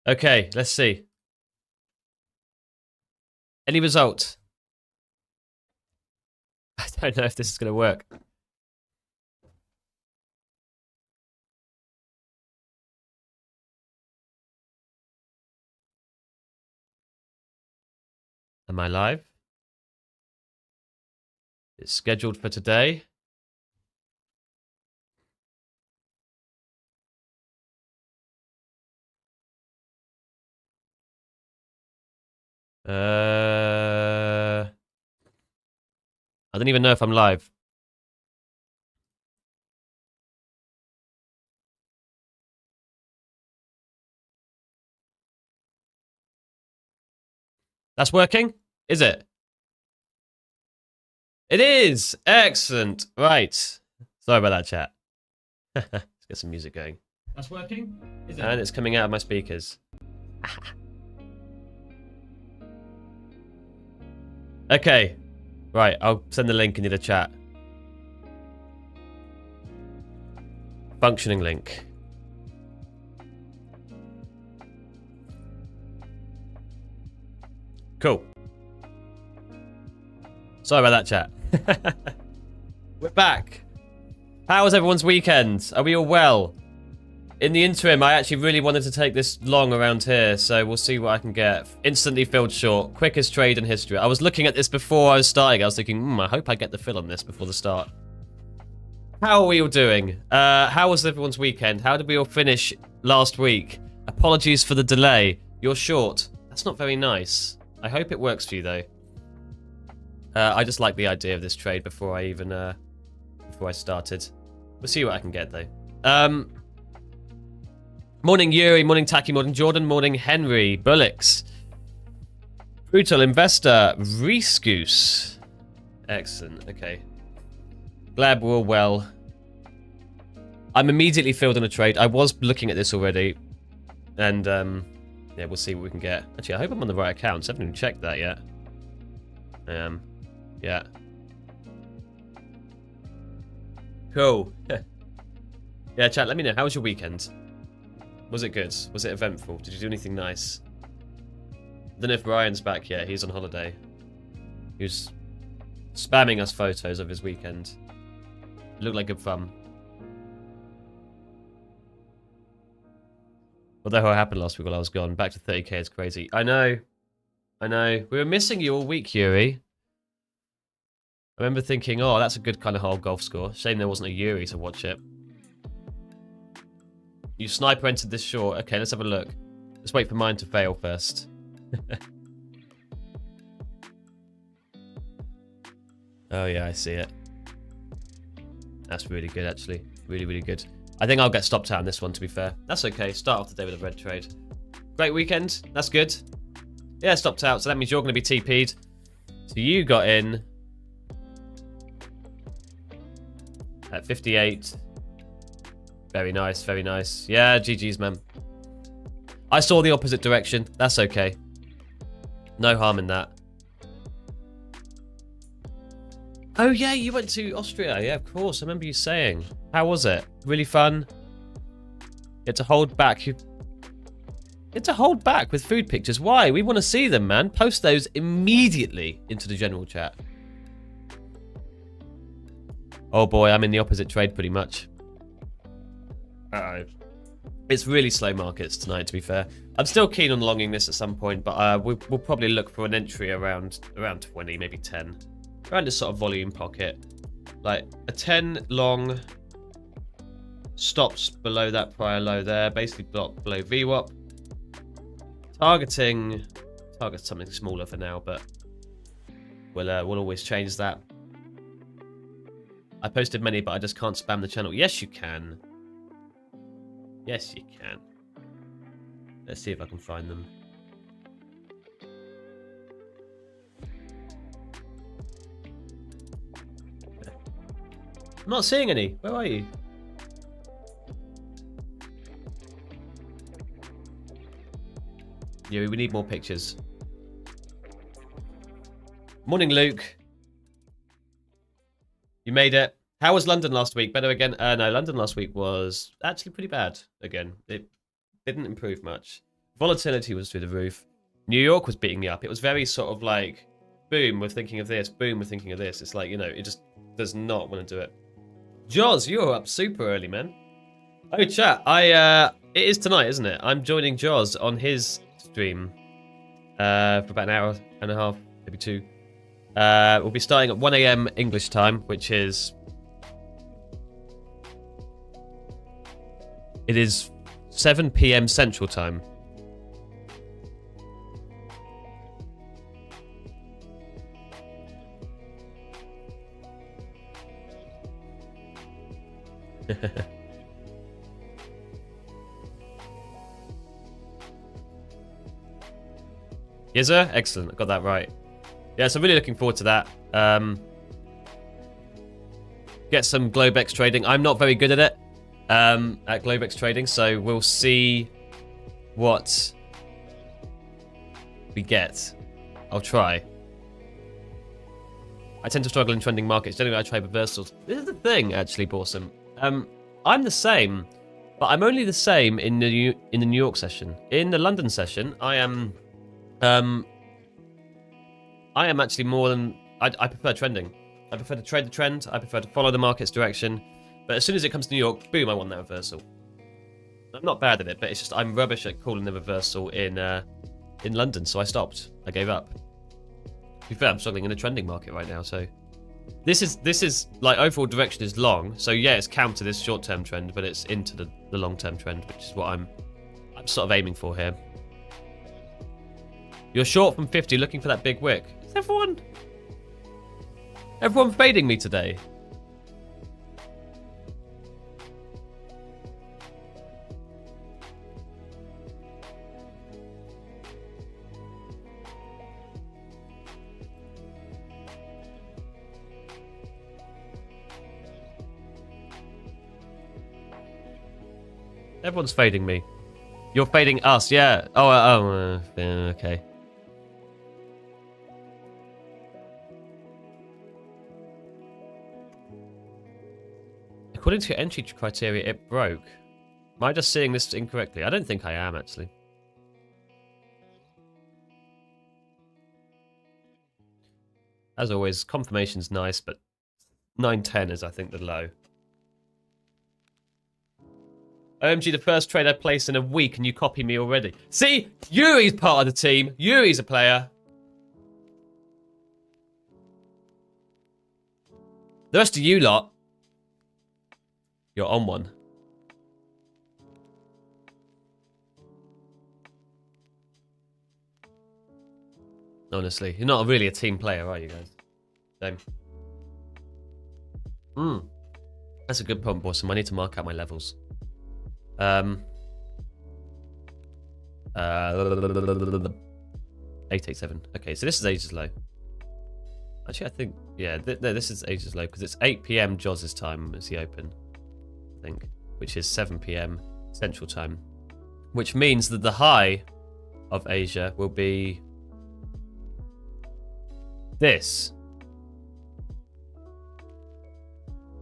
Okay, let's see. Any result? I don't know if this is going to work. Am I live? It's scheduled for today. I don't even know if I'm live. That's working? Is it? It is! Excellent! Right. Sorry about that, chat. Let's get some music going. That's working? Is it? And it's coming out of my speakers. Okay. Right, I'll send the link into the chat. Functioning link. Cool. Sorry about that, chat. We're back. How was everyone's weekend? Are we all well? In the interim, I actually really wanted to take this long around here, so we'll see what I can get. Instantly filled short. Quickest trade in history. I was looking at this before I was starting. I was thinking, I hope I get the fill on this before the start. How are we all doing? How was everyone's weekend? How did we all finish last week? Apologies for the delay. You're short. That's not very nice. I hope it works for you, though. I just like the idea of this trade before I even before I started. We'll see what I can get, though. Morning Yuri, morning Taki, morning Jordan, morning Henry, Bullocks, Brutal Investor, Reesgoose. Excellent. Okay. Glad we're all well. I'm immediately filled on a trade. I was looking at this already, and yeah, we'll see what we can get. Actually, I hope I'm on the right accounts. I haven't even checked that yet. I am. Yeah. Cool. Yeah, chat, let me know. How was your weekend? Was it good? Was it eventful? Did you do anything nice? I don't know if Ryan's back yet. He's on holiday. He was spamming us photos of his weekend. It looked like good fun. Although what happened last week while I was gone, back to 30k is crazy. I know. I know. We were missing you all week, Yuri. I remember thinking, oh, that's a good kind of whole golf score. Shame there wasn't a Yuri to watch it. You sniper entered this short. Okay, let's have a look. Let's wait for mine to fail first. Oh, yeah, I see it. That's really good, actually. Really, really good. I think I'll get stopped out on this one, to be fair. That's okay. Start off the day with a red trade. Great weekend. That's good. Yeah, stopped out. So that means you're going to be TP'd. So you got in at 58. Very nice, very nice. Yeah, GG's, man. I saw the opposite direction. That's okay. No harm in that. Oh, yeah, you went to Austria. Yeah, of course. I remember you saying. How was it? Really fun? You had to hold back. You had to hold back with food pictures. Why? We want to see them, man. Post those immediately into the general chat. Oh, boy. I'm in the opposite trade pretty much. Uh-oh. It's really slow markets tonight, to be fair. I'm still keen on longing this at some point, but we'll probably look for an entry around 20, maybe 10. Around this sort of volume pocket. Like a 10 long stops below that prior low there. Basically blocked below VWAP. Target something smaller for now, but we'll always change that. I posted many, but I just can't spam the channel. Yes, you can. Yes, you can. Let's see if I can find them. I'm not seeing any. Where are you? Yeah, we need more pictures. Morning, Luke. You made it. How was London last week? Better again? No, London last week was actually pretty bad again. It didn't improve much. Volatility was through the roof. New York was beating me up. It was very sort of like, boom, we're thinking of this. Boom, we're thinking of this. It's like, you know, it just does not want to do it. Jaws, you're up super early, man. Oh, chat. It is tonight, isn't it? I'm joining Jaws on his stream for about an hour and a half, maybe 2. We'll be starting at 1 a.m. English time, which is... It is 7 p.m. Central time. Yes, sir? Excellent. I got that right. Yeah, so I'm really looking forward to that. Get some Globex trading. I'm not very good at it at Globex trading, so we'll see what we get. I'll try. I tend to struggle in trending markets. Generally, I trade reversals. This is the thing, actually, Borsum. I'm the same, but I'm only the same in the New York session. In the London session, I am actually more than... I prefer trending. I prefer to trade the trend. I prefer to follow the market's direction. But as soon as it comes to New York, boom, I want that reversal. I'm not bad at it, but it's just I'm rubbish at calling the reversal in London, so I stopped. I gave up. To be fair, I'm struggling in the trending market right now, so... This is like, overall direction is long, so yeah, it's counter this short-term trend, but it's into the long-term trend, which is what I'm sort of aiming for here. You're short from 50, looking for that big wick. Is everyone fading me today? Everyone's fading me. You're fading us, yeah. Okay. According to your entry criteria, it broke. Am I just seeing this incorrectly? I don't think I am, actually. As always, confirmation's nice, but 910 is, I think, the low. OMG, the first trade I placed in a week and you copy me already. See? Yuri's part of the team. Yuri's a player. The rest of you lot, you're on one. Honestly, you're not really a team player, are you guys? Same. That's a good point, Bossum. I need to mark out my levels. 887. Okay, so this is ages low. Actually, I think, yeah, this is ages low because it's 8 p.m. Jaws' time as the open, I think, which is 7 p.m. Central time, which means that the high of Asia will be this.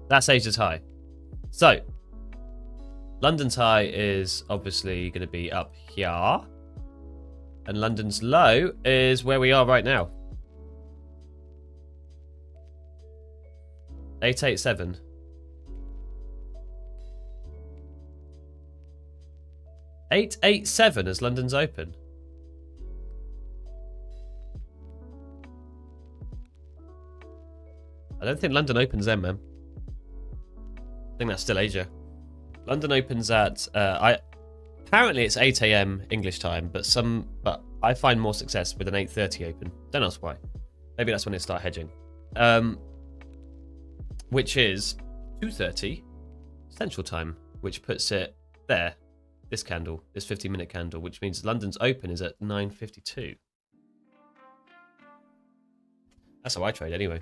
That's Asia's high. So, London's high is obviously going to be up here. And London's low is where we are right now. 887. $887 as London's open. I don't think London opens then, man. I think that's still Asia. London opens at apparently it's 8 a.m. English time, but I find more success with an 8:30 open. Don't ask why. Maybe that's when they start hedging. Which is 2:30 Central time, which puts it there. This candle, this 50-minute candle, which means London's open is at 9:52. That's how I trade anyway.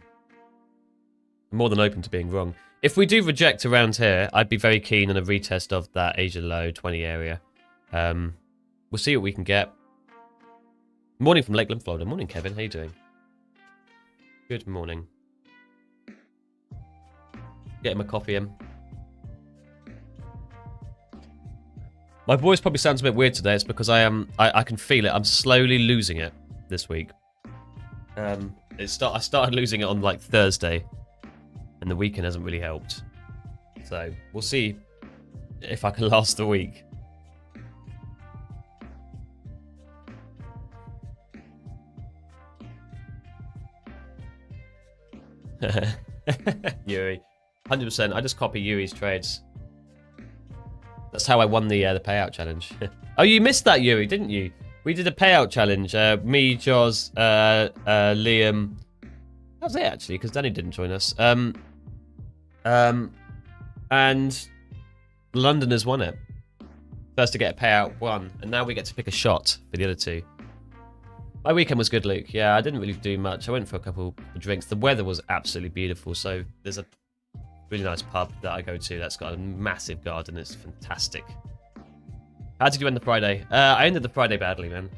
I'm more than open to being wrong. If we do reject around here, I'd be very keen on a retest of that Asia low 20 area. We'll see what we can get. Morning from Lakeland, Florida. Morning, Kevin. How you doing? Good morning. Get him a coffee in. My voice probably sounds a bit weird today. It's because I can feel it. I'm slowly losing it this week. I started losing it on like Thursday, and the weekend hasn't really helped. So we'll see if I can last the week. Yuri, 100%. I just copy Yuri's trades. That's how I won the payout challenge. Oh, you missed that, Yuri, didn't you? We did a payout challenge. Me, Joz, Liam. That was it actually, because Danny didn't join us. And Londoners won it. First to get a payout won, and now we get to pick a shot for the other two. My weekend was good, Luke. Yeah, I didn't really do much. I went for a couple of drinks. The weather was absolutely beautiful. So there's a really nice pub that I go to that's got a massive garden. It's fantastic. How did you end the Friday? I ended the Friday badly, man.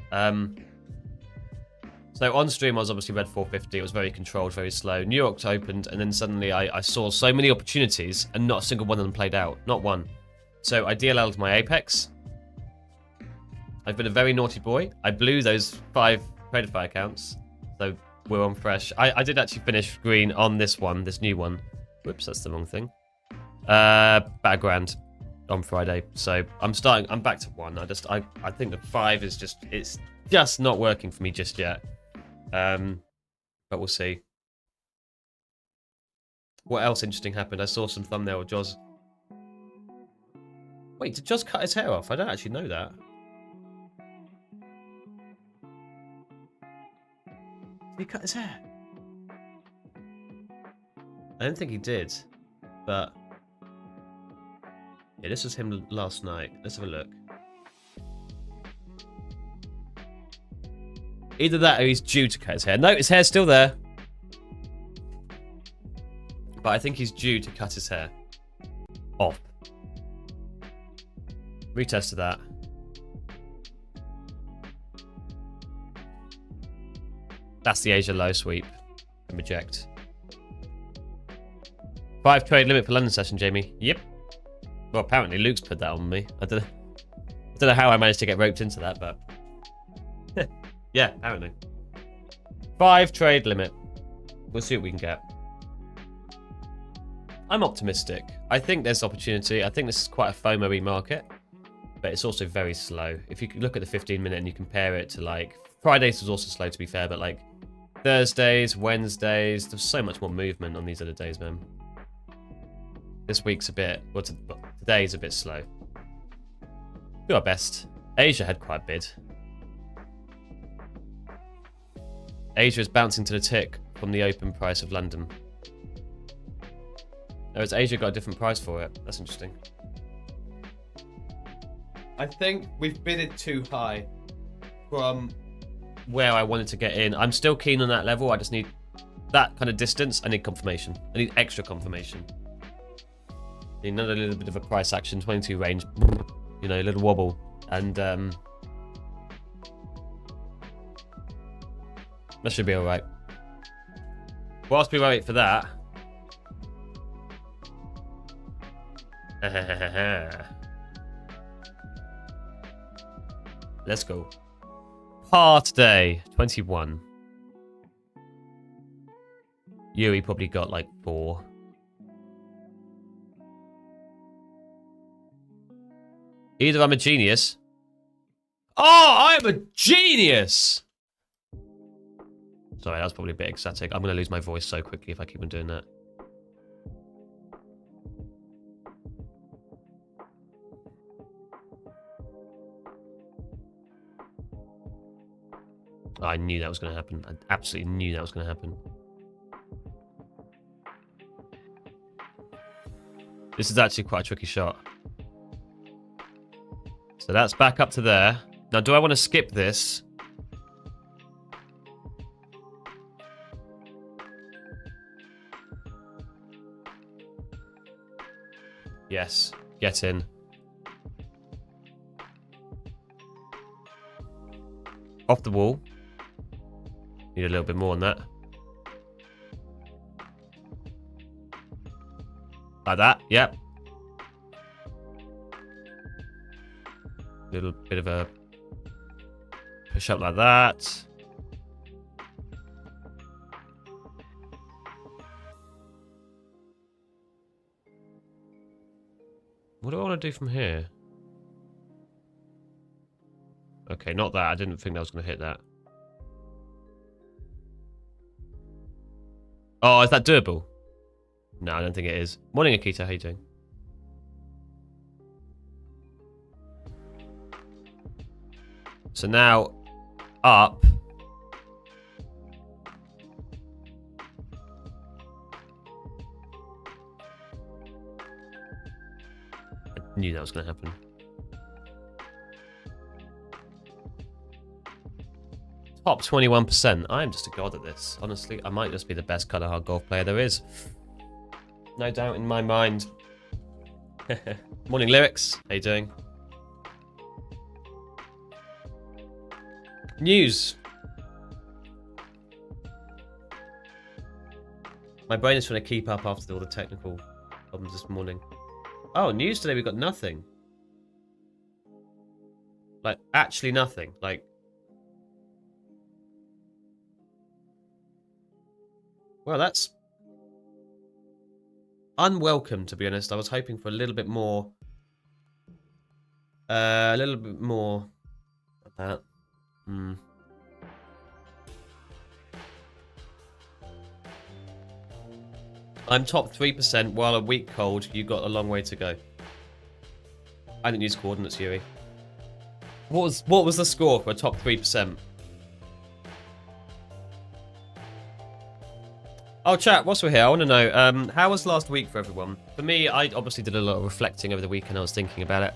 So on stream, I was obviously red 450. It was very controlled, very slow. New York opened, and then suddenly I saw so many opportunities, and not a single one of them played out. Not one. So I DLL'd my Apex. I've been a very naughty boy. I blew those 5 Tradeify accounts, so we're on fresh. I did actually finish green on this one, this new one. Whoops, that's the wrong thing. Background on Friday, so I'm back to 1. I think the 5 is it's just not working for me just yet. But we'll see. What else interesting happened? I saw some thumbnail of Joz. Wait, did Joz cut his hair off? I don't actually know that. Did he cut his hair? I don't think he did, but yeah, this was him last night. Let's have a look. Either that or he's due to cut his hair. No, his hair's still there. But I think he's due to cut his hair off. Retested that. That's the Asia low sweep. And reject. 5 trade limit for London session, Jamie. Yep. Well, apparently Luke's put that on me. I don't know how I managed to get roped into that, but yeah, apparently. 5 trade limit. We'll see what we can get. I'm optimistic. I think there's opportunity. I think this is quite a FOMO-y market, but it's also very slow. If you look at the 15-minute and you compare it to like Fridays was also slow to be fair, but like Thursdays, Wednesdays, there's so much more movement on these other days, man. This week's a bit, well, today's a bit slow. Do our best. Asia had quite a bid. Asia is bouncing to the tick from the open price of London. Oh, has Asia got a different price for it? That's interesting. I think we've bidded too high from where I wanted to get in. I'm still keen on that level. I just need that kind of distance. I need confirmation. I need extra confirmation. I need another little bit of a price action, 22 range. You know, a little wobble. And that should be alright. Whilst we wait for that. Let's go. Par today, 21. Yuri probably got like 4. Either I'm a genius. Oh, I'm a genius! Sorry, that was probably a bit ecstatic. I'm going to lose my voice so quickly if I keep on doing that. Oh, I knew that was going to happen. I absolutely knew that was going to happen. This is actually quite a tricky shot. So that's back up to there. Now, do I want to skip this? Yes, get in. Off the wall. Need a little bit more on that. Like that, yep. Little bit of a push up like that. What do I want to do from here? Okay, not that. I didn't think I was going to hit that. Oh, is that doable? No, I don't think it is. Morning, Akita. How you doing? So now, up. I knew that was going to happen. Top 21%. I am just a god at this. Honestly, I might just be the best colour hard golf player there is. No doubt in my mind. Morning, Lyrics. How you doing? News. My brain is trying to keep up after all the technical problems this morning. Oh, news today, we got nothing. Like, actually nothing. Like, well, that's unwelcome, to be honest. I was hoping for a little bit more. A little bit more of that. I'm top 3%, while a week cold, you got a long way to go. I didn't use coordinates, Yuri. What was the score for a top 3%? Oh, chat, whilst we're here, I want to know, how was last week for everyone? For me, I obviously did a lot of reflecting over the weekend. I was thinking about it.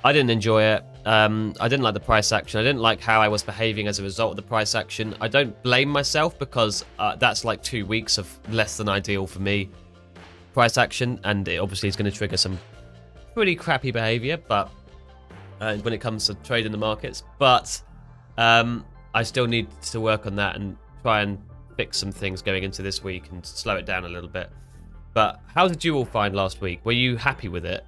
I didn't enjoy it. I didn't like the price action. I didn't like how I was behaving as a result of the price action. I don't blame myself because that's like 2 weeks of less than ideal for me price action, and it obviously is going to trigger some pretty crappy behavior. But when it comes to trading the markets, but I still need to work on that and try and fix some things going into this week and slow it down a little bit. But how did you all find last week? Were you happy with it?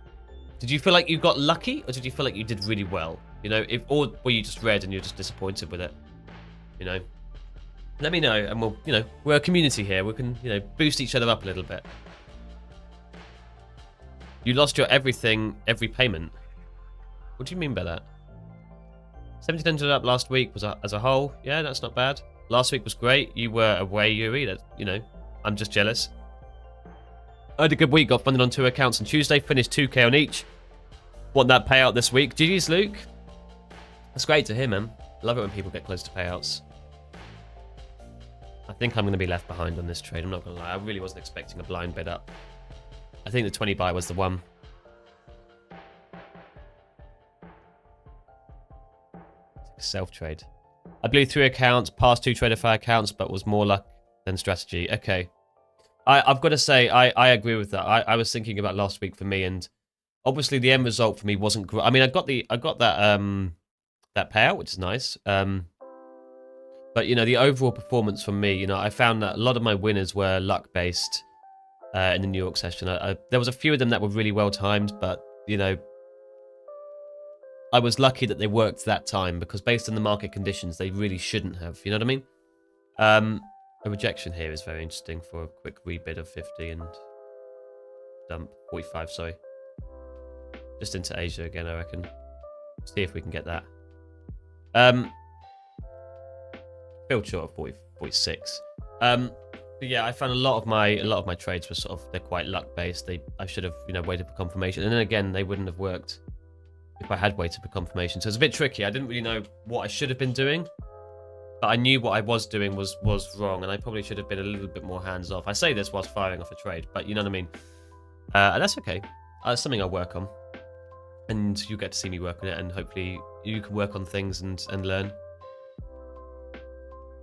Did you feel like you got lucky, or did you feel like you did really well? You know, or were you just red and you're just disappointed with it? You know, let me know, and we'll, you know, we're a community here. We can, you know, boost each other up a little bit. You lost your everything, every payment. What do you mean by that? 1,700 up last week was as a whole. Yeah, that's not bad. Last week was great. You were away, Yuri. That, you know, I'm just jealous. I had a good week, got funded on 2 accounts on Tuesday, finished 2k on each. Want that payout this week. GG's, Luke. That's great to hear, man. Love it when people get close to payouts. I think I'm going to be left behind on this trade. I'm not going to lie. I really wasn't expecting a blind bid up. I think the 20 buy was the one. Self-trade. I blew 3 accounts, passed 2 Tradeify accounts, but was more luck than strategy. Okay. I've got to say, I agree with that. I was thinking about last week for me, and obviously the end result for me wasn't great. I mean, I got that that payout, which is nice. But you know, the overall performance from me, you know, I found that a lot of my winners were luck based in the New York session. There was a few of them that were really well timed, but you know, I was lucky that they worked that time because based on the market conditions, they really shouldn't have. You know what I mean? A rejection here is very interesting for a quick rebid of 50 and dump 45, sorry. Just into Asia again, I reckon. See if we can get that. Filled short of 40, 46. But yeah, I found a lot of my trades were sort of, they're quite luck based. I should have, you know, waited for confirmation, and then again they wouldn't have worked if I had waited for confirmation. So it's a bit tricky. I didn't really know what I should have been doing. But I knew what I was doing was wrong, and I probably should have been a little bit more hands-off. I say this whilst firing off a trade, but you know what I mean? And that's okay. It's something I'll work on. And you get to see me work on it, and hopefully you can work on things and learn.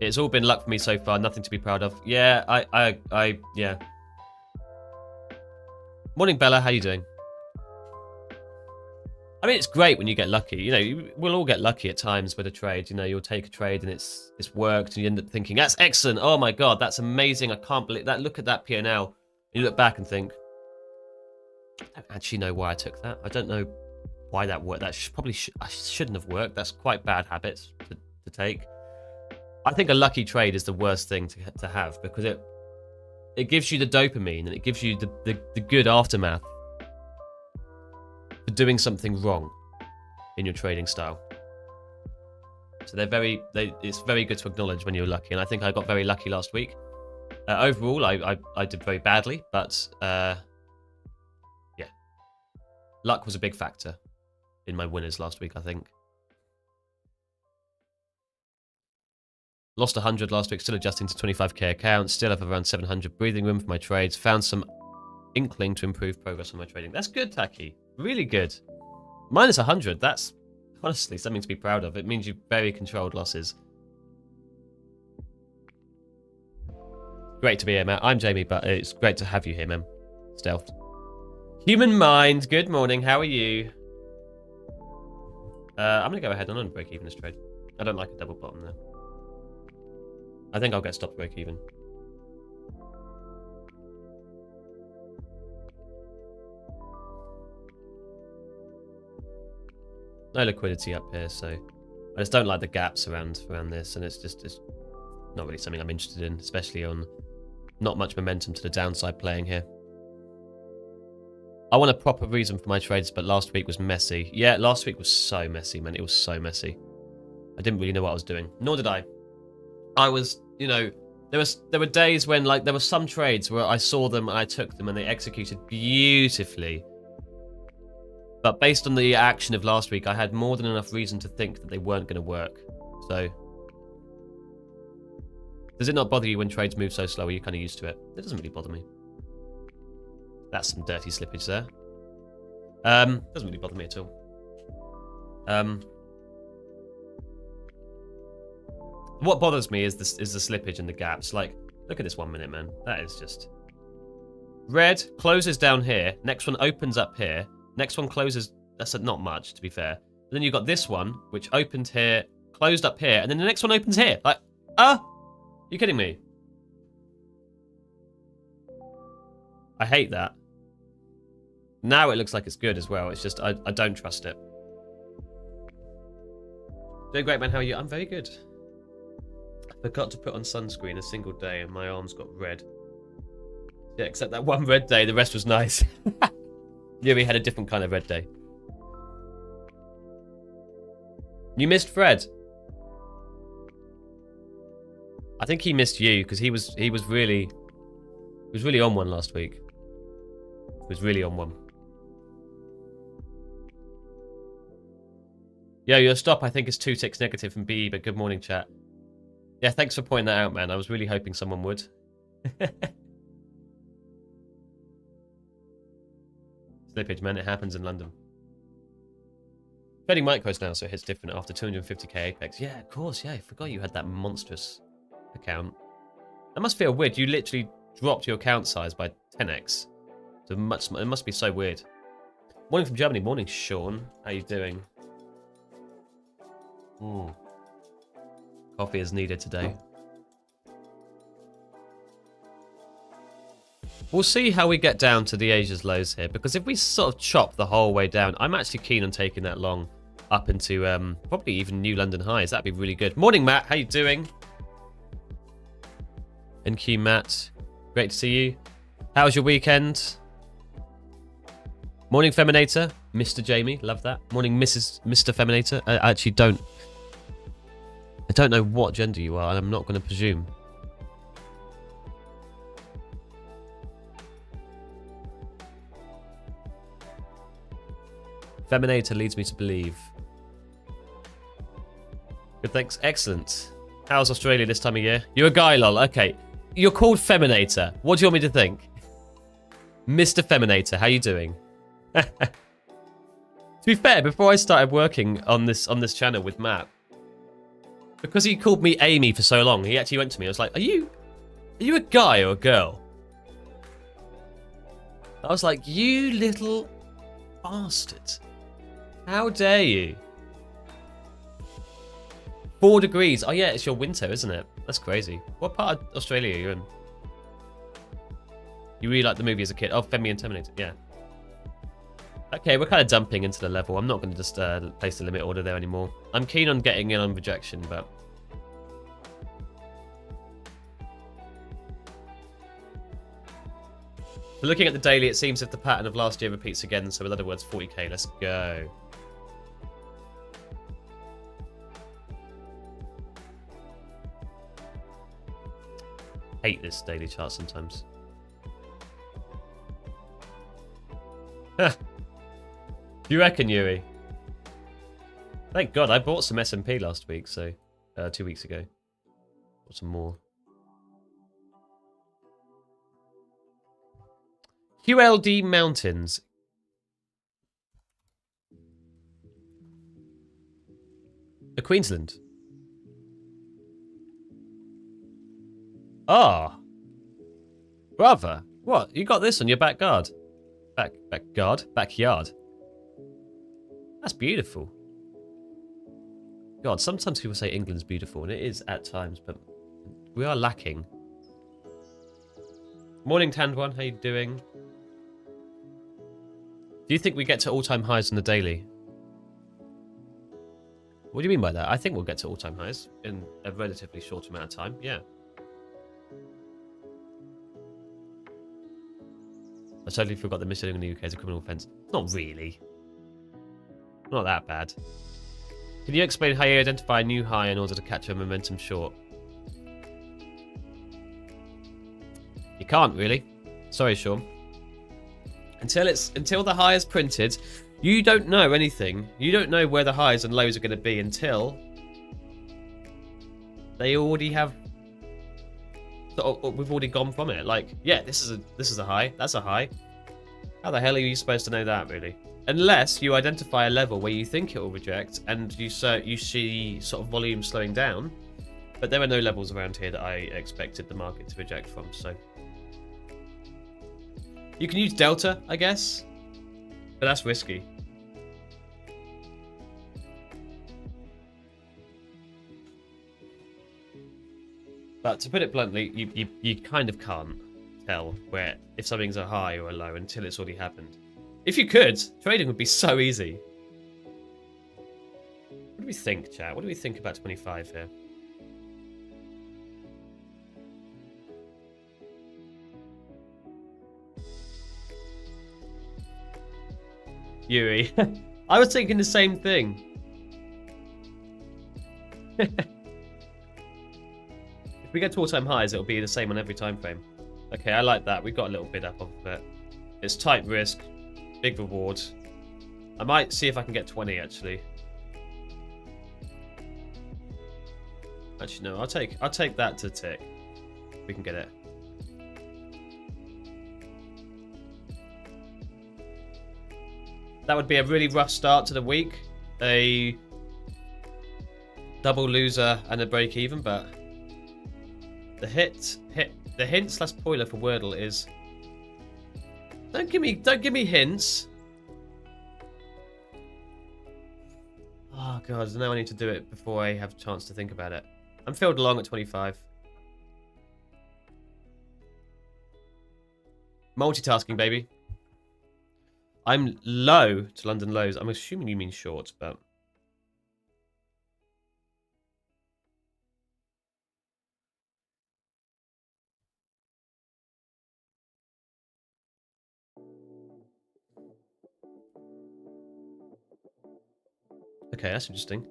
It's all been luck for me so far, nothing to be proud of. Yeah, yeah. Morning, Bella, how you doing? I mean, it's great when you get lucky. You know, we'll all get lucky at times with a trade. You know, you'll take a trade and it's worked, and you end up thinking, that's excellent. Oh my God, that's amazing. I can't believe that. Look at that P&L. And you look back and think, I don't actually know why I took that. I don't know why that worked. That I shouldn't have worked. That's quite bad habits to take. I think a lucky trade is the worst thing to have, because it gives you the dopamine and it gives you the good aftermath for doing something wrong in your trading style. So it's very good to acknowledge when you're lucky, and I think I got very lucky last week. Overall, I did very badly, but yeah, luck was a big factor in my winners last week, I think. Lost 100 last week, still adjusting to 25k account, still have around 700 breathing room for my trades. Found some inkling to improve progress on my trading. That's good, Taki. Really good. Minus 100, that's honestly something to be proud of. It means you've very controlled losses. Great to be here, man. I'm Jamie, but it's great to have you here, man. Stealth. Human Mind, good morning. How are you? I'm going to go ahead and break even this trade. I don't like a double bottom there. I think I'll get stopped break even. No liquidity up here, so I just don't like the gaps around this, and it's not really something I'm interested in, especially on not much momentum to the downside playing here. I want a proper reason for my trades, but last week was messy. Yeah, last week was so messy, man. It was so messy. I didn't really know what I was doing. Nor did I. I was, you know, there were days when, like, there were some trades where I saw them and I took them and they executed beautifully. But based on the action of last week, I had more than enough reason to think that they weren't going to work. So, does it not bother you when trades move so slow? Are you kind of used to it? It doesn't really bother me. That's some dirty slippage there. Doesn't really bother me at all. What bothers me is the slippage and the gaps. Like, look at this 1 minute, man. That is just... Red closes down here. Next one opens up here. Next one closes... That's not much, to be fair. And then you've got this one, which opened here, closed up here, and then the next one opens here. Like, you kidding me? I hate that. Now it looks like it's good as well. It's just, I don't trust it. Doing great, man. How are you? I'm very good. I forgot to put on sunscreen a single day and my arms got red. Yeah, except that one red day, the rest was nice. Yeah, we had a different kind of red day. You missed Fred. I think he missed you because he was really on one last week. He was really on one. Yo, your stop I think is 2 ticks negative from BE, but good morning, chat. Yeah, thanks for pointing that out, man. I was really hoping someone would. Slippage, man. It happens in London. Trading micros now, so it hits different after 250k apex. Yeah, of course. Yeah, I forgot you had that monstrous account. That must feel weird. You literally dropped your account size by 10x. So much. It must be so weird. Morning from Germany. Morning, Sean. How you doing? Coffee is needed today. We'll see how we get down to the Asia's lows here, because if we sort of chop the whole way down, I'm actually keen on taking that long up into probably even new London highs. That'd be really good. Morning, Matt. How you doing? NQ Matt. Great to see you. How was your weekend? Morning, Feminator. Mr. Jamie. Love that. Morning, Mr. Feminator. I actually don't know what gender you are, and I'm not going to presume. Feminator leads me to believe. Good, thanks. Excellent. How's Australia this time of year? You're a guy, lol. Okay. You're called Feminator. What do you want me to think? Mr. Feminator, how you doing? To be fair, before I started working on this channel with Matt, because he called me Amy for so long, he actually went to me. I was like, are you a guy or a girl? I was like, you little bastard. How dare you? 4 degrees. Oh yeah, it's your winter, isn't it? That's crazy. What part of Australia are you in? You really liked the movie as a kid? Oh, Femi and Terminator. Yeah. Okay, we're kind of dumping into the level. I'm not going to just place the limit order there anymore. I'm keen on getting in on rejection, but... But looking at the daily, it seems if the pattern of last year repeats again, so in other words, 40k. Let's go. Hate this daily chart sometimes. You reckon, Yuri? Thank God, I bought some S&P last week, so 2 weeks ago. Bought some more. QLD Mountains. Queensland. Ah. Brother. What? You got this on your backyard? Backyard? That's beautiful. God, sometimes people say England's beautiful, and it is at times, but we are lacking. Morning, Tandwan. How you doing? Do you think we get to all-time highs on the daily? What do you mean by that? I think we'll get to all-time highs in a relatively short amount of time. Yeah. I totally forgot that misleading in the UK is a criminal offence. Not really. Not that bad. Can you explain how you identify a new high in order to catch a momentum short? You can't really. Sorry, Sean. Until the high is printed, you don't know anything. You don't know where the highs and lows are going to be until they already have. We've already gone from it. Like, yeah, this is a high. That's a high. How the hell are you supposed to know that, really? Unless you identify a level where you think it will reject, and you see sort of volume slowing down. But there are no levels around here that I expected the market to reject from. So you can use delta, I guess, but that's risky. But to put it bluntly, you kind of can't tell where if something's a high or a low until it's already happened. If you could, trading would be so easy. What do we think, chat? What do we think about 25 here? Yuri. I was thinking the same thing. If we get to all-time highs, it'll be the same on every time frame. Okay, I like that. We got a little bit up off of it. It's tight risk, big reward. I might see if I can get 20 actually. Actually, no. I'll take that to tick. We can get it. That would be a really rough start to the week. A double loser and a break even, but the hint slash spoiler for Wordle is don't give me hints. Oh god, now I need to do it before I have a chance to think about it. I'm filled along at 25. Multitasking, baby. I'm low to London lows. I'm assuming you mean short, but okay, that's interesting.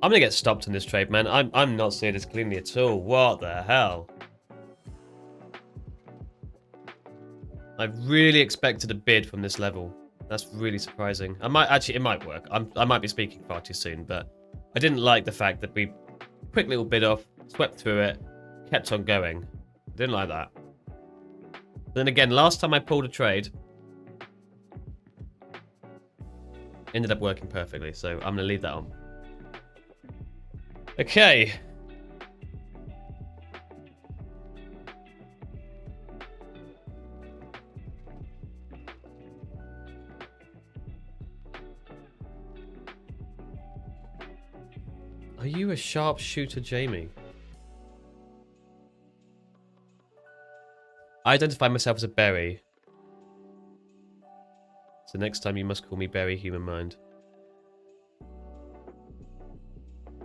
I'm gonna get stopped in this trade, man. I'm not seeing this cleanly at all. What the hell? I really expected a bid from this level. That's really surprising. It might work. I might be speaking far too soon, but I didn't like the fact that we quick little bid off, swept through it, kept on going. I didn't like that. Then again, last time I pulled a trade, ended up working perfectly, so I'm gonna leave that on. Okay. Are you a sharpshooter, Jamie? I identify myself as a berry. So next time you must call me Berry Human Mind.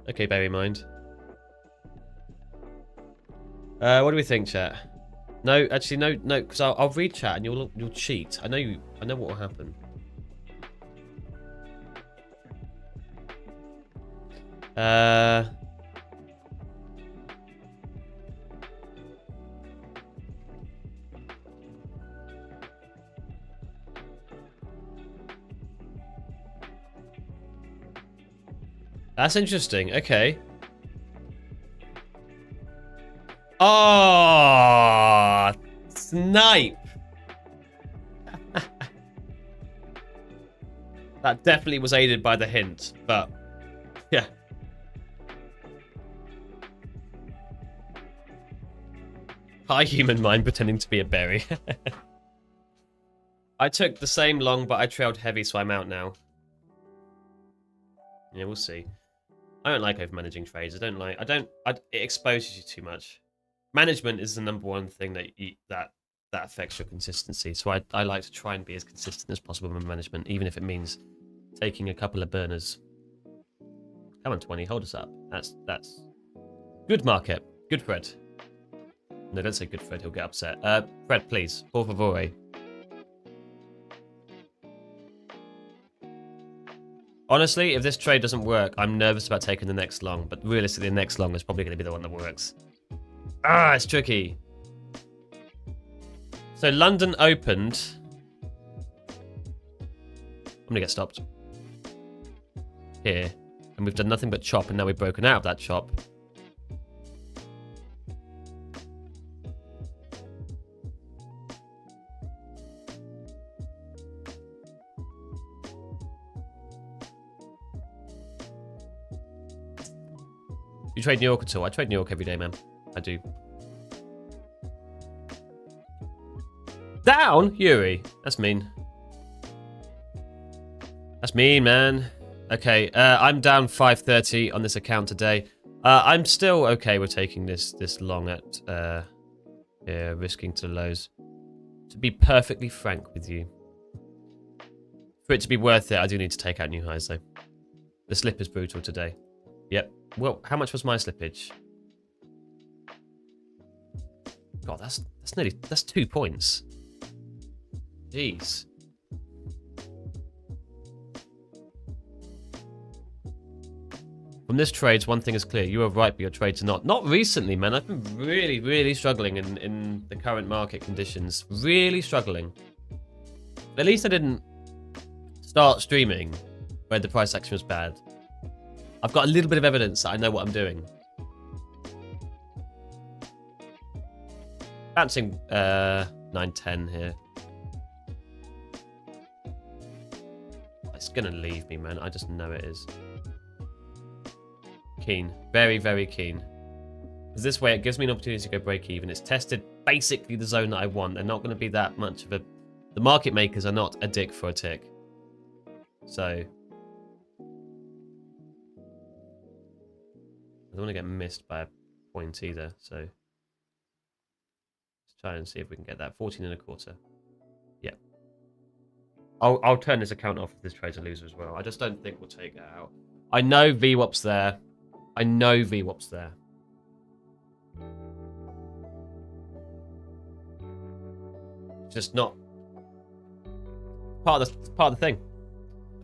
Okay, Berry Mind. What do we think, chat? No, actually, no, because I'll read chat and you'll cheat. I know what will happen. That's interesting. Okay. Oh, snipe. That definitely was aided by the hint, but yeah. Hi, human mind, pretending to be a berry. I took the same long, but I trailed heavy, so I'm out now. Yeah, we'll see. I don't like over-managing trades. It exposes you too much. Management is the #1 thing that affects your consistency. So I like to try and be as consistent as possible with management, even if it means taking a couple of burners. Come on, 20, hold us up. That's good market. Good Fred. No, don't say good Fred, he'll get upset. Fred, please. Por favore. Honestly, if this trade doesn't work, I'm nervous about taking the next long, but realistically, the next long is probably going to be the one that works. Ah, it's tricky. So London opened. I'm going to get stopped. Here. And we've done nothing but chop, and now we've broken out of that chop. You trade New York at all? I trade New York every day, man. I do. Down? Yuri. That's mean. That's mean, man. Okay, I'm down 530 on this account today. I'm still okay with taking this long at yeah, risking to the lows. To be perfectly frank with you. For it to be worth it, I do need to take out new highs, though. The slip is brutal today. Yep. Well, how much was my slippage? God, that's 2 points. Jeez. From this trades, one thing is clear. You are right, but your trades are not. Not recently, man. I've been really, really struggling in the current market conditions. Really struggling. At least I didn't start streaming where the price action was bad. I've got a little bit of evidence that I know what I'm doing. Bouncing 910 here. It's gonna leave me, man. I just know it is. Keen. Very, very keen. Because this way it gives me an opportunity to go break even. It's tested basically the zone that I want. They're not going to be that much of a... The market makers are not a dick for a tick. So... I don't want to get missed by a point either, so... Let's try and see if we can get that. 14.25. Yep. I'll turn this account off if this trade's a loser as well. I just don't think we'll take it out. I know VWAP's there. I know VWAP's there. Just not part of the thing.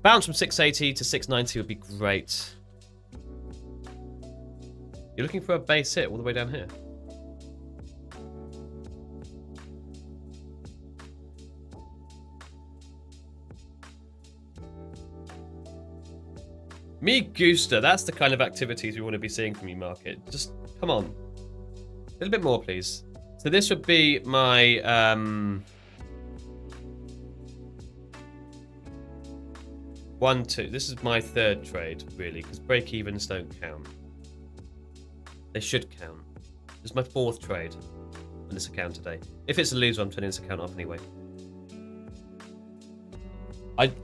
Bounce from 680 to 690 would be great. You're looking for a base hit all the way down here. Me Gusta, that's the kind of activities we want to be seeing from you, market. Just come on. A little bit more, please. So this would be my 1, 2. This is my third trade, really, because break-evens don't count. They should count. This is my 4th trade on this account today. If it's a loser, I'm turning this account off anyway.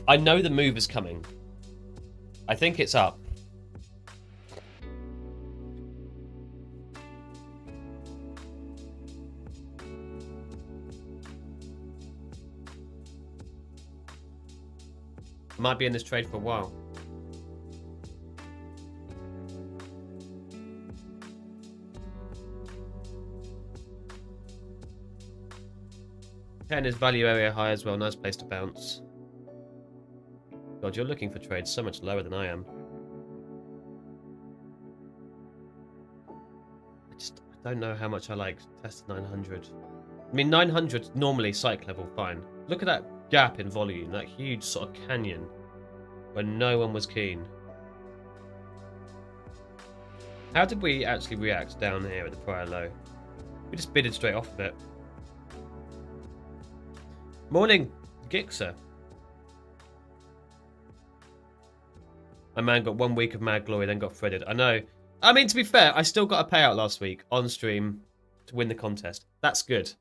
I know the move is coming. I think it's up. I might be in this trade for a while. Ten is value area high as well. Nice place to bounce. God, you're looking for trades so much lower than I am. I don't know how much I like test 900. I mean, 900 normally psych level, fine. Look at that gap in volume, that huge sort of canyon where no one was keen. How did we actually react down here at the prior low? We just bidded straight off of it. Morning, Gixer. My man got 1 week of mad glory, then got threaded. I know. I mean, to be fair, I still got a payout last week on stream to win the contest. That's good.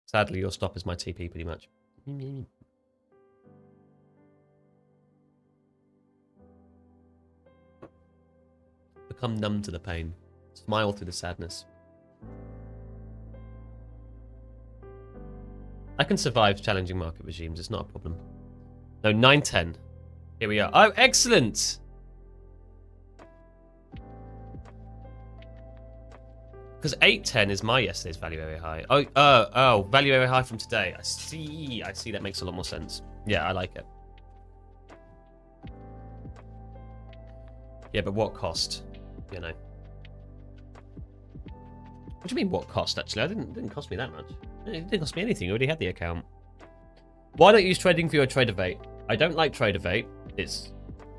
Sadly, your stop is my TP pretty much. Become numb to the pain. Smile through the sadness. I can survive challenging market regimes. It's not a problem. No, 910. Here we are. Oh, excellent! Because 810 is my yesterday's value area high. Oh, value area high from today. I see. That makes a lot more sense. Yeah, I like it. Yeah, but what cost? You know. What do you mean, what cost, actually? It didn't cost me that much. It didn't cost me anything. I already had the account. Why don't you use TradingView or Tradeify? I don't like Tradeify. It's,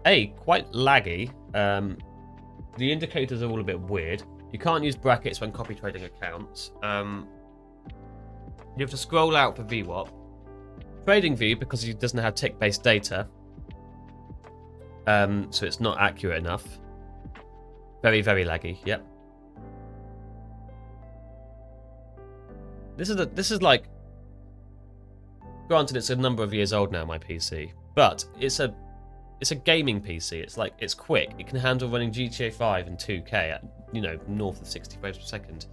A, quite laggy. The indicators are all a bit weird. You can't use brackets when copy trading accounts. You have to scroll out for VWAP. TradingView, because it doesn't have tick-based data, so it's not accurate enough. Very, very laggy. Yep. This is like, granted, it's a number of years old now, my PC, but it's a gaming PC. It's quick. It can handle running GTA 5 and 2K at, you know, north of 60 frames per second.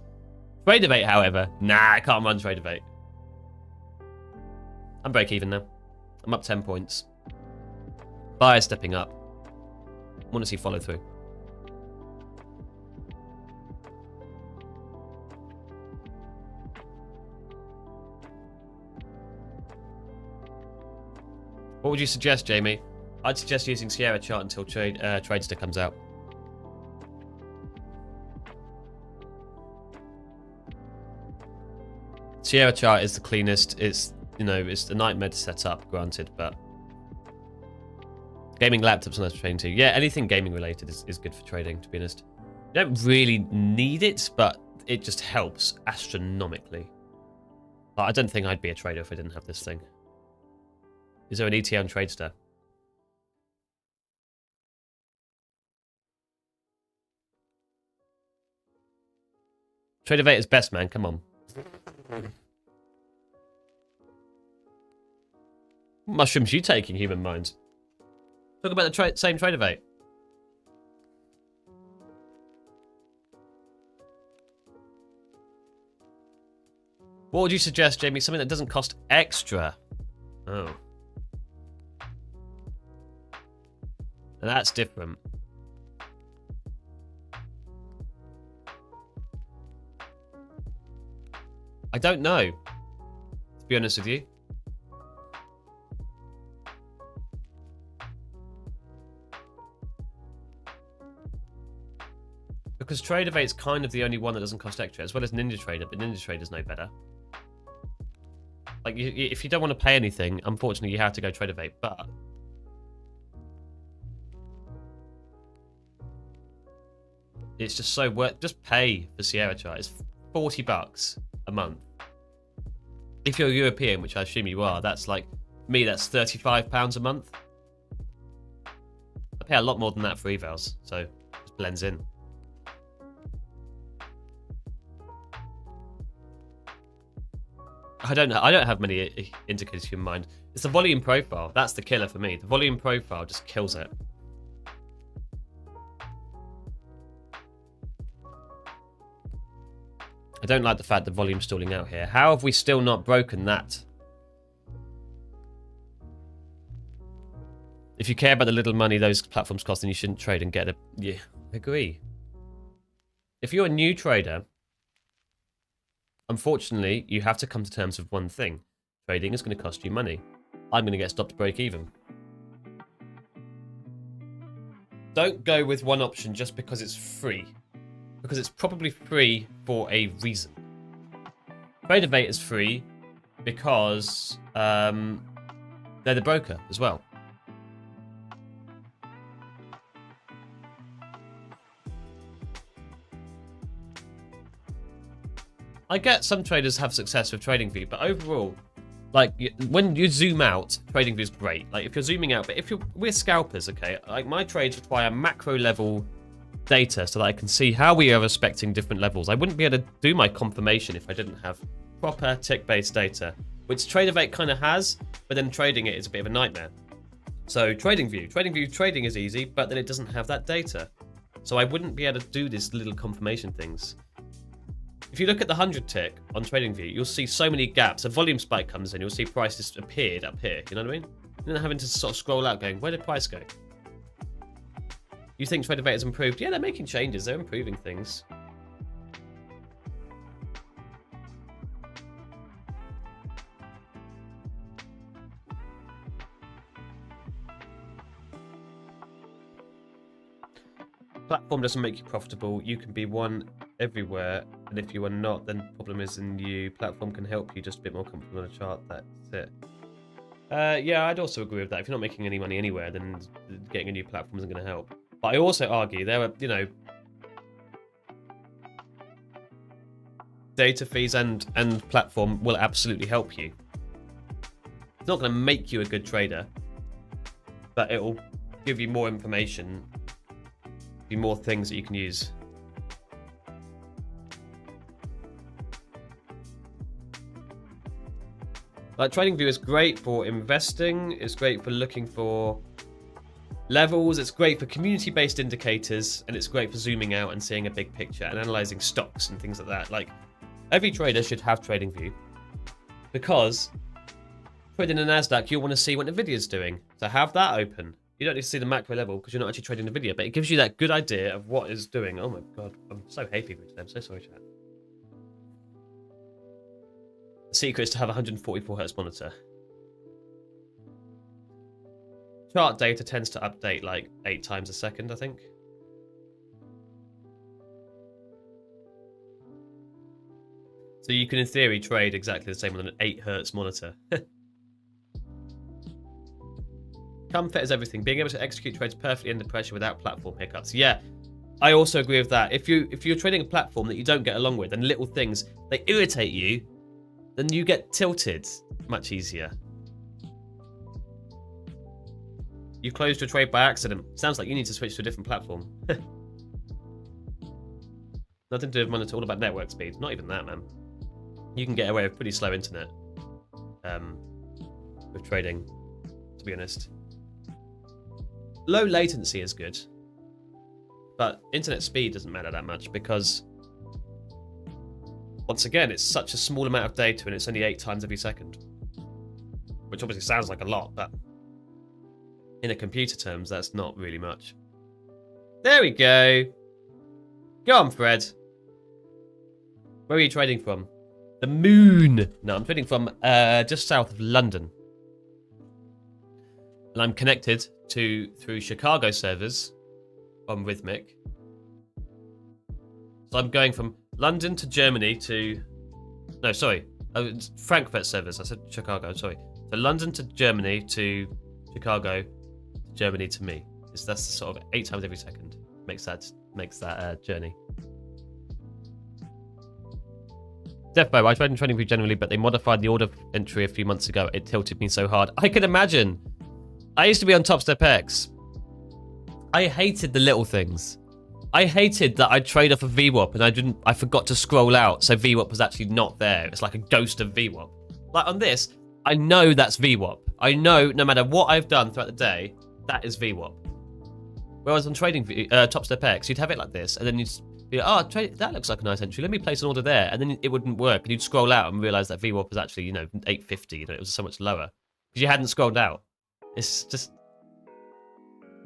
Tradeify, however, nah, I can't run Tradeify. I'm break even now. I'm up 10 points. Buyer's stepping up. Want to see follow through. What would you suggest, Jamie? I'd suggest using Sierra chart until Tradester comes out. Sierra chart is the cleanest. It's, you know, it's a nightmare to set up, granted, but gaming laptops are nice for trading too. Yeah, anything gaming related is good for trading, to be honest. You don't really need it, but it just helps astronomically. Like, I don't think I'd be a trader if I didn't have this thing. Is there an ETA on Tradester? Tradeify is best, man. Come on. What mushrooms you taking, human minds? Talk about the same Tradeify. What would you suggest, Jamie? Something that doesn't cost extra. Oh. And that's different. I don't know, to be honest with you. Because Tradeify is kind of the only one that doesn't cost extra, as well as Ninja Trader, but Ninja Trader's no better. Like, if you don't want to pay anything, unfortunately, you have to go Tradeify, but it's just so worth. Just pay for Sierra chart. It's $40 a month. If you're European, which I assume you are, that's like me. That's £35 a month. I pay a lot more than that for evals, so it just blends in. I don't have many indicators in mind. It's the volume profile. That's the killer for me. The volume profile just kills it. I don't like the fact that volume's stalling out here. How have we still not broken that? If you care about the little money those platforms cost, then you shouldn't trade and get a... Yeah, I agree. If you're a new trader, unfortunately, you have to come to terms with one thing. Trading is going to cost you money. I'm going to get stopped to break even. Don't go with one option just because it's free. Because it's probably free for a reason. Tradeify is free because they're the broker as well. I get some traders have success with TradingView, but overall, like when you zoom out, TradingView is great. Like if you're zooming out, but we're scalpers, okay? Like my trades require macro level data so that I can see how we are respecting different levels. I wouldn't be able to do my confirmation if I didn't have proper tick-based data, which Tradeify kind of has, but then trading it is a bit of a nightmare. So TradingView trading is easy, but then it doesn't have that data. So I wouldn't be able to do these little confirmation things. If you look at the 100 tick on TradingView, you'll see so many gaps. A volume spike comes in, you'll see price just appeared up here. You know what I mean? And then having to sort of scroll out going, where did price go? You think Tradeify has improved? Yeah, they're making changes. They're improving things. Platform doesn't make you profitable. You can be one everywhere, and if you are not, then the problem is in you. Platform can help you just a bit more comfortable on a chart. That's it. Yeah, I'd also agree with that. If you're not making any money anywhere, then getting a new platform isn't going to help. But I also argue there are, you know, data fees and platform will absolutely help you. It's not going to make you a good trader, but it will give you more information, give you more things that you can use. Like TradingView is great for investing, it's great for looking for levels, it's great for community-based indicators, and it's great for zooming out and seeing a big picture and analyzing stocks and things like that. Like, every trader should have TradingView because trading in Nasdaq, you'll want to see what Nvidia's doing. So have that open. You don't need to see the macro level because you're not actually trading Nvidia, but it gives you that good idea of what it's doing. Oh my god, I'm so happy with them. I'm so sorry, chat. The secret is to have a 144Hz monitor. Chart data tends to update like 8 times a second, I think. So you can, in theory, trade exactly the same on an 8Hz monitor. Comfort is everything. Being able to execute trades perfectly under pressure without platform hiccups. Yeah, I also agree with that. If you're trading a platform that you don't get along with and little things, they irritate you, then you get tilted much easier. You closed your trade by accident. Sounds like you need to switch to a different platform. Nothing to do with monitor, all about network speed. Not even that, man. You can get away with pretty slow internet with trading, to be honest. Low latency is good, but internet speed doesn't matter that much because, once again, it's such a small amount of data and it's only 8 times every second. Which obviously sounds like a lot, but in a computer terms, that's not really much. There we go. Go on, Fred. Where are you trading from? The moon. No, I'm trading from just south of London. And I'm connected through Chicago servers on Rhythmic. So I'm going from London to Germany to... No, sorry. It's Frankfurt servers. I said Chicago, sorry. So London to Germany to Chicago, Germany to me. That's the sort of 8 times every second. Makes that journey. Defbo, I tried in TradingView generally, but they modified the order entry a few months ago. It tilted me so hard. I can imagine. I used to be on Top Step X. I hated the little things. I hated that I'd trade off a VWAP and I forgot to scroll out, so VWAP was actually not there. It's like a ghost of VWAP. Like on this, I know that's VWAP. I know no matter what I've done throughout the day, that is VWAP. Whereas on TradingView, Top Step X, you'd have it like this, and then you'd be like, oh, that looks like a nice entry. Let me place an order there, and then it wouldn't work, and you'd scroll out and realize that VWAP was actually, 850. It was so much lower because you hadn't scrolled out. It's just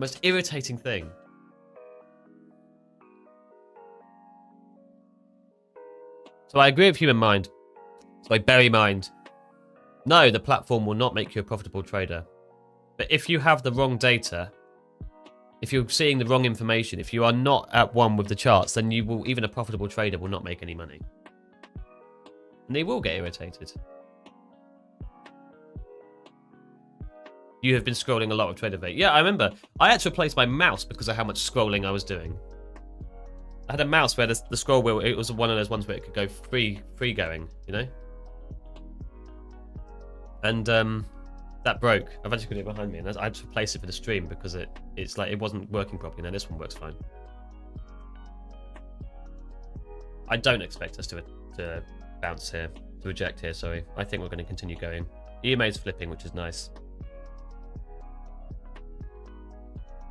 Most irritating thing. So I agree with human mind. So I bury mind. No, the platform will not make you a profitable trader. But if you have the wrong data, if you're seeing the wrong information, if you are not at one with the charts, then you will, even a profitable trader will not make any money. And they will get irritated. You have been scrolling a lot of Tradeify. Yeah, I remember. I had to replace my mouse because of how much scrolling I was doing. I had a mouse where the scroll wheel, it was one of those ones where it could go free going, you know? And that broke. I've actually got it behind me, and I had to replace it for the stream because it's like it wasn't working properly. Now this one works fine. I don't expect us to bounce here, to reject here, sorry. I think we're going to continue going. EMA's flipping, which is nice.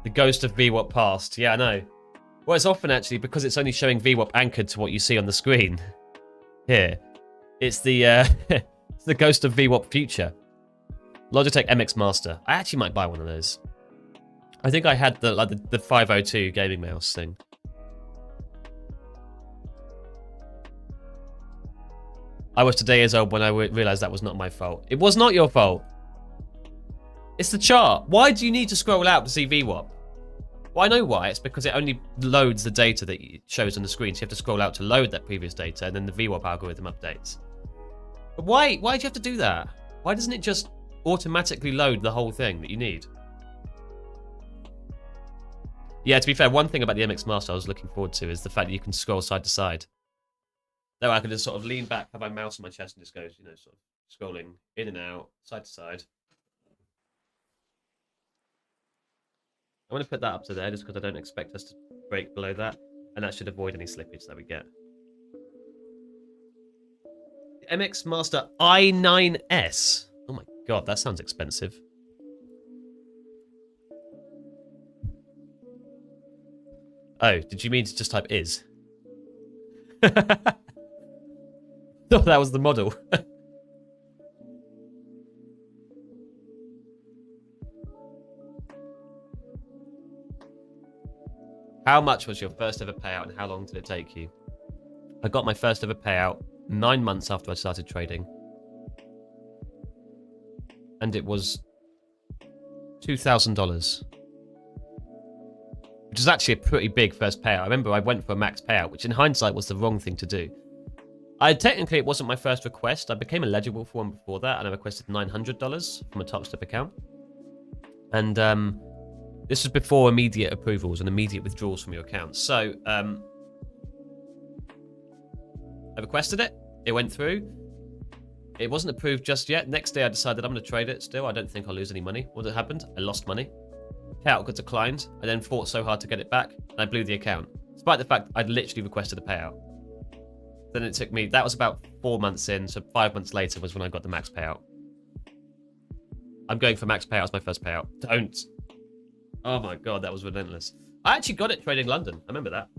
The ghost of VWAP passed. Yeah, I know. Well, it's often actually because it's only showing VWAP anchored to what you see on the screen. Here. It's the it's the ghost of VWAP future. Logitech MX Master. I actually might buy one of those. I think I had the 502 gaming mouse thing. I was today years old when I realized that was not my fault. It was not your fault. It's the chart. Why do you need to scroll out to see VWAP? Well, I know why. It's because it only loads the data that it shows on the screen. So you have to scroll out to load that previous data, and then the VWAP algorithm updates. But why do you have to do that? Why doesn't it just automatically load the whole thing that you need? Yeah, to be fair, one thing about the MX Master I was looking forward to is the fact that you can scroll side to side. Though I could just sort of lean back, have my mouse on my chest, and just goes, you know, sort of scrolling in and out, side to side. I'm going to put that up to there just because I don't expect us to break below that, and that should avoid any slippage that we get. MX Master i9S. Oh my god, that sounds expensive. Oh, did you mean to just type is? Thought that was the model. How much was your first ever payout and how long did it take you? I got my first ever payout 9 months after I started trading. And it was $2,000. Which is actually a pretty big first payout. I remember I went for a max payout, which in hindsight was the wrong thing to do. Technically, it wasn't my first request. I became eligible for one before that, and I requested $900 from a TopStep account. And this was before immediate approvals and immediate withdrawals from your account. So I requested it. It went through. It wasn't approved just yet. Next day, I decided I'm going to trade it still. I don't think I'll lose any money. What happened? I lost money. Payout got declined. I then fought so hard to get it back, and I blew the account. Despite the fact I'd literally requested a payout. Then it took me, that was about 4 months in, so 5 months later was when I got the max payout. I'm going for max payout as my first payout. Don't. Oh my god, that was relentless. I actually got it trading London. I remember that.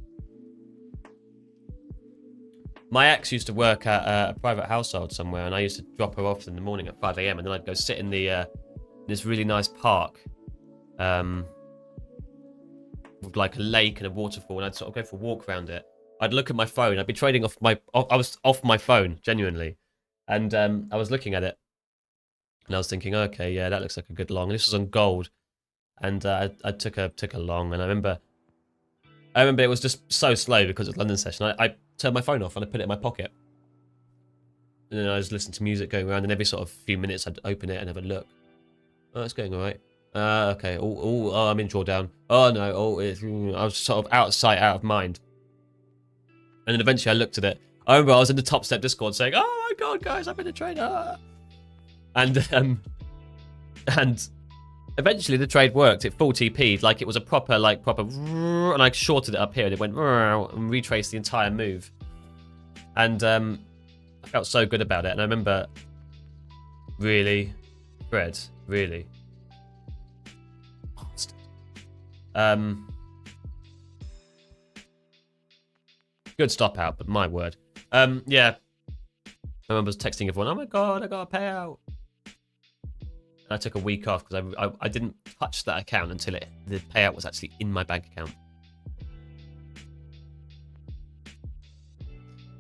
My ex used to work at a private household somewhere, and I used to drop her off in the morning at 5 AM, and then I'd go sit in the this really nice park with like a lake and a waterfall, and I'd sort of go for a walk around it. I'd look at my phone. I'd be trading off I was off my phone, genuinely. And I was looking at it, and I was thinking, okay, yeah, that looks like a good long. And this was on gold. And I took a long, and I remember it was just so slow because it was London session. I turned my phone off and I put it in my pocket. And then I just listened to music going around, and every sort of few minutes I'd open it and have a look. Oh, it's going all right. Okay. Oh, I'm in drawdown. Oh no. Oh, I was sort of out of sight, out of mind. And then eventually I looked at it. I remember I was in the TopStep Discord saying, "Oh my god, guys, I'm in a trade." And eventually the trade worked. It full TP'd, like it was a proper, and I shorted it up here, and it went and retraced the entire move. And I felt so good about it. And I remember, really, Fred, really. Good stop out, but my word. Yeah. I remember texting everyone, "Oh my god, I got a payout." I took a week off because I didn't touch that account until the payout was actually in my bank account.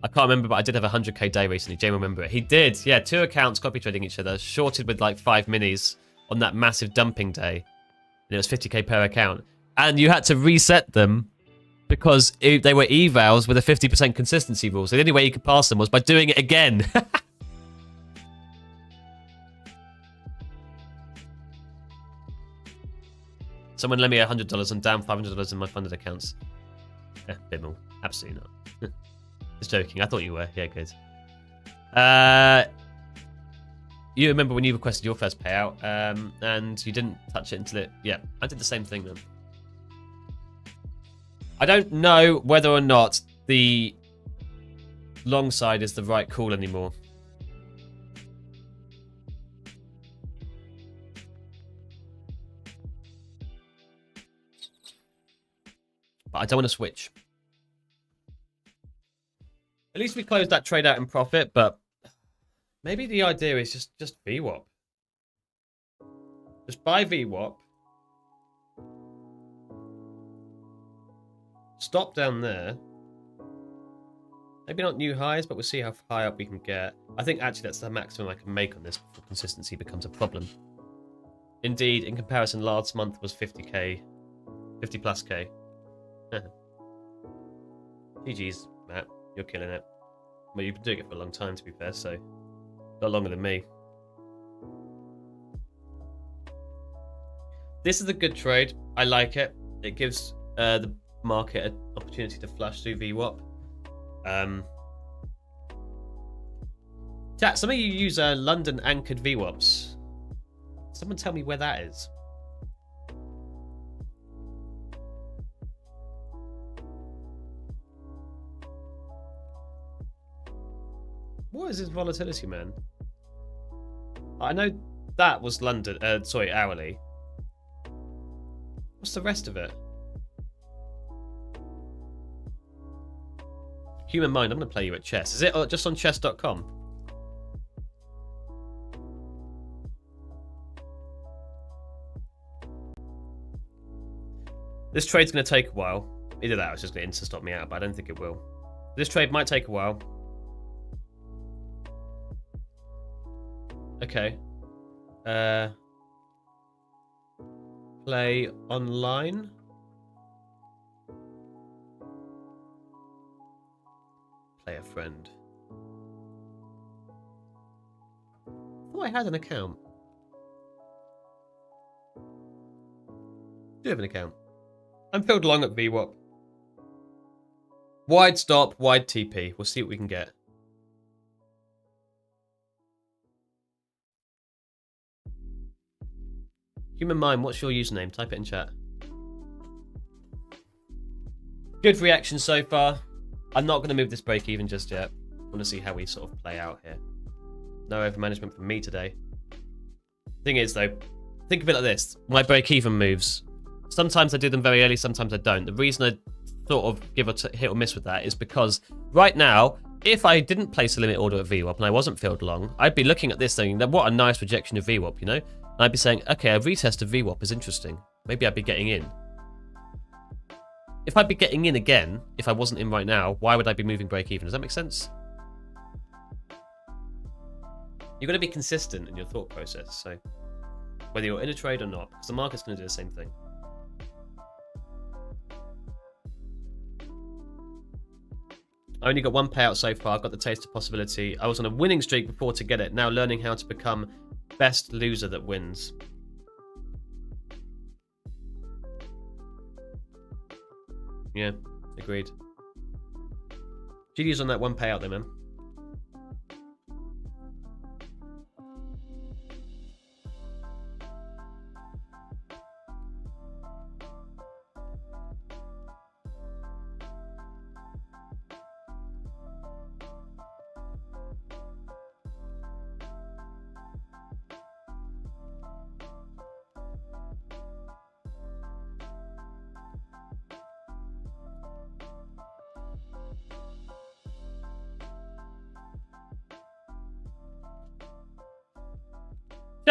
I can't remember, but I did have a 100k day recently. Jay will remember it. He did. Yeah, 2 accounts copy trading each other, shorted with like 5 minis on that massive dumping day. And it was 50k per account. And you had to reset them because they were evals with a 50% consistency rule. So the only way you could pass them was by doing it again. Someone lent me $100 and down $500 in my funded accounts. Bimmel. Absolutely not. Just joking. I thought you were. Yeah, good. You remember when you requested your first payout, and you didn't touch it until it... Yeah, I did the same thing then. I don't know whether or not the long side is the right call anymore. But I don't want to switch. At least we closed that trade out in profit, but maybe the idea is just VWAP. Just buy VWAP. Stop down there. Maybe not new highs, but we'll see how high up we can get. I think actually that's the maximum I can make on this before consistency becomes a problem. Indeed, in comparison, last month was 50k. 50 plus K. GG's, Matt. You're killing it. Well, you've been doing it for a long time, to be fair, so... a lot longer than me. This is a good trade. I like it. It gives the market an opportunity to flush through VWAP. Chat, some of you use London anchored VWAPs. Someone tell me where that is. What is this volatility, man? I know that was London, sorry, hourly. What's the rest of it? Human Mind, I'm going to play you at chess. Is it just on chess.com? This trade's going to take a while. Either that or it's just going to insta-stop me out, but I don't think it will. This trade might take a while. Okay. Play online. Play a friend. I thought I had an account. Do have an account. I'm filled long at VWAP. Wide stop, wide TP. We'll see what we can get. Human Mind, what's your username? Type it in chat. Good reaction so far. I'm not going to move this break even just yet. I want to see how we sort of play out here. No overmanagement from me today. Thing is though, think of it like this. My break even moves. Sometimes I do them very early, sometimes I don't. The reason I sort of give a hit or miss with that is because right now, if I didn't place a limit order at VWAP and I wasn't filled long, I'd be looking at this saying, what a nice rejection of VWAP, you know? And I'd be saying, okay, a retest of VWAP is interesting. Maybe I'd be getting in. If I'd be getting in again, if I wasn't in right now, why would I be moving break even? Does that make sense? You've got to be consistent in your thought process. So whether you're in a trade or not, because the market's going to do the same thing. I only got one payout so far. I've got the taste of possibility. I was on a winning streak before to get it. Now learning how to become best loser that wins. Yeah, agreed. GG's on that one payout there, man.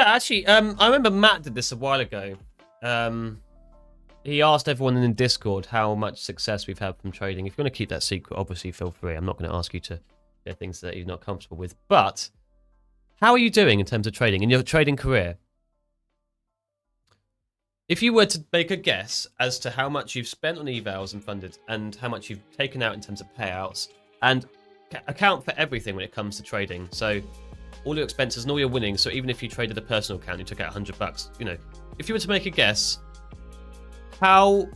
Yeah, actually, I remember Matt did this a while ago. He asked everyone in Discord how much success we've had from trading. If you want to keep that secret, obviously feel free. I'm not going to ask you to share things that you're not comfortable with. But how are you doing in terms of trading, in your trading career? If you were to make a guess as to how much you've spent on evals and funded and how much you've taken out in terms of payouts, and account for everything when it comes to trading. So all your expenses and all your winnings. So even if you traded a personal account, you took out $100, you know, if you were to make a guess, how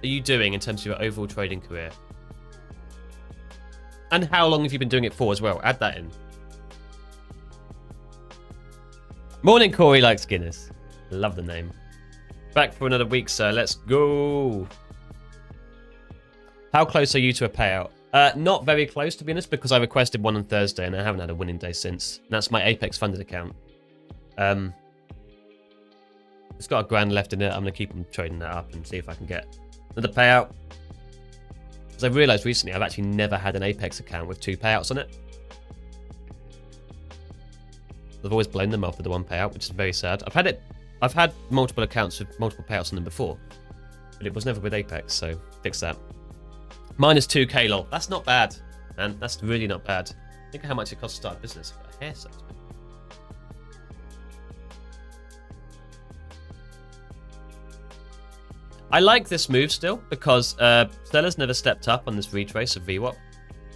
are you doing in terms of your overall trading career? And how long have you been doing it for as well? Add that in. Morning, Corey likes Guinness. Love the name. Back for another week, sir. Let's go. How close are you to a payout? Not very close, to be honest, because I requested one on Thursday and I haven't had a winning day since. And that's my Apex funded account. It's got $1,000 left in it. I'm going to keep on trading that up and see if I can get another payout. Because I've realised recently I've actually never had an Apex account with 2 payouts on it. I've always blown them off with the 1 payout, which is very sad. I've had multiple accounts with multiple payouts on them before, but it was never with Apex, so fix that. Minus 2k, lol. That's not bad, man. That's really not bad. Think of how much it costs to start a business. A hair salesman. I like this move still because sellers never stepped up on this retrace of VWAP.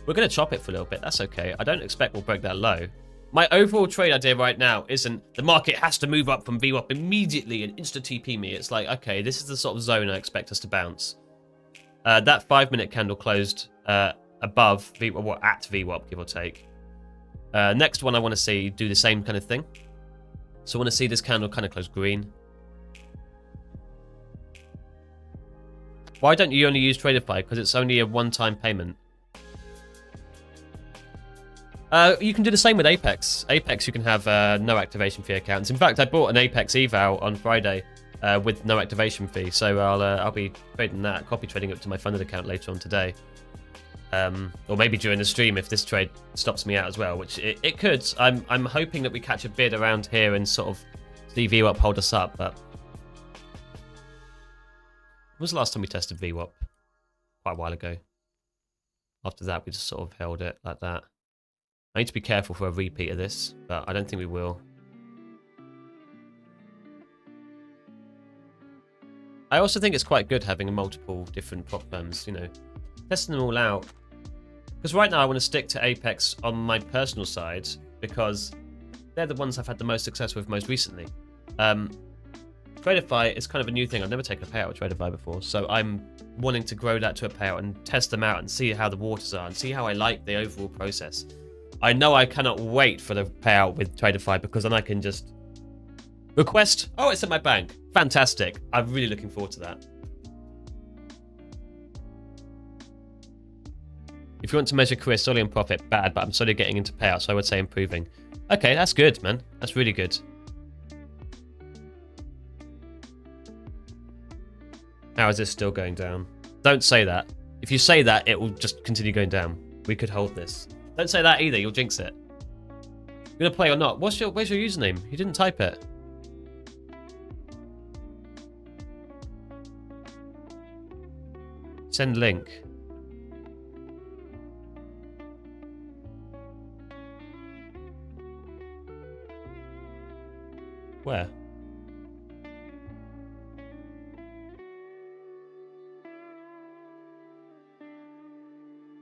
We're going to chop it for a little bit. That's okay. I don't expect we'll break that low. My overall trade idea right now isn't the market has to move up from VWAP immediately and insta-TP me. It's like, okay, this is the sort of zone I expect us to bounce. That 5-minute candle closed above VWAP, or at VWAP, give or take. Next one I want to see do the same kind of thing. So I want to see this candle kind of close green. Why don't you only use Tradeify? Because it's only a one-time payment. You can do the same with Apex. Apex, you can have no activation fee accounts. In fact, I bought an Apex eval on Friday with no activation fee, so I'll be trading that, copy trading it to my funded account later on today, or maybe during the stream if this trade stops me out as well, which it could. I'm hoping that we catch a bid around here and sort of see VWAP hold us up. But when was the last time we tested VWAP? Quite a while ago. After that, we just sort of held it like that. I need to be careful for a repeat of this, but I don't think we will. I also think it's quite good having multiple different prop firms, you know, testing them all out. Because right now I want to stick to Apex on my personal side because they're the ones I've had the most success with most recently. Tradeify is kind of a new thing. I've never taken a payout with Tradeify before, so I'm wanting to grow that to a payout and test them out and see how the waters are and see how I like the overall process. I know I cannot wait for the payout with Tradeify because then I can just request, oh, it's in my bank. Fantastic. I'm really looking forward to that. If you want to measure career solely on profit, bad, but I'm slowly getting into payouts, so I would say improving. Okay, that's good, man. That's really good. How is this still going down? Don't say that. If you say that, it will just continue going down. We could hold this. Don't say that either, you'll jinx it. You gonna play or not? Where's your username? You didn't type it. Send link. Where?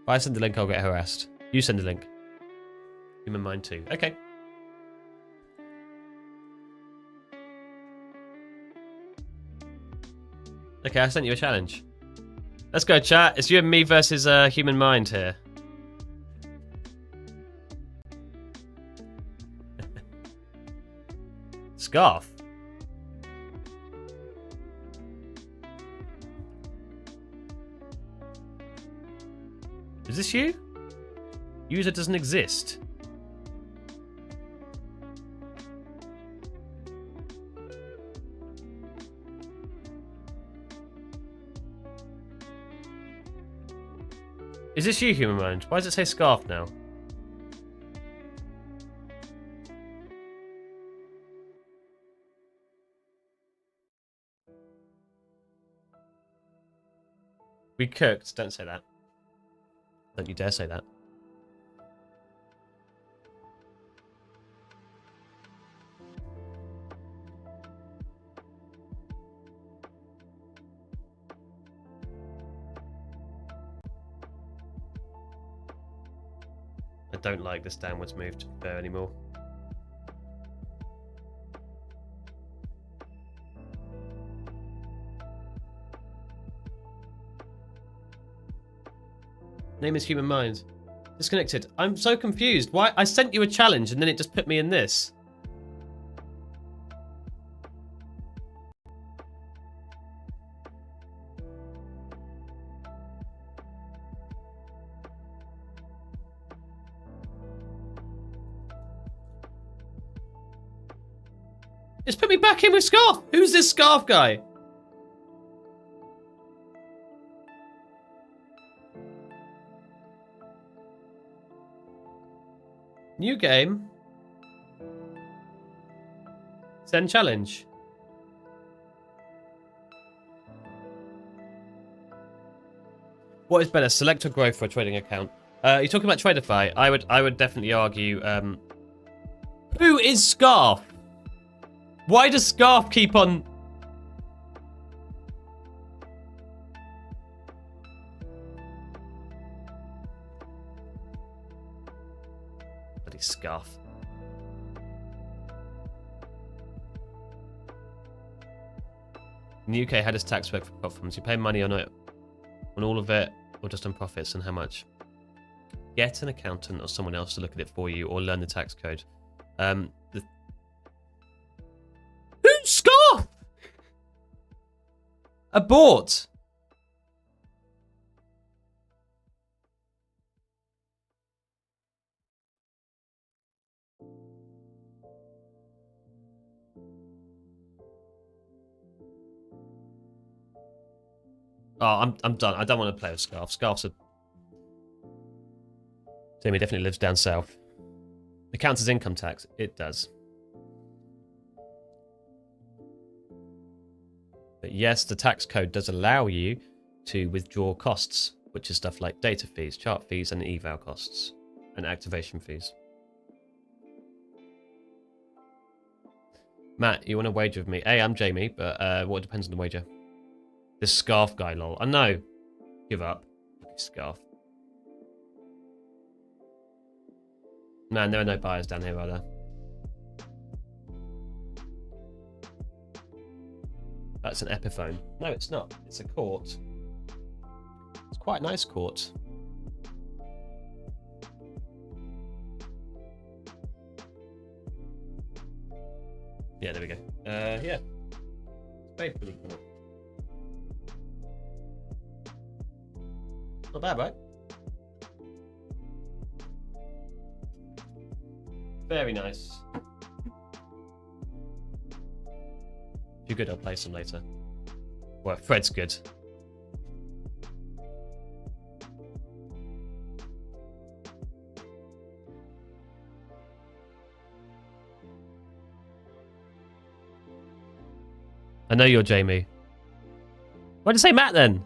If I send the link, I'll get harassed. You send the link. Human mind too. Okay. Okay, I sent you a challenge. Let's go, chat. It's you and me versus human mind here. Scarf. Is this you? User doesn't exist. Is this you, human mind? Why does it say scarf now? We cooked. Don't say that. Don't you dare say that. I don't like this downwards move to be fair anymore. Name is Human Mind. Disconnected. I'm so confused. Why? I sent you a challenge and then it just put me in this. It's put me back in with Scarf. Who's this Scarf guy? New game. Send challenge. What is better, select or growth for a trading account? You're talking about Tradeify. I would definitely argue. Who is Scarf? Why does Scarf keep on? Bloody Scarf. In the UK, how does tax work for platforms? You pay money on it, on all of it, or just on profits, and how much? Get an accountant or someone else to look at it for you, or learn the tax code. Who's Scarf? Abort. Oh, I'm done. I don't want to play with Scarf. Scarf's a... Jamie definitely lives down south. It counts as income tax. It does. But yes, the tax code does allow you to withdraw costs, which is stuff like data fees, chart fees, and eval costs, and activation fees. Matt, you want to wager with me? Hey, I'm Jamie, but what depends on the wager? This Scarf guy, lol. I know. Give up. Scarf. Man, there are no buyers down here, are there? That's an Epiphone. No, it's not. It's a court. It's quite a nice court. Yeah, there we go. Yeah. It's very pretty cool. Not bad, right? Very nice. If you're good, I'll play some later. Well, Fred's good. I know you're Jamie. Why did you say Matt then?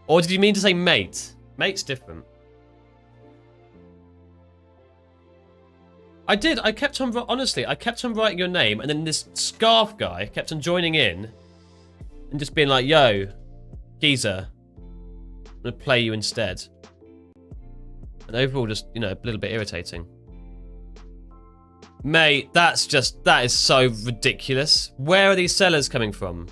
Or did you mean to say mate? Mate's different. I did. I kept on... Honestly, I kept on writing your name, and then this Scarf guy kept on joining in and just being like, yo, geezer, I'm going to play you instead. And overall, just, you know, a little bit irritating. Mate, that is so ridiculous. Where are these sellers coming from?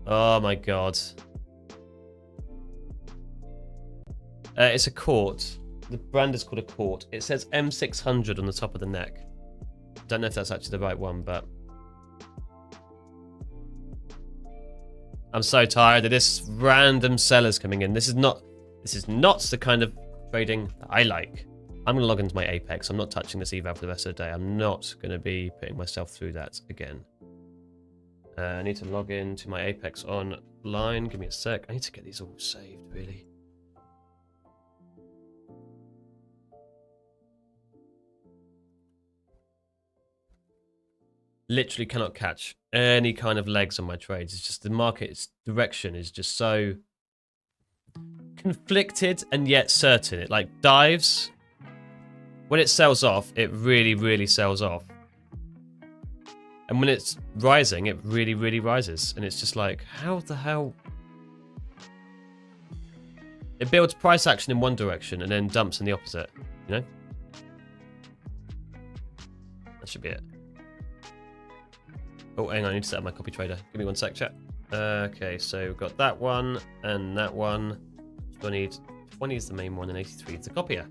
Oh my god. It's a court. The brand is called a court. It says M600 on the top of the neck. Don't know if that's actually the right one, but... I'm so tired of this random sellers coming in. This is not the kind of trading that I like. I'm going to log into my Apex. I'm not touching this eval for the rest of the day. I'm not going to be putting myself through that again. I need to log into my Apex online. Give me a sec. I need to get these all saved, really. literally cannot catch any kind of legs on my trades. It's just the market's direction is just so conflicted and yet certain. It like dives. When it sells off, it really, really sells off. And when it's rising, it really, really rises. And it's just like, how the hell? It builds price action in one direction and then dumps in the opposite, you know? That should be it. Oh, hang on, I need to set up my copy trader. Give me one sec, chat. Okay, so we've got that one and that one. So I need 20 is the main one and 83 is the copier.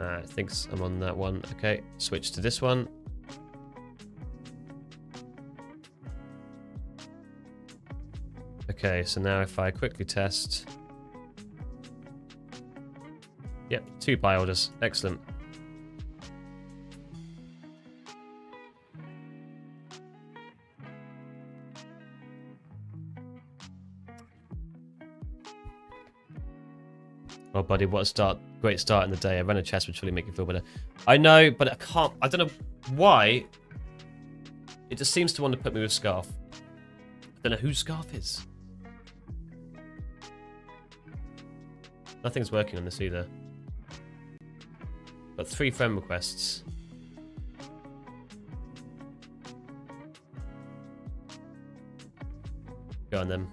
It thinks I'm on that one. Okay, switch to this one. Okay, so now if I quickly test... Yep, 2 buy orders. Excellent. Oh, buddy, what a start. Great start in the day. I ran a chest would surely make you feel better. I know, but I can't. I don't know why. It just seems to want to put me with Scarf. I don't know who Scarf is. Nothing's working on this either. Got 3 friend requests. Go on then.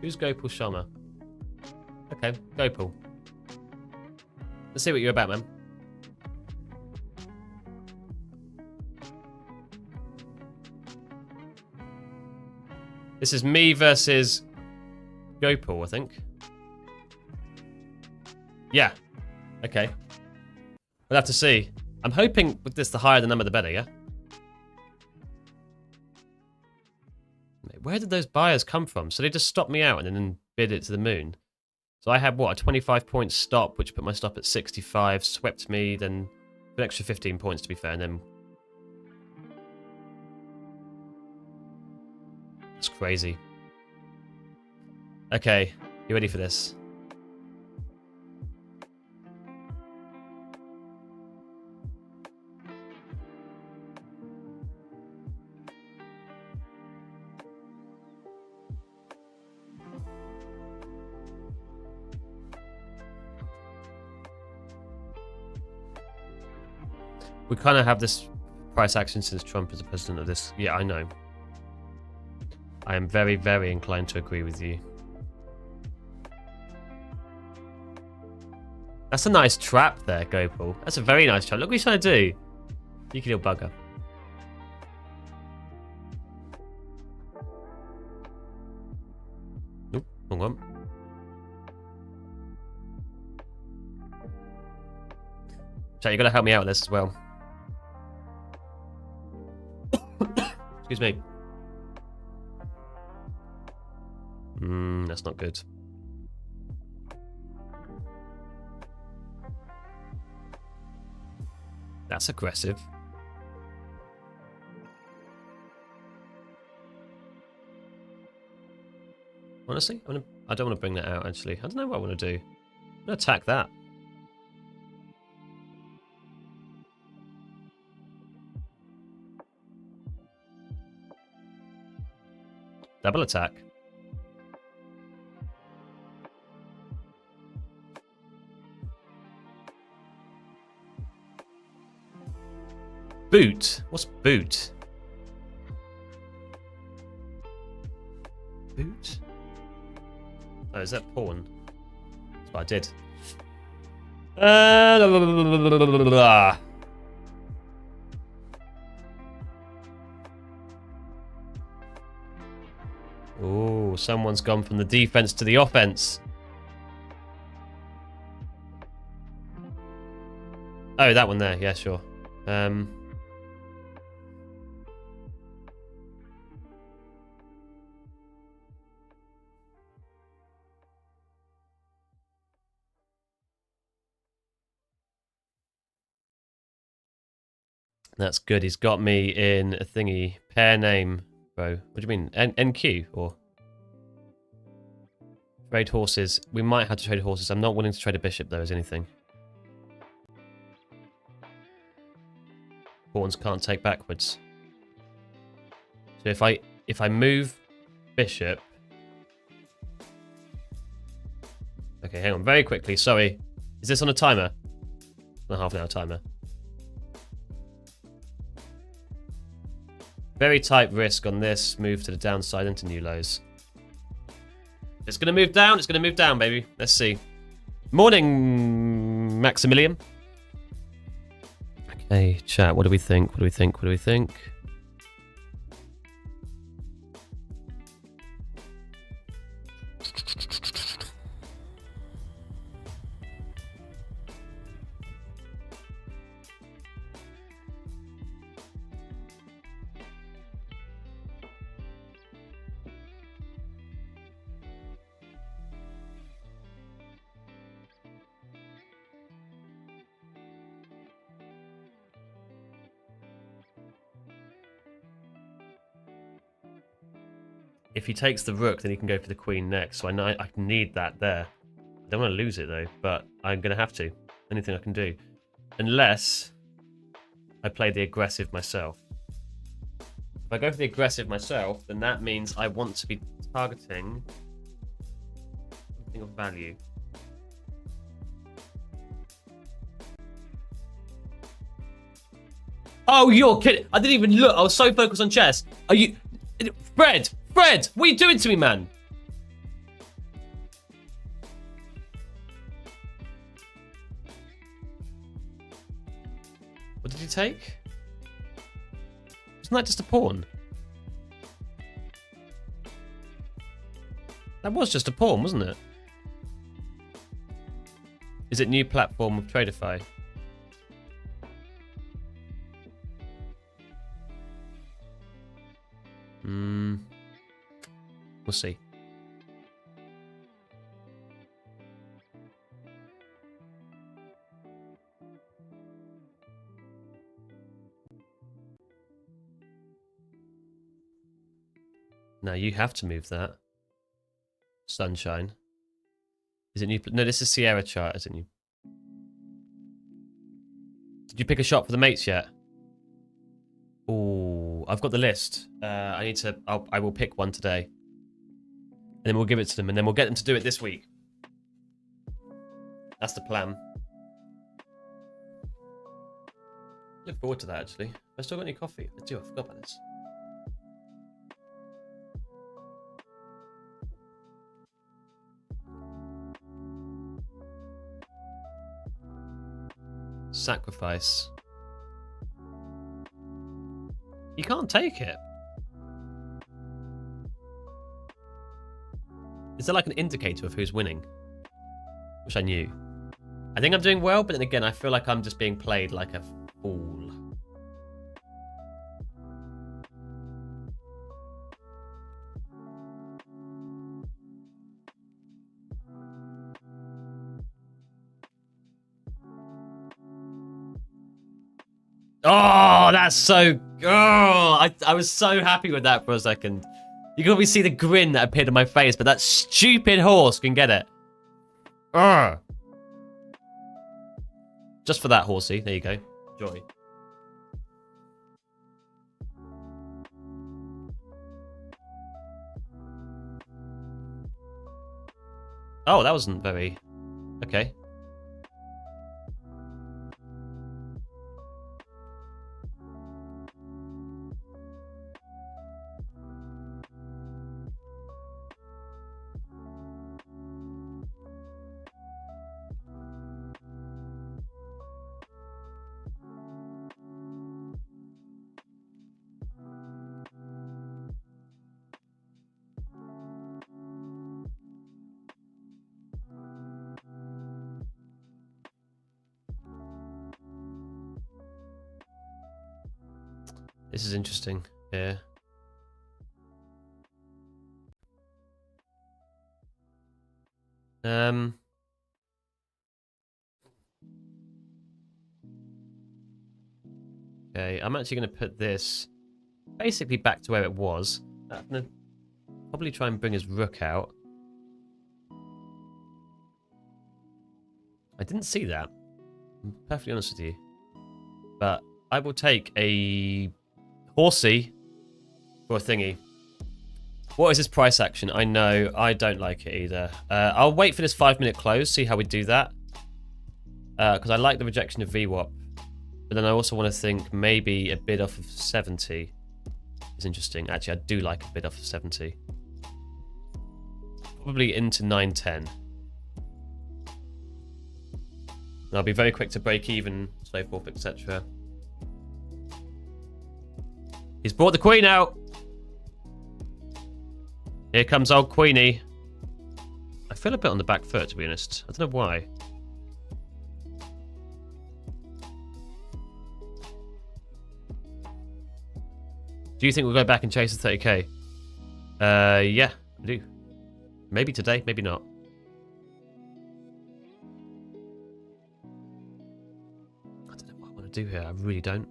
Who's Gopal Sharma? Okay, Gopal. Let's see what you're about, man. This is me versus Gopal, I think. Yeah. Okay. We'll have to see. I'm hoping with this, the higher the number, the better, yeah? Where did those buyers come from? So they just stopped me out and then bid it to the moon. So I had, what, a 25-point stop, which put my stop at 65, swept me, then an extra 15 points, to be fair, and then... It's crazy. Okay, you ready for this? We kind of have this price action since Trump is the president of this. Yeah, I know. I am very, very inclined to agree with you. That's a nice trap there, Gopal. That's a very nice trap. Look what he's trying to do. You can little bugger. Nope, wrong one. Chat, you gotta help me out with this as well. Excuse me. That's not good. That's aggressive. Honestly, I don't want to bring that out, actually. I don't know what I want to do. I'm going to attack that. Double attack. Boot? What's boot? Boot? Oh, is that pawn? That's what I did. Oh, someone's gone from the defense to the offense. Oh, that one there. Yeah, sure. That's good. He's got me in a thingy. Pair name, bro. What do you mean? NQ or? Trade horses. We might have to trade horses. I'm not willing to trade a bishop though as anything. Pawns can't take backwards. So if I move bishop. Okay, hang on very quickly. Sorry. Is this on a timer? On a half an hour timer. Very tight risk on this move to the downside into new lows. It's going to move down. It's going to move down, baby. Let's see. Morning, Maximilian. Okay, chat. What do we think? What do we think? What do we think? If he takes the rook, then he can go for the queen next. So I know I need that there. I don't want to lose it though, but I'm going to have to. Anything I can do. Unless I play the aggressive myself. If I go for the aggressive myself, then that means I want to be targeting something of value. Oh, you're kidding. I didn't even look. I was so focused on chess. Are you... Fred! Fred! What are you doing to me, man? What did he take? Wasn't that just a pawn? That was just a pawn, wasn't it? Is it new platform of Tradeify? We'll see. Now you have to move that. Sunshine. Is it new? No, this is Sierra chart, isn't it? Did you pick a shot for the mates yet? Oh, I've got the list. I need to. I will pick one today, and then we'll give it to them, and then we'll get them to do it this week. That's the plan. Look forward to that. Actually, have I still got any coffee? I do. I forgot about this. Sacrifice. You can't take it. Is there like an indicator of who's winning? Wish I knew. I think I'm doing well, but then again, I feel like I'm just being played like a fool. Oh, that's so... Oh, I was so happy with that for a second. You can always see the grin that appeared on my face, but that stupid horse can get it. Ugh. Just for that, horsey. There you go. Enjoy. Oh, that wasn't very... Okay. This is interesting. Yeah. Okay, I'm actually going to put this basically back to where it was. I'm going to probably try and bring his rook out. I didn't see that. I'm perfectly honest with you. But I will take a horsey for a thingy. What is this price action? I know, I don't like it either. I'll wait for this 5-minute close, see how we do that. Because I like the rejection of VWAP. But then I also want to think maybe a bid off of 70 is interesting. Actually, I do like a bid off of 70. Probably into 910. And I'll be very quick to break even, so forth, etc. He's brought the queen out. Here comes old Queenie. I feel a bit on the back foot, to be honest. I don't know why. Do you think we'll go back and chase the 30k? Yeah, I do. Maybe today, maybe not. I don't know what I want to do here. I really don't.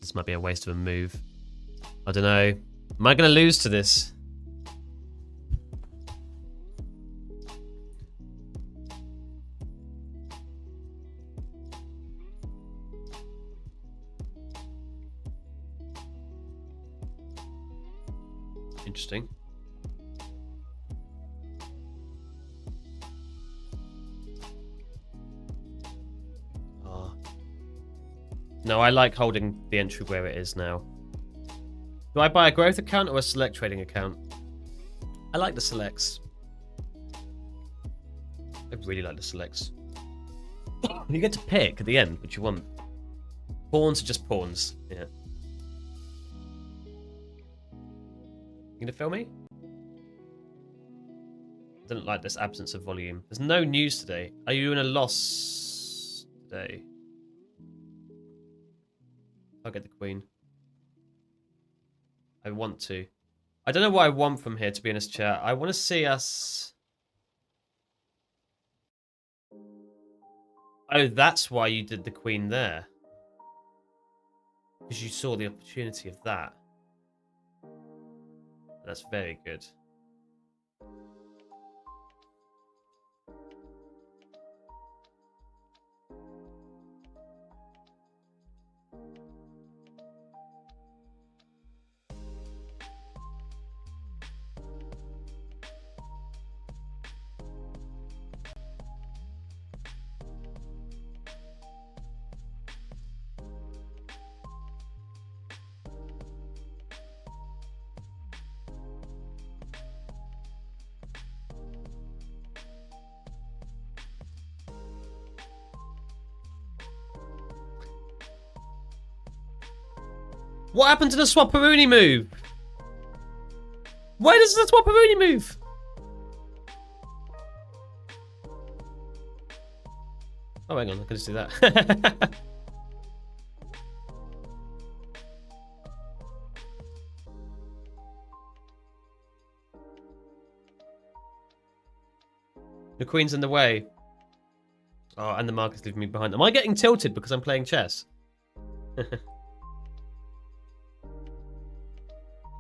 This might be a waste of a move. I don't know. Am I going to lose to this? Interesting. Oh. No, I like holding the entry where it is now. Do I buy a growth account or a select trading account? I like the selects. I really like the selects. You get to pick at the end what you want. Pawns are just pawns. Yeah. You gonna film me? I don't like this absence of volume. There's no news today. Are you in a loss today? I'll get the queen. I want to. I don't know what I want from here, to be honest, chat. I want to see us... Oh, that's why you did the queen there. Because you saw the opportunity of that. That's very good. What happened to the Swapperoonie move? Why does the Swapperoonie move? Oh, hang on, I can just do that. The queen's in the way. Oh, and the market's leaving me behind. Am I getting tilted because I'm playing chess?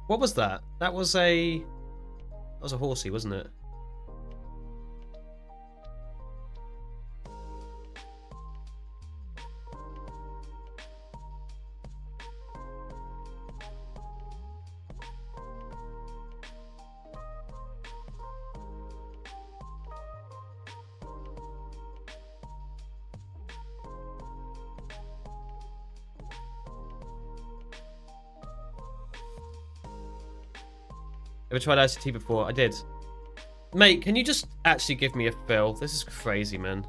What was that? That was a horsey, wasn't it? Ever tried ICT before? I did. Mate, can you just actually give me a fill? This is crazy, man.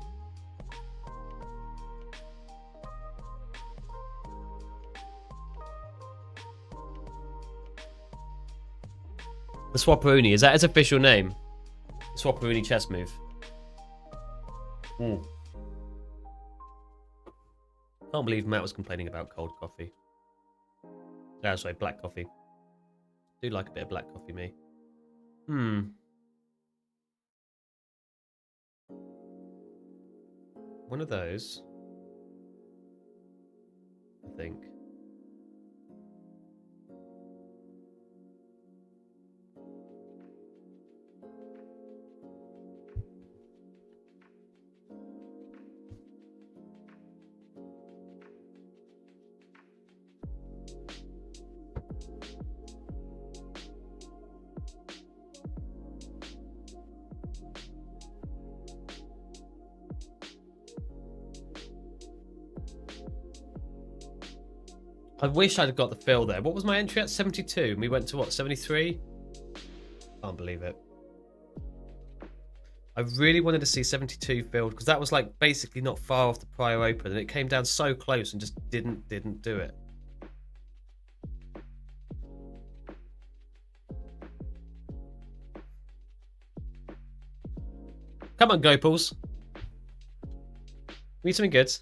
The Swapperoonie, is that his official name? The Swapperoonie chess move. Can't believe Matt was complaining about cold coffee. Oh, sorry, black coffee. Do like a bit of black coffee, me. One of those, I think. I wish I'd got the fill there. What was my entry at? 72. And we went to what? 73? Can't believe it. I really wanted to see 72 filled because that was like basically not far off the prior open, and it came down so close and just didn't do it. Come on, Gopals. We need something good.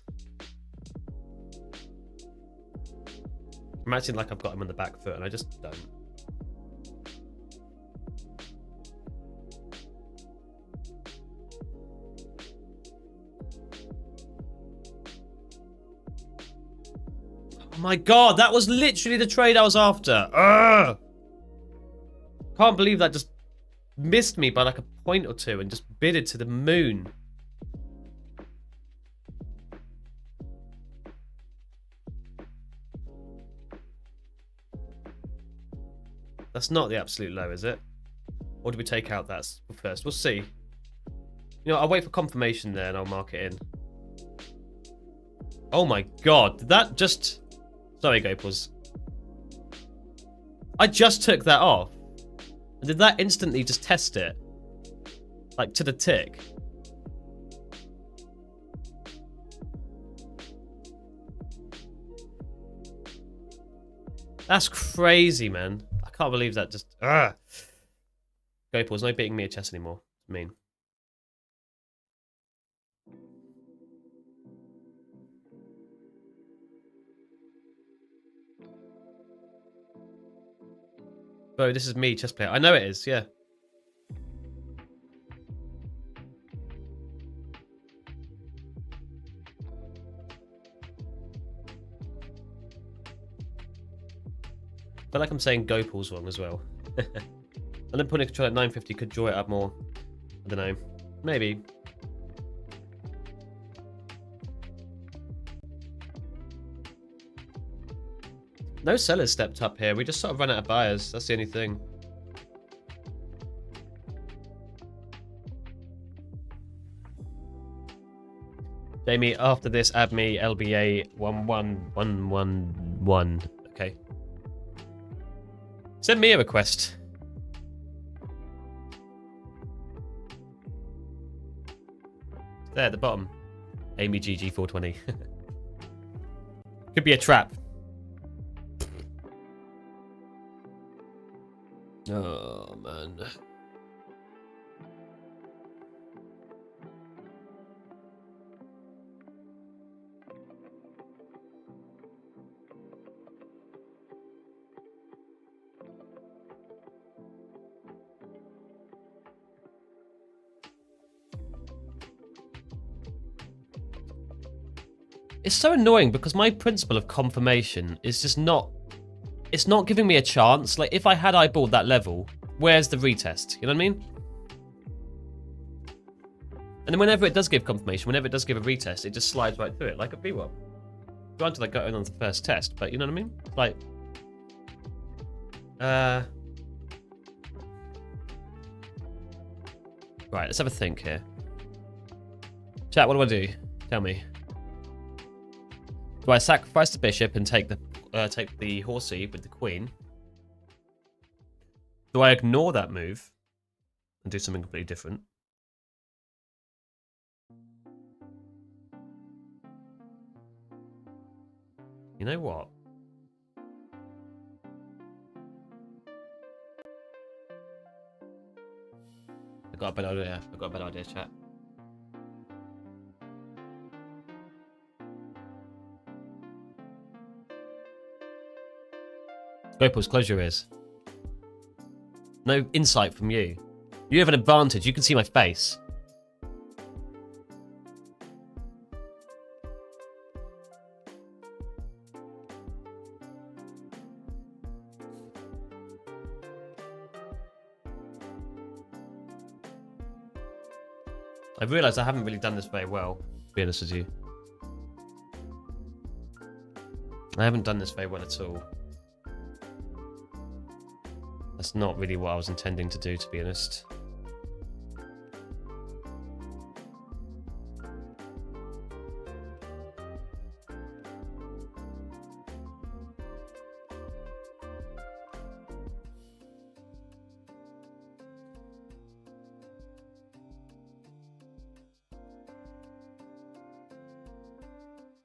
I'm acting like I've got him on the back foot, and I just don't. Oh my god, that was literally the trade I was after. Ugh! Can't believe that just missed me by like a point or two and just bidded to the moon. That's not the absolute low, is it? Or do we take out that first? We'll see. You know, I'll wait for confirmation there and I'll mark it in. Oh my god, did that just... Sorry, Gopals. I just took that off. Did that instantly just test it? Like, to the tick? That's crazy, man. I can't believe that just... Gopals, no beating me at chess anymore. It's mean. Bro, this is me, chess player. I know it is, yeah. I feel like I'm saying Gopal's wrong as well. And then putting a control at 950 could draw it up more. I don't know. Maybe. No sellers stepped up here. We just sort of run out of buyers. That's the only thing. Jamie, after this, add me LBA 11111. Okay. Send me a request. There at the bottom. Amy GG 420. Could be a trap. Oh, man. It's so annoying because my principle of confirmation is just not... It's not giving me a chance. Like, if I had eyeballed that level, where's the retest? You know what I mean? And then whenever it does give confirmation, whenever it does give a retest, it just slides right through it, like a VWAP. Granted, I got in on the first test, but you know what I mean? Like... Right, let's have a think here. Chat, what do I do? Tell me. Do I sacrifice the bishop and take the horsey with the queen? Do I ignore that move and do something completely different? You know what? I got a bad idea. I got a bad idea, chat. Gopals, close your ears. No insight from you. You have an advantage. You can see my face. I've realised I haven't really done this very well, to be honest with you. I haven't done this very well at all. That's not really what I was intending to do, to be honest.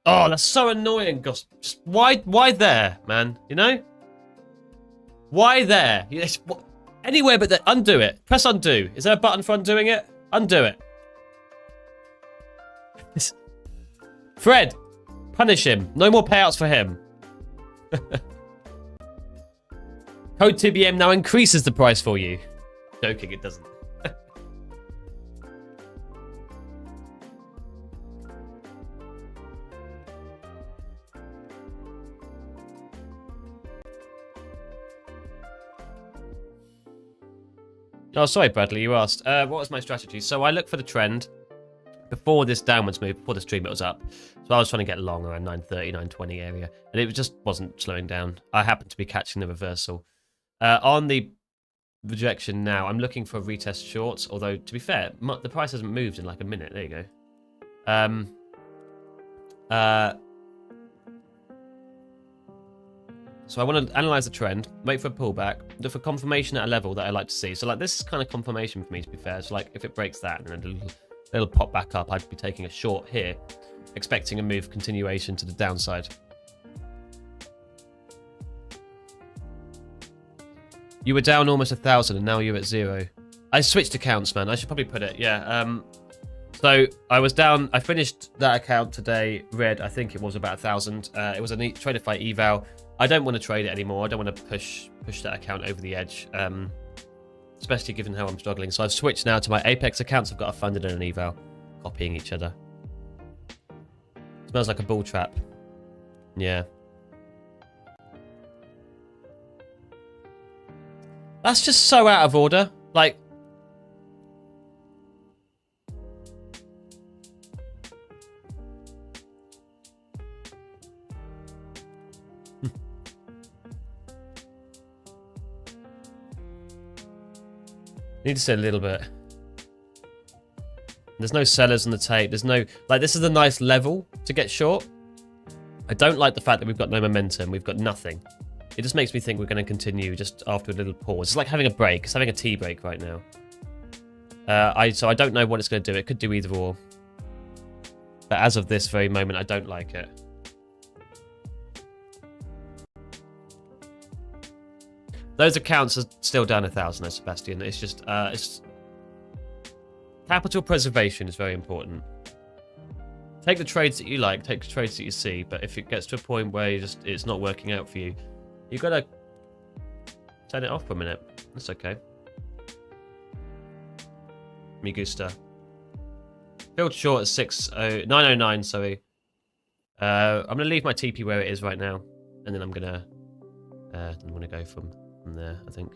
Oh, that's so annoying, Goss. Just why there, man? You know? Why there? Anywhere but there. Undo it. Press undo. Is there a button for undoing it? Undo it. Fred, punish him. No more payouts for him. Code TBM now increases the price for you. Joking, it doesn't. Oh, sorry, Bradley, you asked. What was my strategy? So I looked for the trend before this downwards move, before the stream it was up. So I was trying to get long around 930, 920 area. And it just wasn't slowing down. I happened to be catching the reversal. On the rejection now, I'm looking for retest shorts. Although, to be fair, the price hasn't moved in like a minute. There you go. So I want to analyze the trend, wait for a pullback, look for confirmation at a level that I like to see. So like this is kind of confirmation for me, to be fair. So like if it breaks that and then it'll pop back up, I'd be taking a short here, expecting a move continuation to the downside. You were down almost 1,000 and now you're at 0. I switched accounts, man. I should probably put it, yeah. So I was down, I finished that account today, red, I think it was about 1,000. It was a Tradeify eval. I don't want to trade it anymore. I don't want to push that account over the edge, especially given how I'm struggling. So I've switched now to my Apex accounts. I've got a funded and an eval, copying each other. Smells like a bull trap. Yeah. That's just so out of order. Like, need to say a little bit. There's no sellers on the tape. There's no, like, this is a nice level to get short. I don't like the fact that we've got no momentum. We've got nothing. It just makes me think we're going to continue just after a little pause. It's like having a break. It's having a tea break right now. So I don't know what it's going to do. It could do either or. But as of this very moment, I don't like it. Those accounts are still down 1,000, Sebastian. It's just, capital preservation is very important. Take the trades that you like, take the trades that you see, but if it gets to a point where it's not working out for you, you've got to turn it off for a minute. That's okay. Me gusta. Filled short at 909, sorry. I'm going to leave my TP where it is right now, and then I'm going to go from there, I think.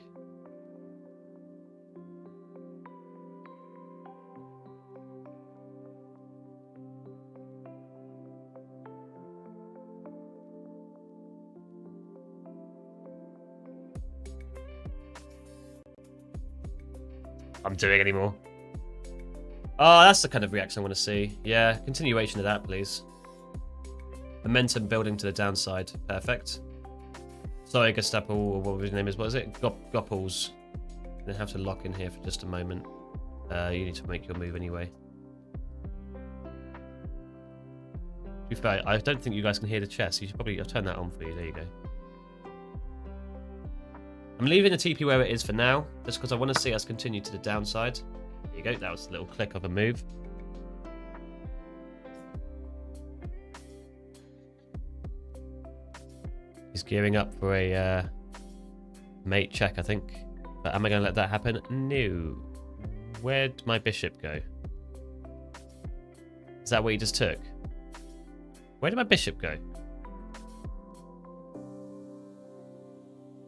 I'm doing anymore. Oh, that's the kind of reaction I want to see. Yeah, continuation of that, please. Momentum building to the downside. Perfect. Sorry, Gestapo, or whatever his name is. What is it? Goppels. I'm gonna have to lock in here for just a moment. You need to make your move anyway. To be fair, I don't think you guys can hear the chest. You should probably... I'll turn that on for you. There you go. I'm leaving the TP where it is for now, just because I want to see us continue to the downside. There you go. That was a little click of a move. He's gearing up for a mate check, I think. But am I going to let that happen? No. Where'd my bishop go? Is that what he just took? Where did my bishop go?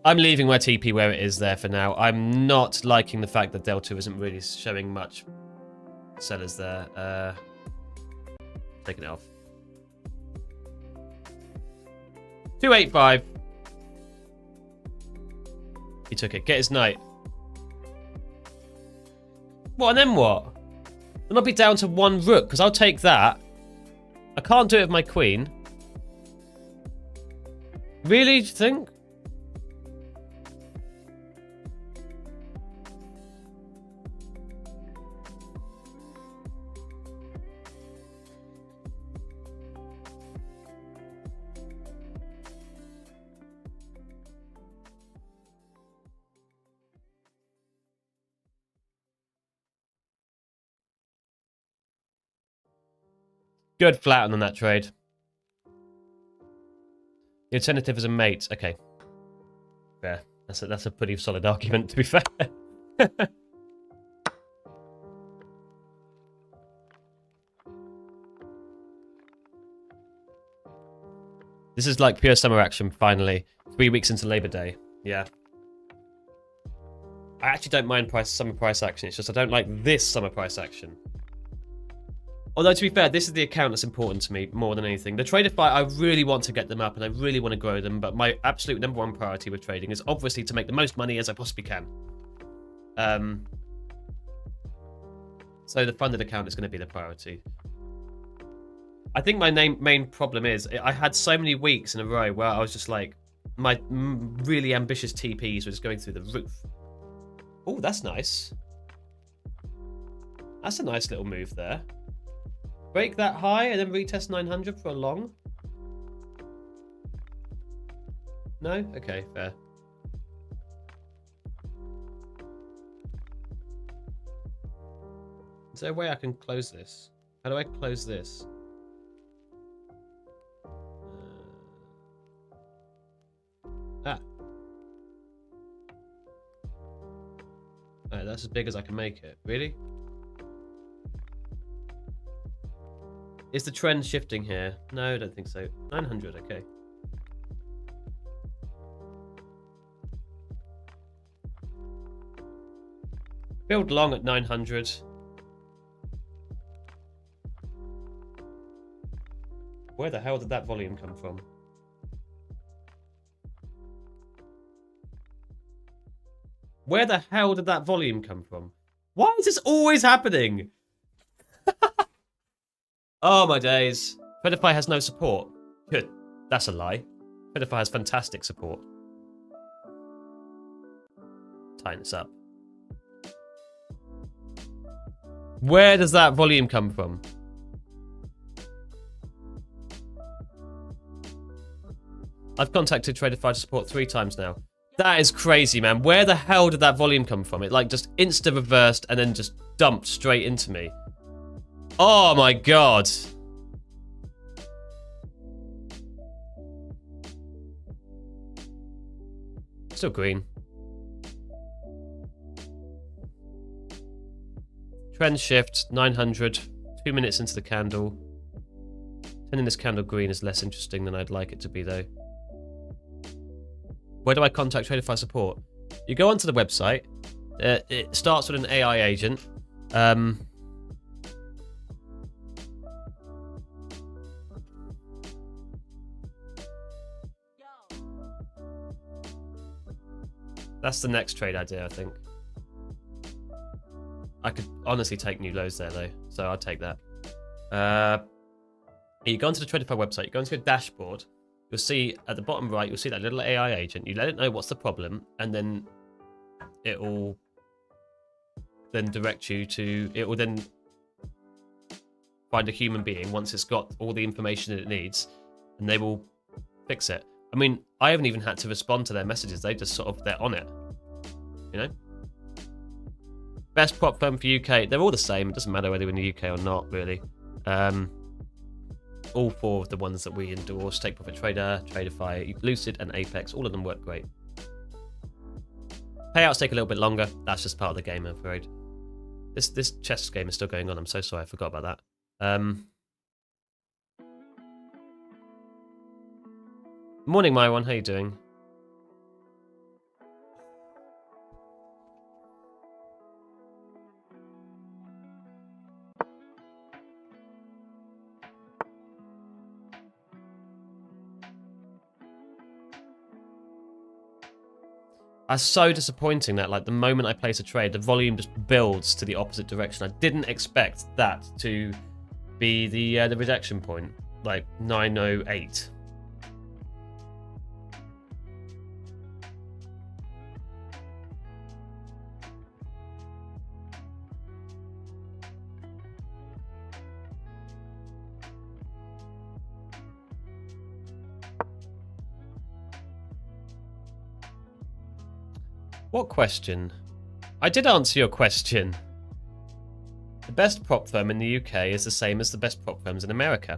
I'm leaving my TP where it is there for now. I'm not liking the fact that Delta isn't really showing much sellers there. Taking it off. 285. He took it. Get his knight. What, and then what? Then I'll be down to one rook, because I'll take that. I can't do it with my queen. Really, do you think? Good flatten on that trade. The alternative is a mate. Okay. Fair. That's a pretty solid argument, to be fair. This is like pure summer action, finally. 3 weeks into Labor Day. Yeah. I actually don't mind summer price action. It's just I don't like this summer price action. Although, to be fair, this is the account that's important to me more than anything. The Tradeify, I really want to get them up and I really want to grow them, but my absolute #1 priority with trading is obviously to make the most money as I possibly can. So the funded account is going to be the priority. I think my main problem is I had so many weeks in a row where I was just like, my really ambitious TPs were just going through the roof. Oh, that's nice. That's a nice little move there. Break that high and then retest 900 for a long? No? Okay, fair. Is there a way I can close this? How do I close this? Alright, that's as big as I can make it. Really? Is the trend shifting here? No, I don't think so. 900, okay. Build long at 900. Where the hell did that volume come from? Where the hell did that volume come from? Why is this always happening? Oh my days. Tradeify has no support. Good. That's a lie. Tradeify has fantastic support. Tighten this up. Where does that volume come from? I've contacted Tradeify to support 3 times now. That is crazy, man. Where the hell did that volume come from? It like just insta-reversed and then just dumped straight into me. Oh my god. Still green. Trend shift, 900. 2 minutes into the candle. Turning this candle green is less interesting than I'd like it to be, though. Where do I contact Tradeify support? You go onto the website. It starts with an AI agent. That's the next trade idea, I think. I could honestly take new lows there, though, so I'll take that. You go onto the Tradeify website, you go into your dashboard, you'll see at the bottom right, you'll see that little AI agent. You let it know what's the problem, and then it will then direct you to, it will then find a human being once it's got all the information that it needs, and they will fix it. I mean, I haven't even had to respond to their messages. They just sort of, they're on it, you know? Best prop firm for UK, they're all the same. It doesn't matter whether they're in the UK or not, really. All 4 of the ones that we endorse, Take Profit Trader, Tradeify, Lucid, and Apex, all of them work great. Payouts take a little bit longer. That's just part of the game, I'm afraid. This chess game is still going on. I'm so sorry, I forgot about that. Morning, Myron. How you doing? That's so disappointing that, like, the moment I place a trade, the volume just builds to the opposite direction. I didn't expect that to be the rejection point, like 908. What question? I did answer your question. The best prop firm in the UK is the same as the best prop firms in America.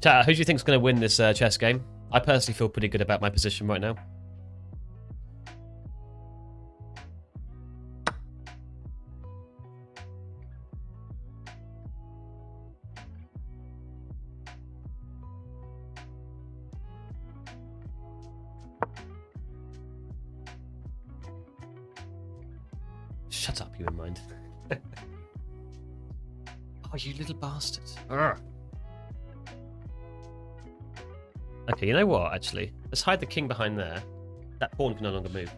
Chat, who do you think is going to win this chess game? I personally feel pretty good about my position right now. Shut up, you in mind. Oh, you little bastard. Urgh. Okay, you know what, actually? Let's hide the king behind there. That pawn can no longer move.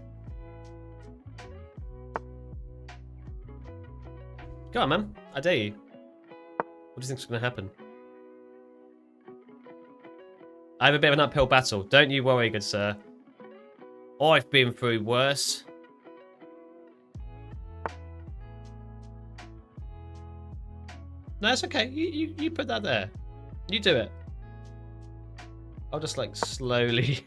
Go on, man. I dare you. What do you think's going to happen? I have a bit of an uphill battle. Don't you worry, good sir. I've been through worse. No, it's okay. You put that there. You do it. I'll just, like, slowly...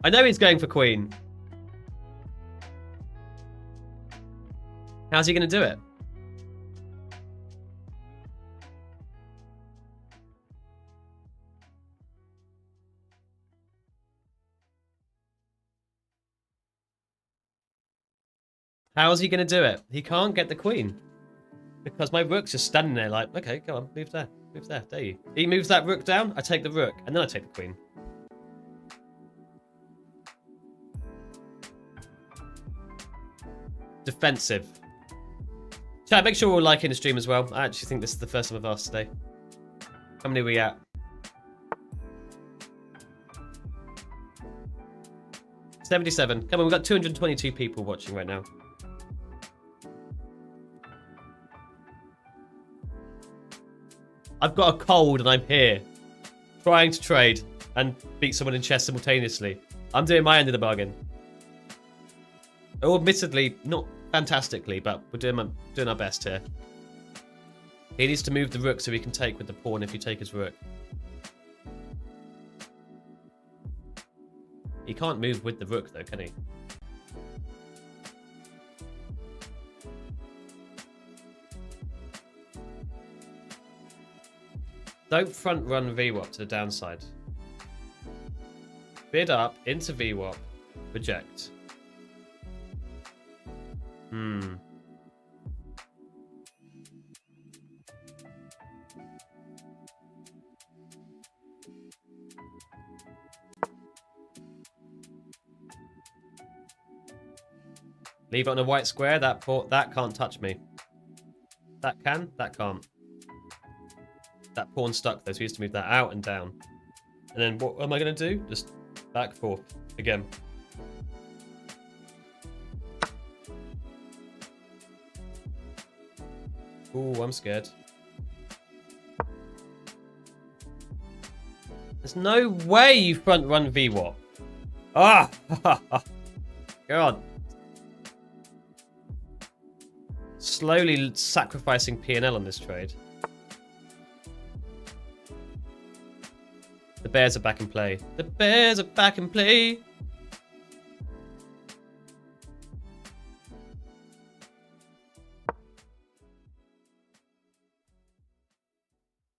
I know he's going for queen. How's he going to do it? How is he going to do it? He can't get the queen. Because my rook's just standing there like, okay, go on, move there. Move there, dare you. He moves that rook down, I take the rook, and then I take the queen. Defensive. Chat, make sure we're all liking the stream as well. I actually think this is the first time I've asked today. How many are we at? 77. Come on, we've got 222 people watching right now. I've got a cold and I'm here. Trying to trade and beat someone in chess simultaneously. I'm doing my end of the bargain. Oh, admittedly, not fantastically, but we're doing our best here. He needs to move the rook so he can take with the pawn if you take his rook. He can't move with the rook though, can he? Don't front run VWAP to the downside. Bid up into VWAP. Reject. Leave it on a white square. That can't touch me. That can. That can't. That pawn stuck though, so he has to move that out and down. And then what am I going to do? Just back, forth again. Ooh, I'm scared. There's no way you front run VWAP. Ah! God. Slowly sacrificing P&L on this trade. The bears are back in play. The bears are back in play.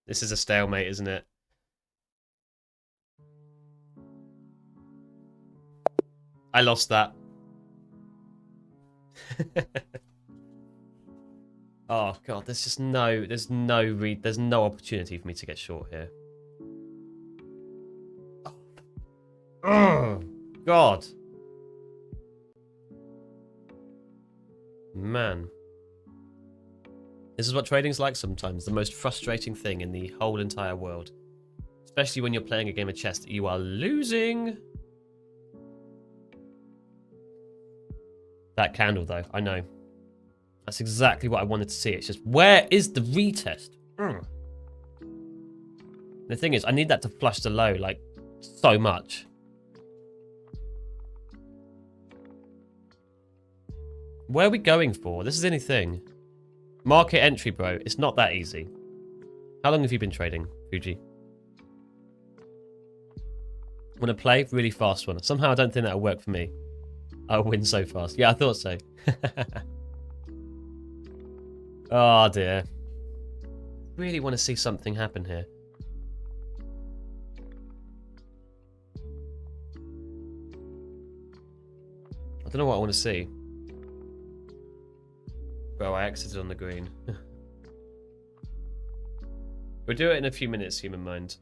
This is a stalemate, isn't it? I lost that. Oh god, there's no opportunity for me to get short here. Oh god. Man. This is what trading's like sometimes, the most frustrating thing in the whole entire world. Especially when you're playing a game of chess that you are losing. That candle though, I know. That's exactly what I wanted to see. It's just, where is the retest? The thing is, I need that to flush the low, like, so much. Where are we going for? This is anything. Market entry, bro. It's not that easy. How long have you been trading, Fuji? Want to play? Really fast one. Somehow I don't think that'll work for me. I'll win so fast. Yeah, I thought so. Oh dear. Really want to see something happen here. I don't know what I want to see. Bro, I exited on the green. We'll do it in a few minutes, human mind.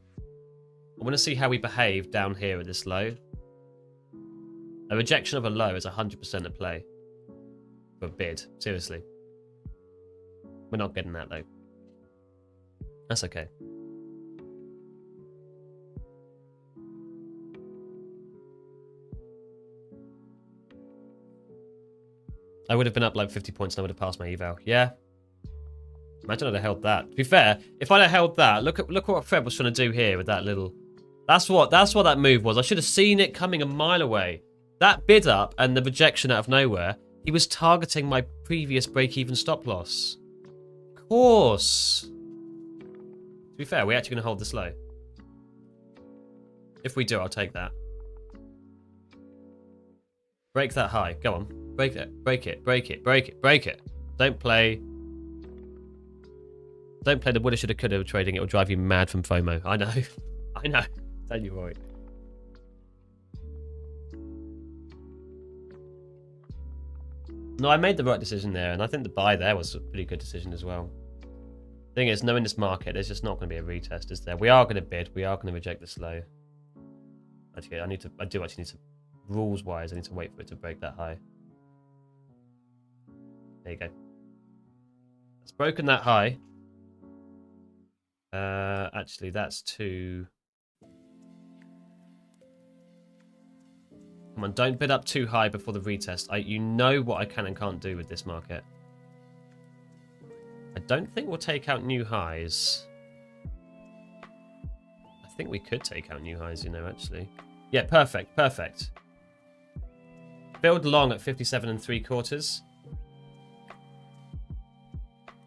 I want to see how we behave down here at this low. A rejection of a low is 100% a play. For a bid, seriously. We're not getting that though. That's okay. I would have been up like 50 points and I would have passed my eval. Yeah. Imagine I'd have held that. To be fair, if I'd have held that, look what Fred was trying to do here with that little... That's what that move was. I should have seen it coming a mile away. That bid up and the rejection out of nowhere, he was targeting my previous break-even stop loss. Of course. To be fair, we're actually going to hold this low. If we do, I'll take that. Break that high. Go on. Break it. Break it. Break it. Break it. Break it. Don't play the woulda, shoulda, coulda trading. It will drive you mad from FOMO. I know. I know. Don't you worry. No, I made the right decision there, and I think the buy there was a pretty good decision as well. Thing is, knowing this market, there's just not going to be a retest, is there? We are going to bid. We are going to reject the slow. Actually, I do actually need to, rules-wise, I need to wait for it to break that high. There you go. It's broken that high. Actually, that's too... Come on, don't bid up too high before the retest. You know what I can and can't do with this market. I don't think we'll take out new highs. I think we could take out new highs, you know, actually. Yeah, perfect, perfect. Build long at 57 3/4.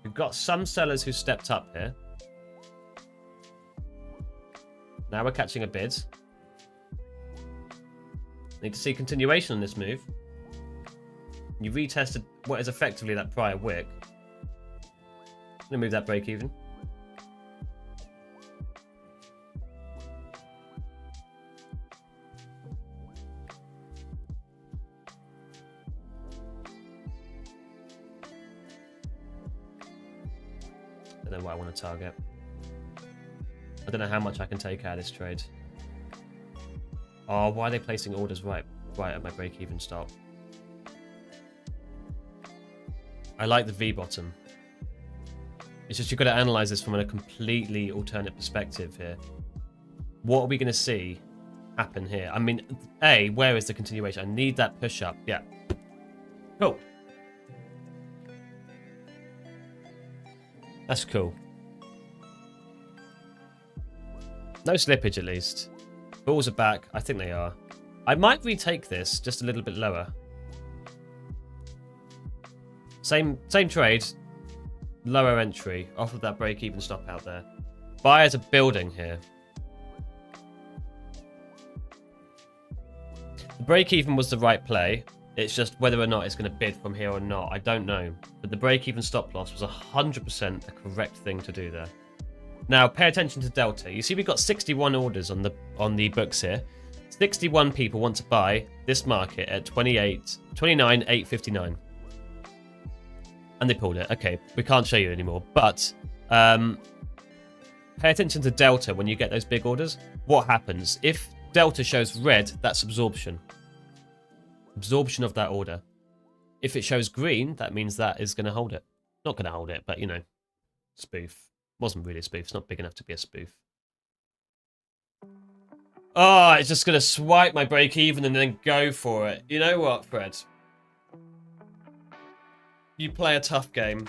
We've got some sellers who stepped up here. Now we're catching a bid. Need to see continuation on this move. You retested what is effectively that prior wick. I'm gonna move that break even. I don't know what I want to target. I don't know how much I can take out of this trade. Oh, why are they placing orders right at my break-even stop? I like the V bottom. It's just you've got to analyze this from a completely alternate perspective here. What are we going to see happen here? I mean, A, where is the continuation? I need that push up. Yeah. Cool. That's cool. No slippage at least. Bulls are back. I think they are. I might retake this just a little bit lower. Same trade. Lower entry. Off of that break-even stop out there. Buyers are building here. The break-even was the right play. It's just whether or not it's going to bid from here or not. I don't know. But the break-even stop loss was 100% the correct thing to do there. Now, pay attention to Delta. You see we've got 61 orders on the books here. 61 people want to buy this market at 29,859. And they pulled it. Okay, we can't show you anymore. But pay attention to Delta when you get those big orders. What happens? If Delta shows red, that's absorption. Absorption of that order. If it shows green, that means that is going to hold it. Not going to hold it, but, you know, spoof. Wasn't really a spoof. It's not big enough to be a spoof. Oh, it's just going to swipe my break even and then go for it. You know what, Fred? You play a tough game.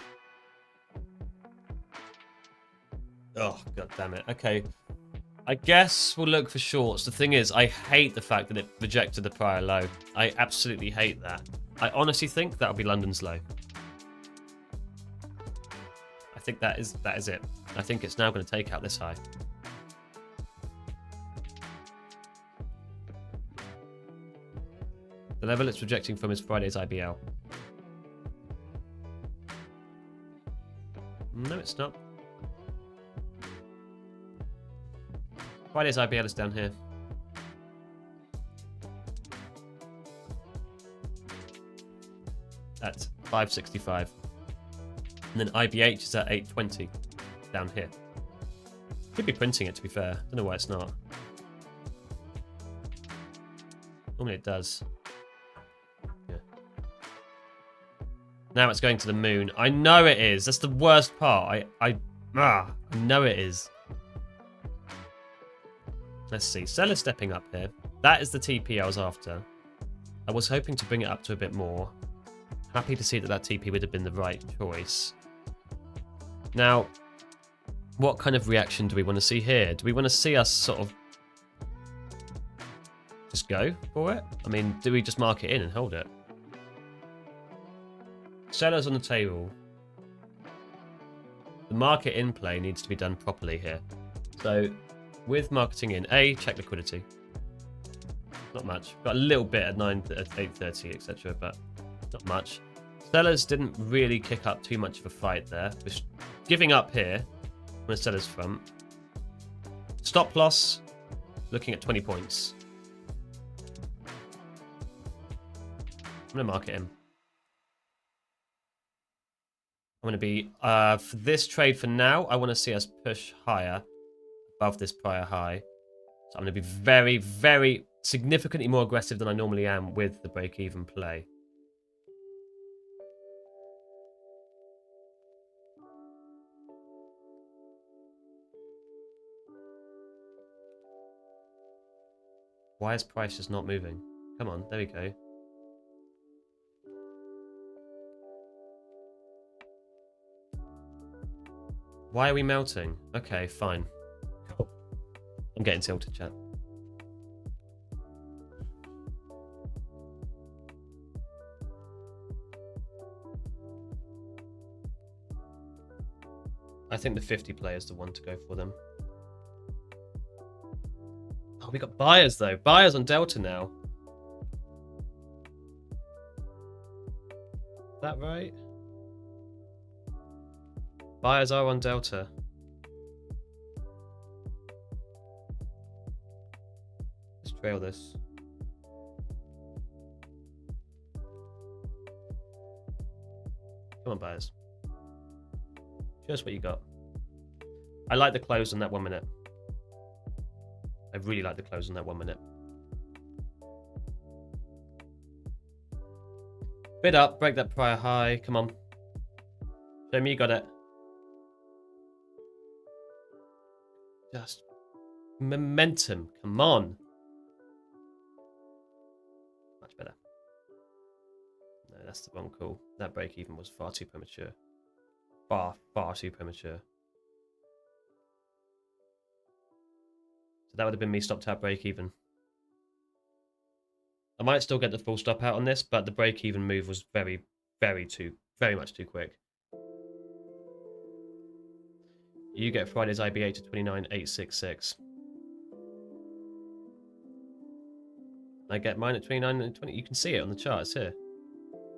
Oh, god damn it. Okay. I guess we'll look for shorts. The thing is, I hate the fact that it rejected the prior low. I absolutely hate that. I honestly think that'll be London's low. I think that is it. I think it's now going to take out this high. The level it's rejecting from is Friday's IBL. No, it's not. Friday's IBL is down here. At 565. And then IBH is at 820. Down here. Could be printing it, to be fair. Don't know why it's not. Normally it does. Yeah. Now it's going to the moon. I know it is. That's the worst part. I know it is. Let's see. Seller stepping up here. That is the TP I was after. I was hoping to bring it up to a bit more. Happy to see that TP would have been the right choice. Now, what kind of reaction do we want to see here? Do we want to see us sort of just go for it? I mean, do we just mark it in and hold it? Sellers on the table. The market in play needs to be done properly here. So, with marketing in, check liquidity. Not much. Got a little bit at 8:30, etc., but not much. Sellers didn't really kick up too much of a fight there. Just giving up here on the seller's front. Stop loss, looking at 20 points. I'm going to mark it in. I'm going to be, for this trade for now, I want to see us push higher above this prior high. So I'm going to be very, very significantly more aggressive than I normally am with the break-even play. Why is price just not moving? Come on, there we go. Why are we melting? Okay, fine. Cool. I'm getting tilted, chat. I think the 50 player is the one to go for them. Oh, we got buyers though. Buyers on Delta now. Is that right? Buyers are on Delta. Let's trail this. Come on, buyers. Show us what you got. I like the close on that 1 minute. I really like the close on that 1 minute. Bid up, break that prior high. Come on. Show me you got it. Just momentum. Come on. Much better. No, that's the wrong call. That break even was far too premature. Far, far too premature. So that would have been me stopped out break even. I might still get the full stop out on this, but the break even move was very much too quick. You get Friday's IBA to 29,866. I get mine at 29,20. You can see it on the chart. It's here.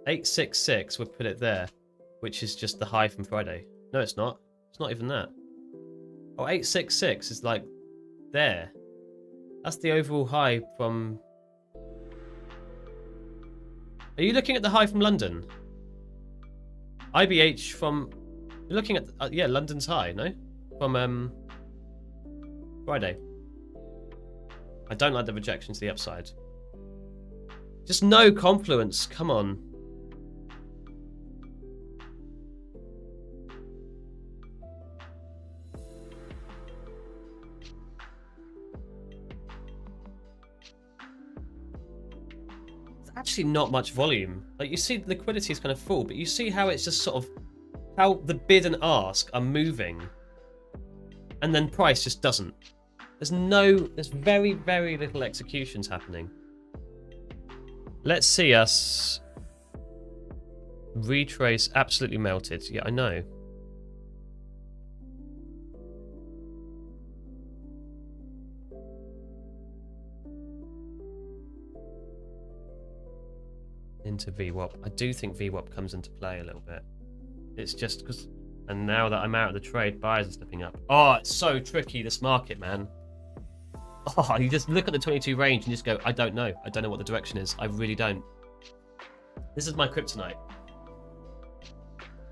866 would put it there, which is just the high from Friday. No, it's not. It's not even that. Oh, 866 is like there. That's the overall high from... Are you looking at the high from London? IBH from... You're looking at... yeah, London's high, no? From Friday. I don't like the rejection to the upside. Just no confluence. Come on. Actually not much volume. Like, you see liquidity is kind of full, but you see how it's just sort of how the bid and ask are moving, and then price just doesn't. There's very, very little executions happening. Let's see us retrace. Absolutely melted. Yeah, I know. Into VWAP. I do think VWAP comes into play a little bit. It's just because, and now that I'm out of the trade, buyers are slipping up. Oh, it's so tricky, this market, man. Oh, you just look at the 22 range and just go, I don't know. I don't know what the direction is. I really don't. This is my kryptonite.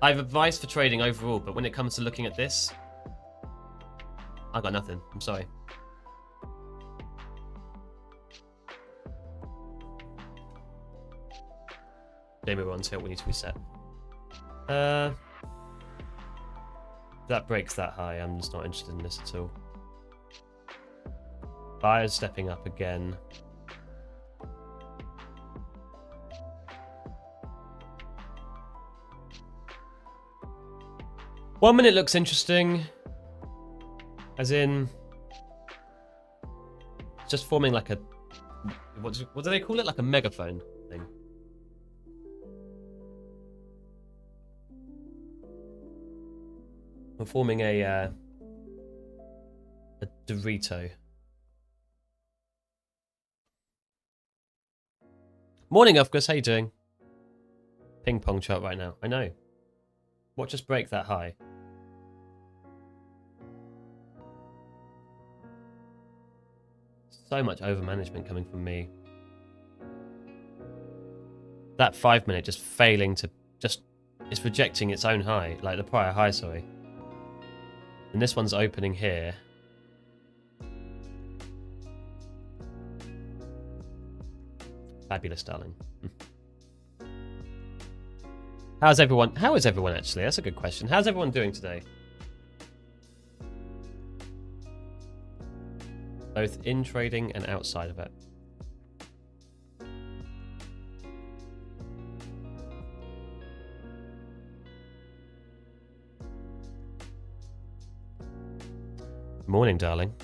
I have advice for trading overall, but when it comes to looking at this, I've got nothing. I'm sorry. Maybe we're on tilt, we need to reset. That breaks that high. I'm just not interested in this at all. Buyers stepping up again. One minute looks interesting. As in, just forming like a, what do they call it? Like a megaphone thing. We're forming a Dorito. Morning, Ufgus. How you doing? Ping pong chart right now. I know. What just break that high? So much over management coming from me. That 5 minute just failing to just, it's rejecting its own high, like the prior high, sorry. And this one's opening here. Fabulous, darling. How's everyone? How is everyone actually? That's a good question. How's everyone doing today? Both in trading and outside of it. Morning, darling.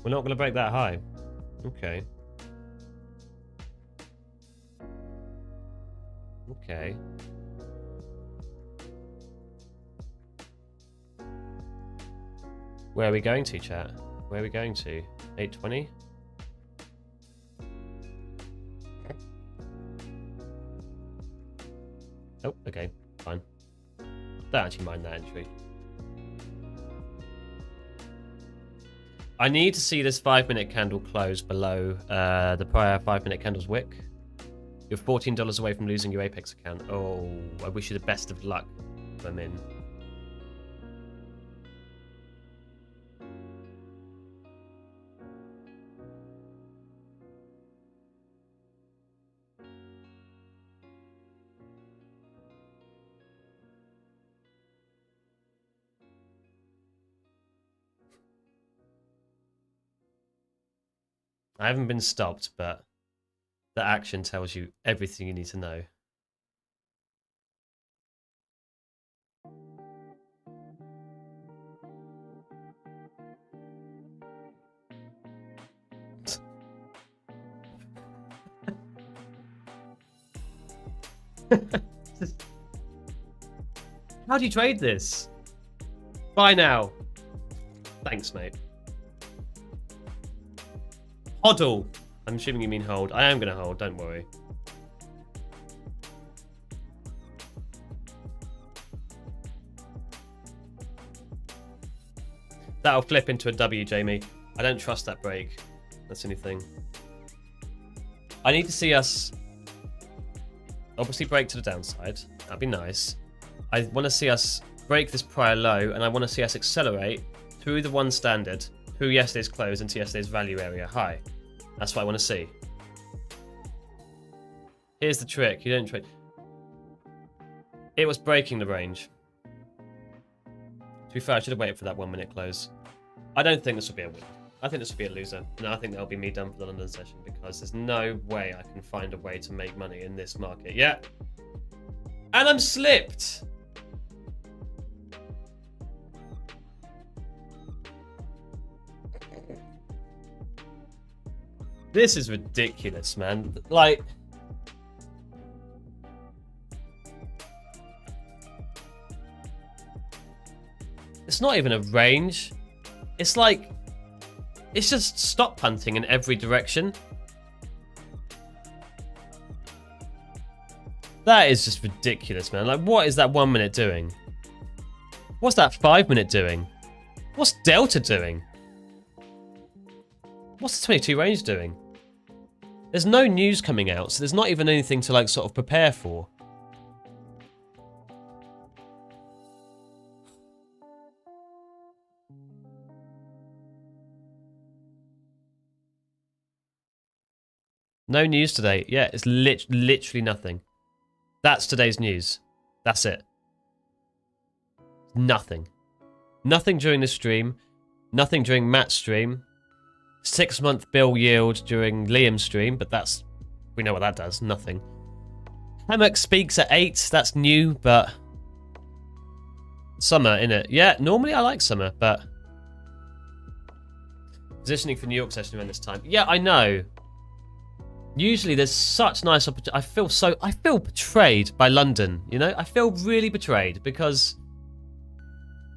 We're not going to break that high. Okay. Okay. Where are we going to, chat? Where are we going to? 820? Oh, okay. Fine. Don't actually mind that entry. I need to see this 5 minute candle close below the prior 5 minute candle's wick. You're $14 away from losing your Apex account. Oh, I wish you the best of luck. I'm in. I haven't been stopped, but the action tells you everything you need to know. How do you trade this? Buy now. Thanks, mate. Hodl. I'm assuming you mean hold. I am going to hold, don't worry. That'll flip into a W, Jamie. I don't trust that break. That's anything. I need to see us obviously break to the downside. That'd be nice. I want to see us break this prior low, and I want to see us accelerate through the 1 standard, through yesterday's close into yesterday's value area high. That's what I want to see. Here's the trick. You don't trade. It was breaking the range. To be fair, I should have waited for that 1 minute close. I don't think this will be a win. I think this will be a loser. And I think that'll be me done for the London session, because there's no way I can find a way to make money in this market. Yeah. And I'm slipped. This is ridiculous, man. Like, it's not even a range. It's like, it's just stop punting in every direction. That is just ridiculous, man. Like, what is that 1 minute doing? What's that 5 minute doing? What's Delta doing? What's the 22 range doing? There's no news coming out, so there's not even anything to like sort of prepare for. No news today. Yeah, it's literally nothing. That's today's news. That's it. Nothing. Nothing during the stream. Nothing during Matt's stream. 6-month bill yield during Liam's stream, but that's... we know what that does. Nothing. Hammock speaks at 8. That's new, but... summer, innit? Yeah, normally I like summer, but... positioning for New York session around this time. Yeah, I know. Usually there's such nice opportunity. I feel betrayed by London, you know? I feel really betrayed because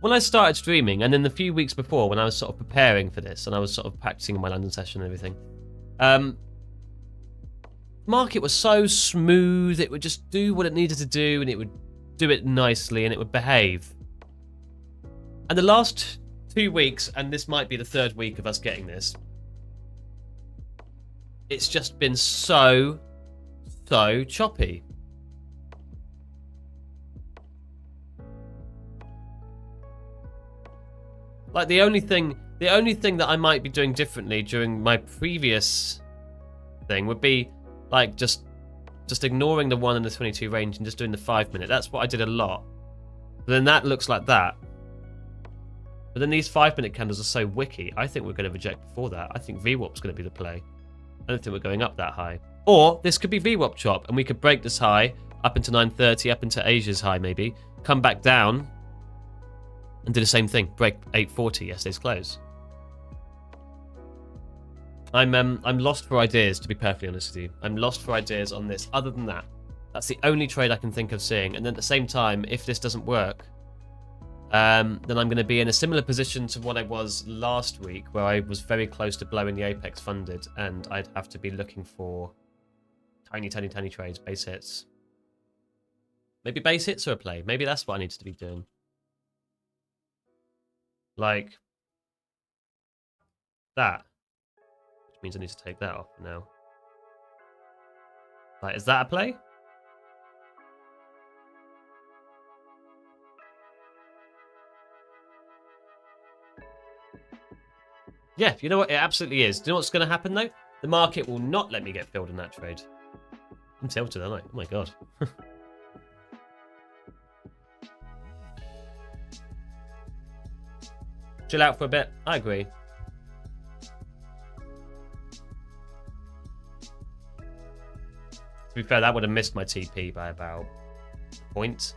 when I started streaming, and then the few weeks before when I was sort of preparing for this and I was sort of practicing in my London session and everything, market was so smooth. It would just do what it needed to do, and it would do it nicely, and it would behave. And the last 2 weeks, and this might be the 3rd week of us getting this, it's just been so choppy. Like the only thing that I might be doing differently during my previous thing would be like just ignoring the 1 and the 22 range and just doing the 5 minute. That's what I did a lot. But then that looks like that. But then these 5 minute candles are so wicky. I think we're going to reject before that. I think VWAP's going to be the play. I don't think we're going up that high. Or this could be VWAP chop, and we could break this high up into 930, up into Asia's high maybe, come back down, and do the same thing. Break 840 yesterday's close. I'm lost for ideas, to be perfectly honest with you. I'm lost for ideas on this. Other than that, that's the only trade I can think of seeing. And then at the same time, if this doesn't work, then I'm going to be in a similar position to what I was last week, where I was very close to blowing the apex funded, and I'd have to be looking for tiny trades, base hits. Maybe base hits or a play. Maybe that's what I need to be doing. Like that. Which means I need to take that off now. Like, is that a play? Yeah, you know what? It absolutely is. Do you know what's going to happen, though? The market will not let me get filled in that trade. I'm tilted, aren't I? Oh, my God. Chill out for a bit. I agree. To be fair, that would have missed my TP by about a point.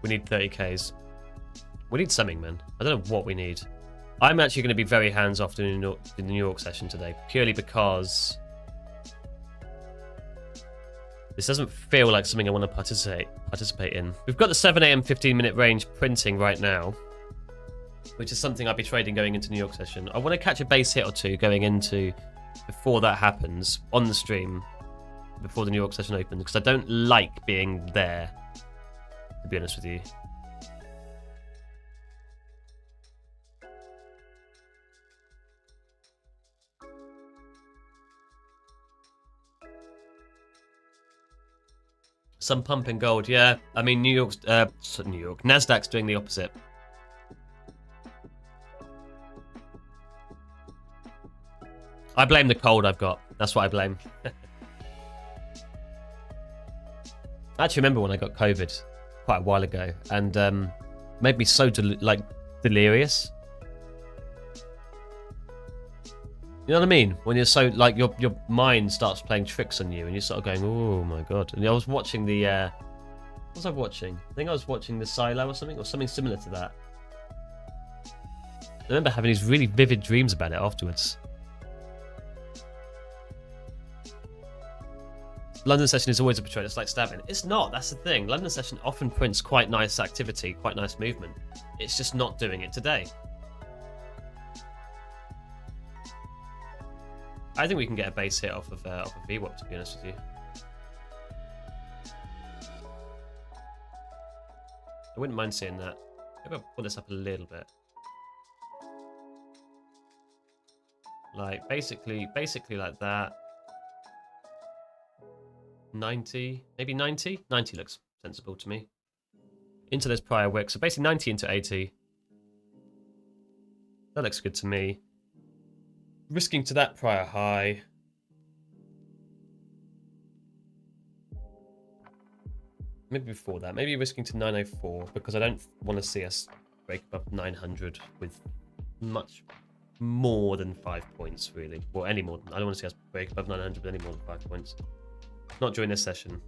We need 30Ks. We need something, man. I don't know what we need. I'm actually going to be very hands-off in the New York session today, purely because this doesn't feel like something I want to participate in. We've got the 7 AM 15-minute range printing right now, which is something I'll be trading going into New York session. I want to catch a base hit or two going into before that happens on the stream, before the New York session opens, because I don't like being there, to be honest with you. Some pump in gold, yeah. I mean, Nasdaq's doing the opposite. I blame the cold I've got. That's what I blame. I actually remember when I got COVID quite a while ago, and made me so delirious. You know what I mean? When you're so like your mind starts playing tricks on you, and you're sort of going, "Oh my god!" And I was watching the what was I watching? I think I was watching the Silo or something similar to that. I remember having these really vivid dreams about it afterwards. London session is always a betrayal. It's like stabbing. It's not. That's the thing. London session often prints quite nice activity, quite nice movement. It's just not doing it today. I think we can get a base hit off of VWAP, to be honest with you. I wouldn't mind seeing that. Maybe I'll pull this up a little bit. Like basically like that. 90, maybe 90? 90 looks sensible to me. Into this prior wick, so basically 90 into 80. That looks good to me. Risking to that prior high. Maybe before that. Maybe risking to 904, because I don't want to see us break above 900 with much more than 5 points, really. Or any more than, I don't want to see us break above 900 with any more than 5 points. Not during this session.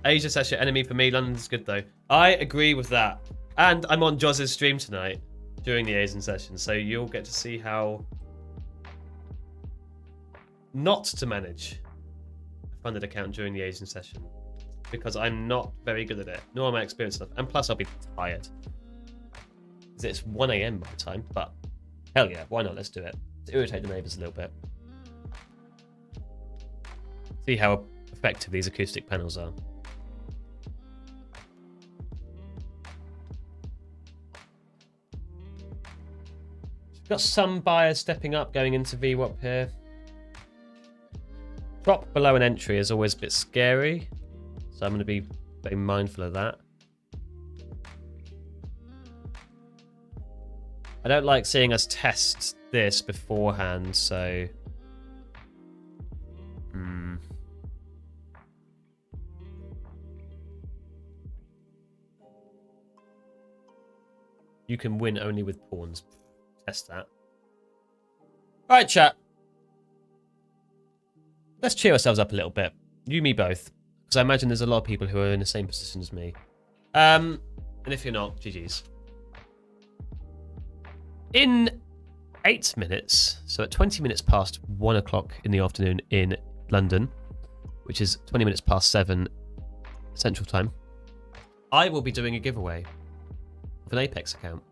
Asia session enemy for me. London's good though. I agree with that. And I'm on Joz's stream tonight during the Asian session, so you'll get to see how not to manage a funded account during the Asian session, because I'm not very good at it, nor am I experienced enough, and plus I'll be tired. It's 1 AM by the time, but hell yeah, why not? Let's do it. Let's irritate the neighbours a little bit. See how effective these acoustic panels are. Got some buyers stepping up going into VWAP here. Drop below an entry is always a bit scary, so I'm going to be very mindful of that. I don't like seeing us test this beforehand, so... You can win only with pawns. Test that. Alright, chat. Let's cheer ourselves up a little bit. You, me, both. Because I imagine there's a lot of people who are in the same position as me. And if you're not, GG's. In 8 minutes, so at 20 minutes past 1 o'clock in the afternoon in London, which is 20 minutes past 7 Central Time, I will be doing a giveaway of an Apex account.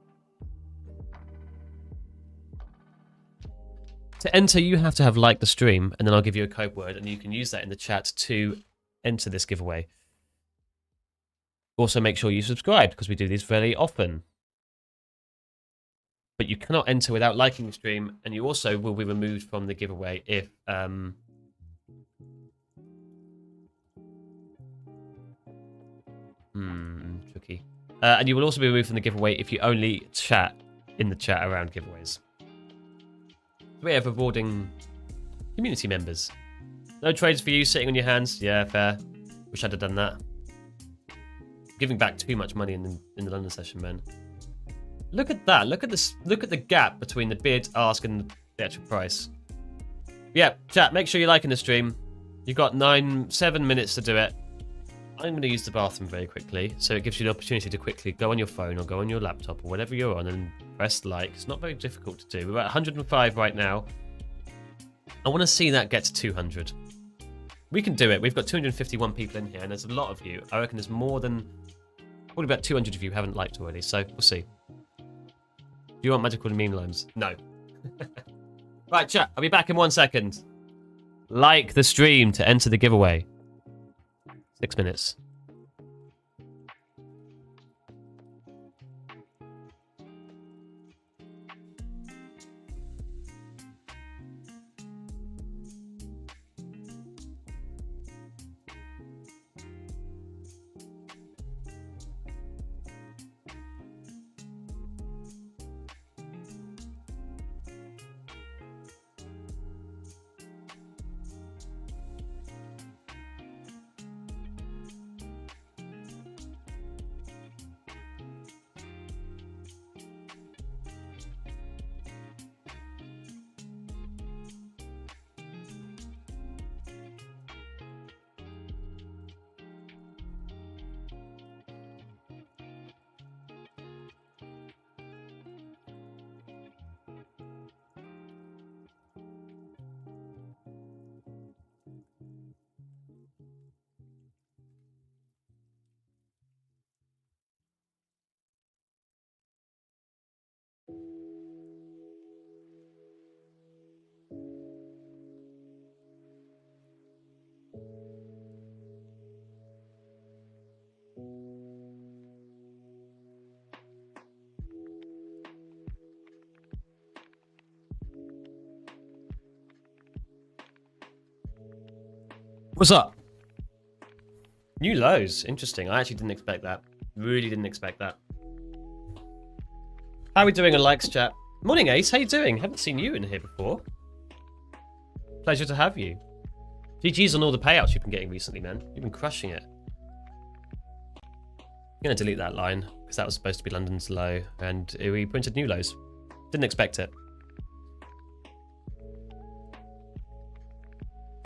To enter, you have to have liked the stream, and then I'll give you a code word, and you can use that in the chat to enter this giveaway. Also, make sure you subscribe, because we do these very often. But you cannot enter without liking the stream, and you also will be removed from the giveaway if... tricky. And you will also be removed from the giveaway if you only chat in the chat around giveaways. We have rewarding community members. No trades for you sitting on your hands. Yeah, fair. Wish I'd have done that. Giving back too much money in the London session, man. Look at that. Look at this. Look at the gap between the bid, ask, and the actual price. Yeah, chat. Make sure you're liking the stream. You've got 7 minutes to do it. I'm going to use the bathroom very quickly, so it gives you the opportunity to quickly go on your phone or go on your laptop or whatever you're on and press like. It's not very difficult to do. We're at 105 right now. I want to see that get to 200. We can do it. We've got 251 people in here, and there's a lot of you. I reckon there's more than... probably about 200 of you haven't liked already, so we'll see. Do you want magical meme limes? No. Right, chat. I'll be back in 1 second. Like the stream to enter the giveaway. 6 minutes. What's up? New lows. Interesting. I actually didn't expect that. Really didn't expect that. How are we doing on likes, chat? Morning, Ace. How you doing? Haven't seen you in here before. Pleasure to have you. GG's on all the payouts you've been getting recently, man. You've been crushing it. I'm going to delete that line, because that was supposed to be London's low, and we printed new lows. Didn't expect it.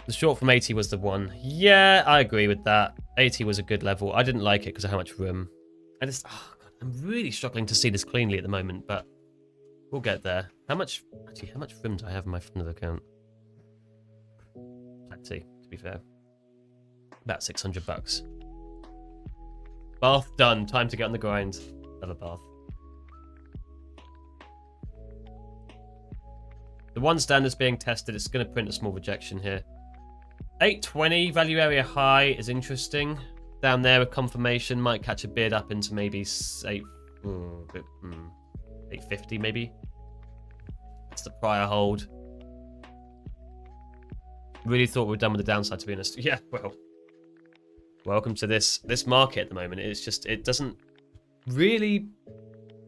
The short from 80 was the one. Yeah, I agree with that. 80 was a good level. I didn't like it because of how much room. I just, oh God, I'm really struggling to see this cleanly at the moment, but we'll get there. How much room do I have in my front of the account? Plenty, to be fair. About 600 bucks. Bath done. Time to get on the grind. Love a bath. The one standard's being tested. It's going to print a small rejection here. 820 value area high is interesting. Down there with confirmation might catch a bid up into maybe 850 maybe. That's the prior hold. Really thought we were done with the downside, to be honest. Yeah, well, welcome to this market at the moment. It's just, it doesn't really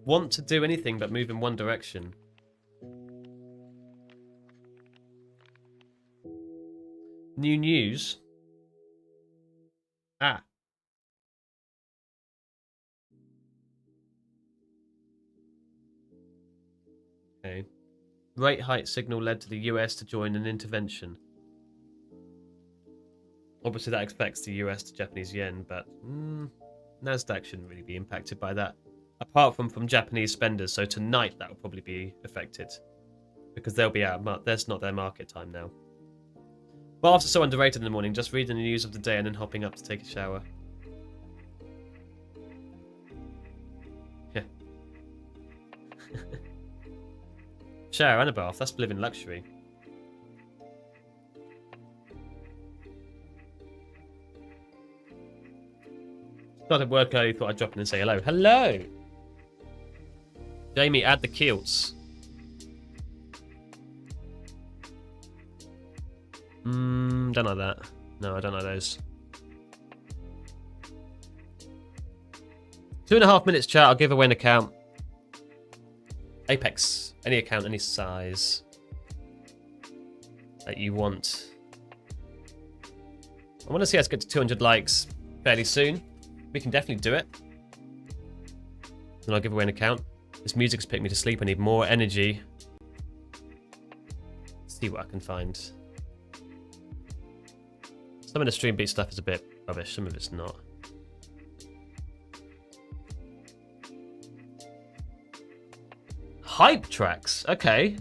want to do anything but move in one direction. New news. Ah. Okay. Rate hike signal led to the US to join an intervention. Obviously that expects the US to Japanese yen, but Nasdaq shouldn't really be impacted by that. Apart from Japanese spenders, so tonight that will probably be affected. Because they'll be out, that's not their market time now. Baths are so underrated in the morning, just reading the news of the day and then hopping up to take a shower. Yeah. Shower and a bath, that's living luxury. Started work early, thought I'd drop in and say hello. Hello! Jamie, add the kilts. Don't like that. No, I don't like those. 2.5 minutes chat, I'll give away an account. Apex, any account, any size that you want. I want to see us get to 200 likes fairly soon. We can definitely do it. Then I'll give away an account. This music's put me to sleep, I need more energy. Let's see what I can find. Some of the stream beat stuff is a bit rubbish, some of it's not. Hype tracks, okay.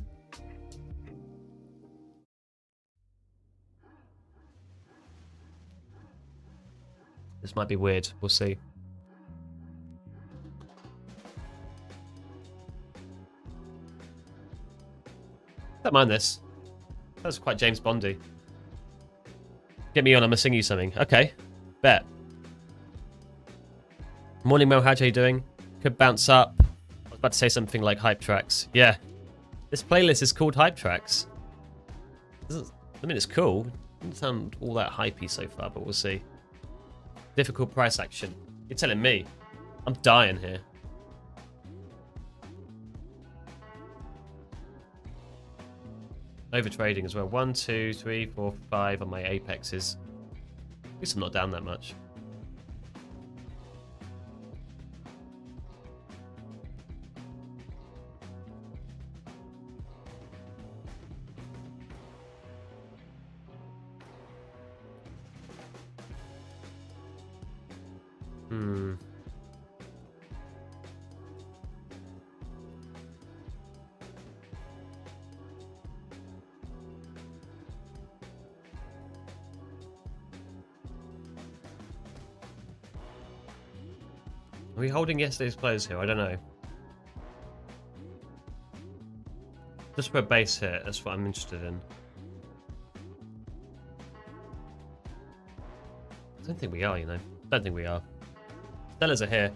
This might be weird, we'll see. Don't mind this. That's quite James Bondy. Get me on, I'm gonna sing you something. Okay, bet. Morning, Mohaj, how you doing? Could bounce up. I was about to say something like hype tracks. Yeah, this playlist is called hype tracks. I mean, it's cool. It doesn't sound all that hypey so far, but we'll see. Difficult price action. You're telling me. I'm dying here. Over trading as well. 1, 2, 3, 4, 5 on my apexes. At least I'm not down that much. Are we holding yesterday's close here? I don't know. Just for a base hit, that's what I'm interested in. I don't think we are, you know. Don't think we are. Sellers are here.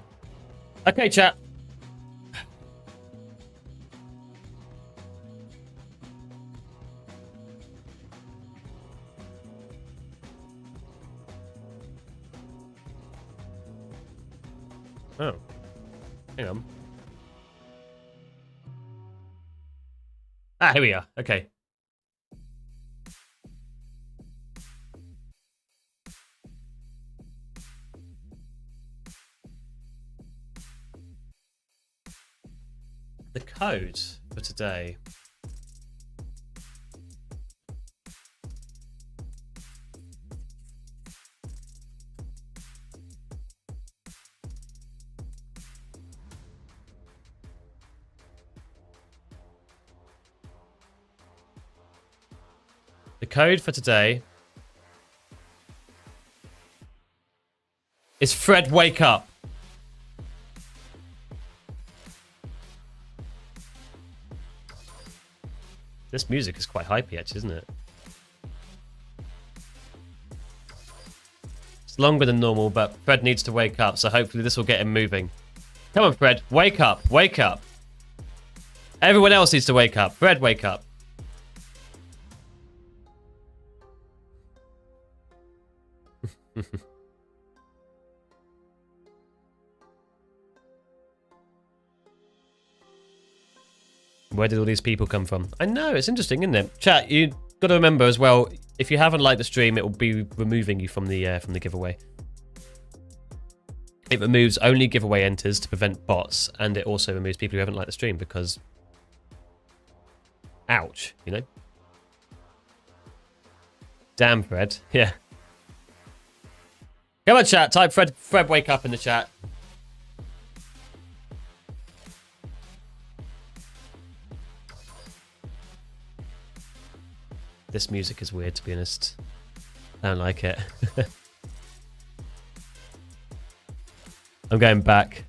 Okay, chat. Oh. Hang on. Ah, here we are. Okay. The code for today. The code for today is Fred Wake Up. This music is quite hypey, actually, isn't it? It's longer than normal, but Fred needs to wake up, so hopefully this will get him moving. Come on, Fred. Wake up. Wake up. Everyone else needs to wake up. Fred, wake up. Where did all these people come from? I know, it's interesting, isn't it? Chat, you got to remember as well, if you haven't liked the stream, it will be removing you from the giveaway. It removes only giveaway enters to prevent bots, and it also removes people who haven't liked the stream because... Ouch, you know? Damn, Fred. Yeah. Come on, chat. Type Fred wake up in the chat. This music is weird, to be honest. I don't like it. I'm going back.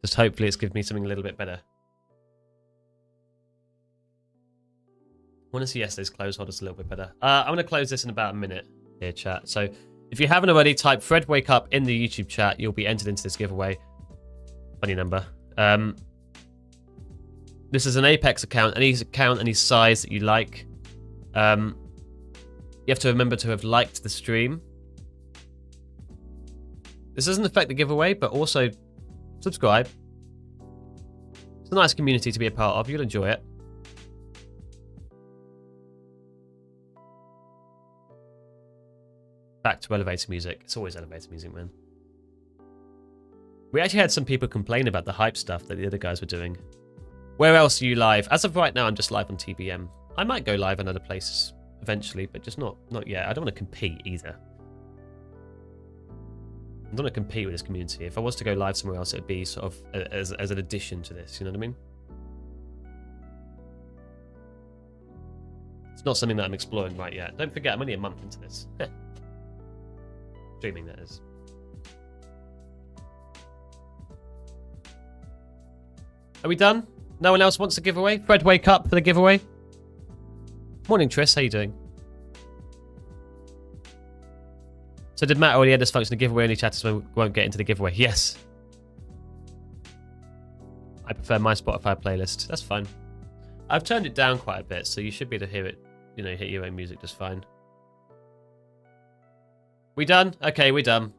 Just hopefully it's given me something a little bit better. I want to see yesterday's close holders a little bit better. I'm going to close this in about a minute here, chat. So if you haven't already, type Fred Wake Up in the YouTube chat. You'll be entered into this giveaway. Funny number. This is an Apex account, any size that you like. You have to remember to have liked the stream. This doesn't affect the giveaway, but also subscribe. It's a nice community to be a part of. You'll enjoy it. Back to elevator music. It's always elevator music, man. We actually had some people complain about the hype stuff that the other guys were doing. Where else are you live? As of right now, I'm just live on TBM. I might go live on other places eventually, but just not yet. I don't want to compete either. I don't want to compete with this community. If I was to go live somewhere else, it'd be sort of as an addition to this. You know what I mean? It's not something that I'm exploring right yet. Don't forget, I'm only a month into this. Streaming, that is. Are we done? No one else wants a giveaway? Fred, wake up for the giveaway. Morning, Triss. How you doing? So did Matt already add this function to giveaway? Only chatters won't get into the giveaway. Yes. I prefer my Spotify playlist. That's fine. I've turned it down quite a bit, so you should be able to hear it, you know, hit your own music just fine. We done? Okay, we're done.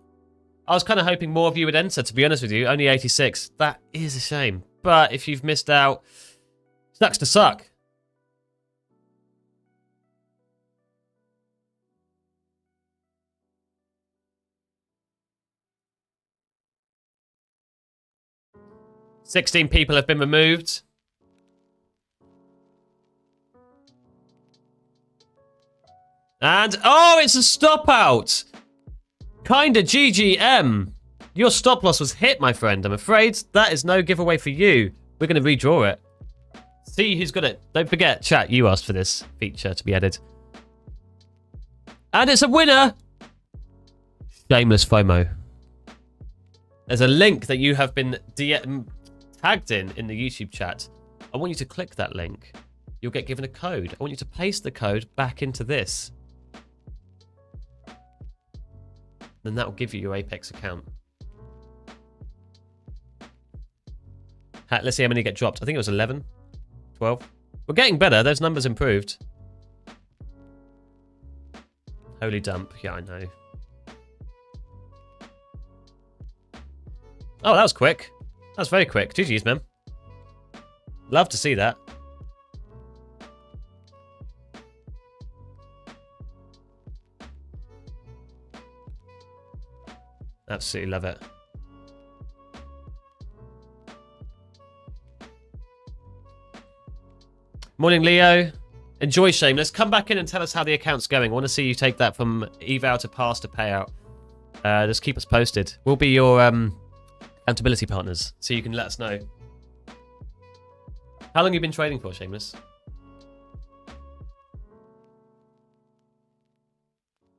I was kind of hoping more of you would enter, to be honest with you. Only 86. That is a shame. But if you've missed out, sucks to suck. $16 people have been removed. And, oh, it's a stop out. Kinda GGM. Your stop loss was hit, my friend. I'm afraid that is no giveaway for you. We're going to redraw it. See who's got it. Don't forget, chat, you asked for this feature to be added. And it's a winner. Shameless FOMO. There's a link that you have been tagged in the YouTube chat. I want you to click that link. You'll get given a code. I want you to paste the code back into this. Then that will give you your Apex account. Let's see how many get dropped. I think it was 11, 12. We're getting better. Those numbers improved. Holy dump. Yeah, I know. Oh, that was quick. That was very quick. GG's, man. Love to see that. Absolutely love it. Morning, Leo. Enjoy Shameless. Come back in and tell us how the account's going. I want to see you take that from eval to pass to payout. Just keep us posted. We'll be your accountability partners, so you can let us know. How long have you been trading for, Shameless?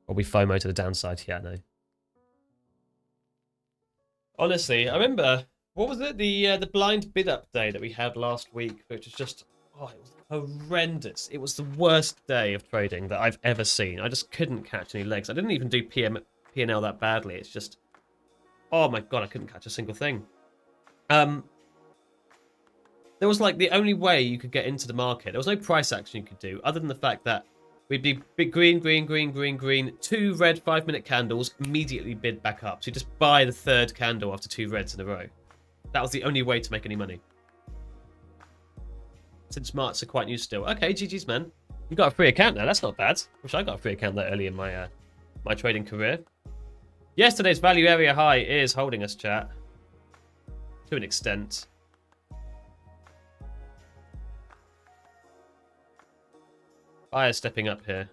Probably FOMO to the downside. Yeah, no. Honestly, I remember, what was it? The blind bid up day that we had last week, which was just, oh, it was horrendous. It was the worst day of trading that I've ever seen. I just couldn't catch any legs. I didn't even do P&L that badly. It's just, oh my god, I couldn't catch a single thing. There was like the only way you could get into the market. There was no price action you could do, other than the fact that we'd be big green, green, green, green, green, 2 red 5-minute candles, immediately bid back up. So you just buy the 3rd candle after 2 reds in a row. That was the only way to make any money. Since March are quite new still. Okay, GG's, man. You got a free account now. That's not bad. Wish I got a free account that early in my my trading career. Yesterday's value area high is holding us, chat. To an extent. Buyer stepping up here.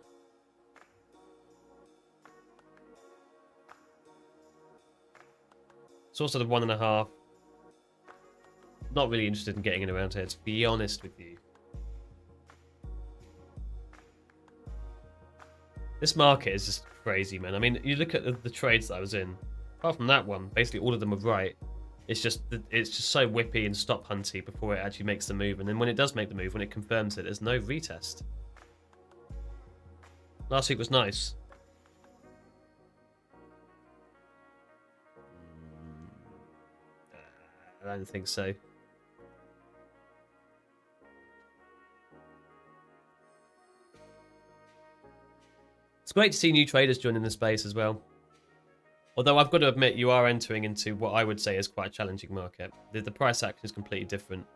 Source of the 1.5. Not really interested in getting in around here, to be honest with you. This market is just crazy, man. I mean, you look at the trades that I was in. Apart from that one, basically all of them were right. It's just so whippy and stop hunty before it actually makes the move. And then when it does make the move, when it confirms it, there's no retest. Last week was nice. I don't think so. It's great to see new traders joining the space as well. Although I've got to admit, you are entering into what I would say is quite a challenging market. The price action is completely different.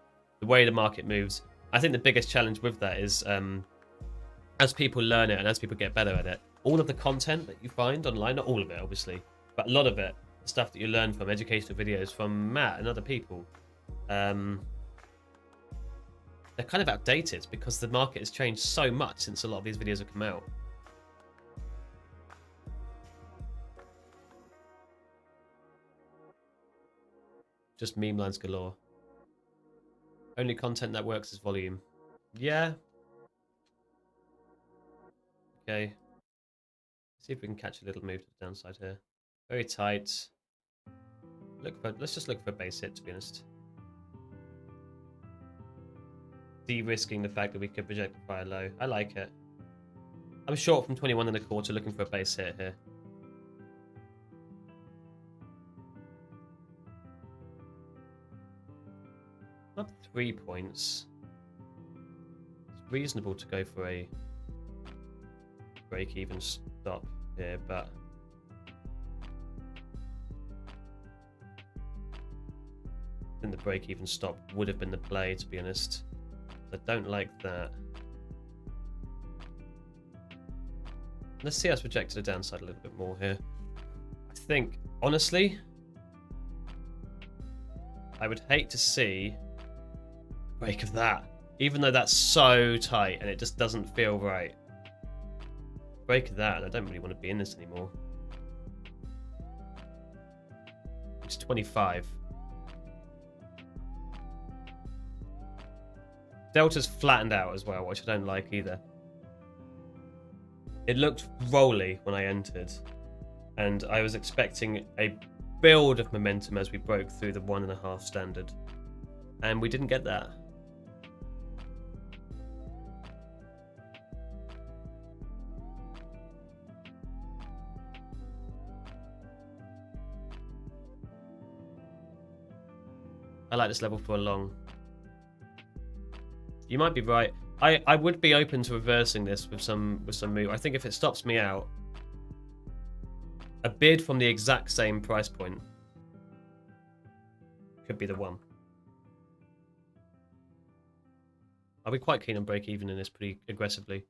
The way the market moves. I think the biggest challenge with that is as people learn it and as people get better at it, all of the content that you find online, not all of it obviously, but a lot of it, the stuff that you learn from educational videos from Matt and other people, they're kind of outdated because the market has changed so much since a lot of these videos have come out. Just meme lines galore. Only content that works is volume. Yeah. Okay. See if we can catch a little move to the downside here. Very tight. Let's just look for a base hit, to be honest. De-risking the fact that we could project a prior low. I like it. I'm short from 21.25, looking for a base hit here. Up 3 points. It's reasonable to go for a break-even stop here, but I think the break-even stop would have been the play, to be honest. I don't like that. Let's see us project to the downside a little bit more here. I think, honestly, I would hate to see a break of that, even though that's so tight and it just doesn't feel right. Break of that, and I don't really want to be in this anymore. It's 25. Delta's flattened out as well, which I don't like either. It looked rolly when I entered, and I was expecting a build of momentum as we broke through the 1.5 standard, and we didn't get that. I like this level for a long. You might be right. I would be open to reversing this with some move. I think if it stops me out, a bid from the exact same price point Could be the one. I'll be quite keen on break even in this pretty aggressively.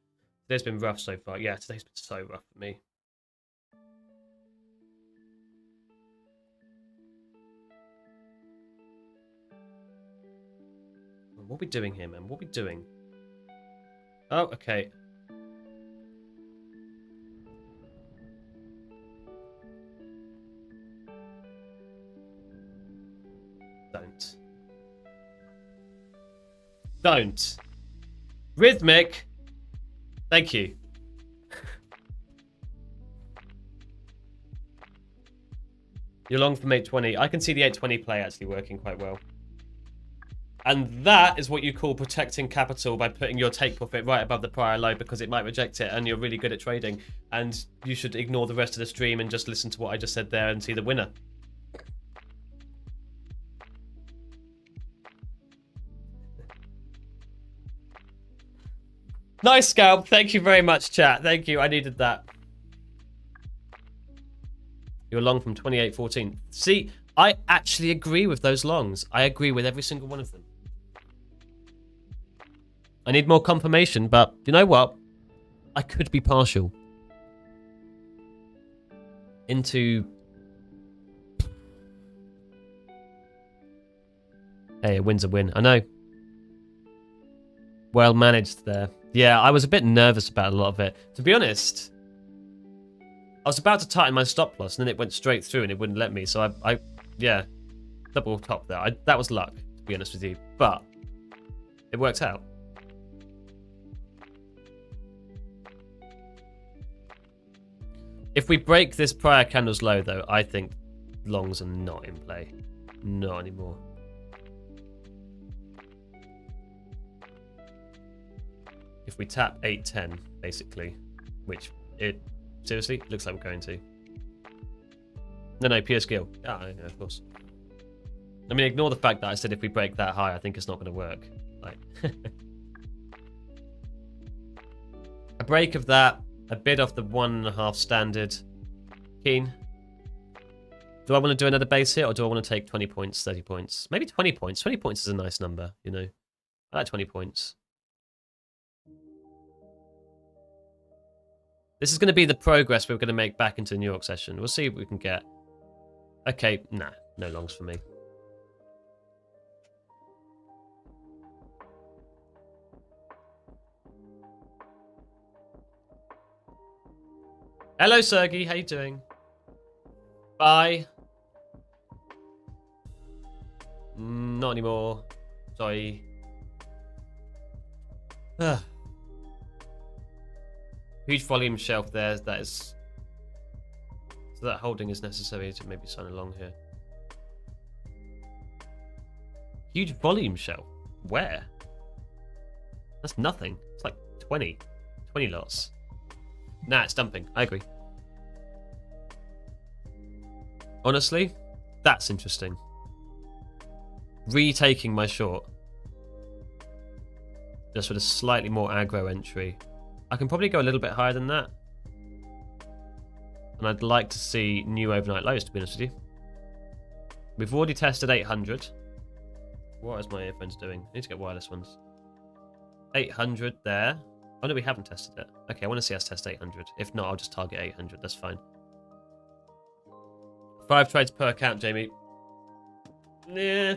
Today's been rough so far. Yeah, today's been so rough for me. What are we doing here, man? What are we doing? Oh, okay. Don't. Rhythmic. Thank you. You're long from 820. I can see the 820 play actually working quite well. And that is what you call protecting capital by putting your take profit right above the prior low because it might reject it and you're really good at trading. And you should ignore the rest of the stream and just listen to what I just said there and see the winner. Nice scalp. Thank you very much, chat. Thank you. I needed that. You're long from 28.14. See, I actually agree with those longs. I agree with every single one of them. I need more confirmation, but you know what? I could be partial. Into... Hey, a win's a win. I know. Well managed there. Yeah, I was a bit nervous about a lot of it. To be honest, I was about to tighten my stop loss and then it went straight through and it wouldn't let me. So yeah, double top there. That was luck, to be honest with you. But it worked out. If we break this prior candle's low, though, I think longs are not in play. Not anymore. If we tap 810, basically, which it seriously looks like we're going to. No, pure skill. Ah, yeah, of course. I mean, ignore the fact that I said if we break that high, I think it's not going to work. Like, a break of that, a bid off the 1.5 standard. Keen. Do I want to do another base here, or do I want to take 20 points, 30 points? Maybe 20 points. 20 points is a nice number, you know. I like 20 points. This is going to be the progress we're going to make back into the New York session. We'll see what we can get. Okay, nah, no longs for me. Hello, Sergey. How you doing? Bye. Not anymore. Sorry. Huge volume shelf there. That is... So that holding is necessary to maybe sign along here. Huge volume shelf. Where? That's nothing. It's like 20. 20 lots. Nah, it's dumping. I agree. Honestly, that's interesting. Retaking my short. Just with a slightly more aggro entry. I can probably go a little bit higher than that. And I'd like to see new overnight lows, to be honest with you. We've already tested 800. What is my earphones doing? I need to get wireless ones. 800 there. Oh no, we haven't tested it. Okay, I want to see us test 800. If not, I'll just target 800. That's fine. 5 trades per account, Jamie. Yeah.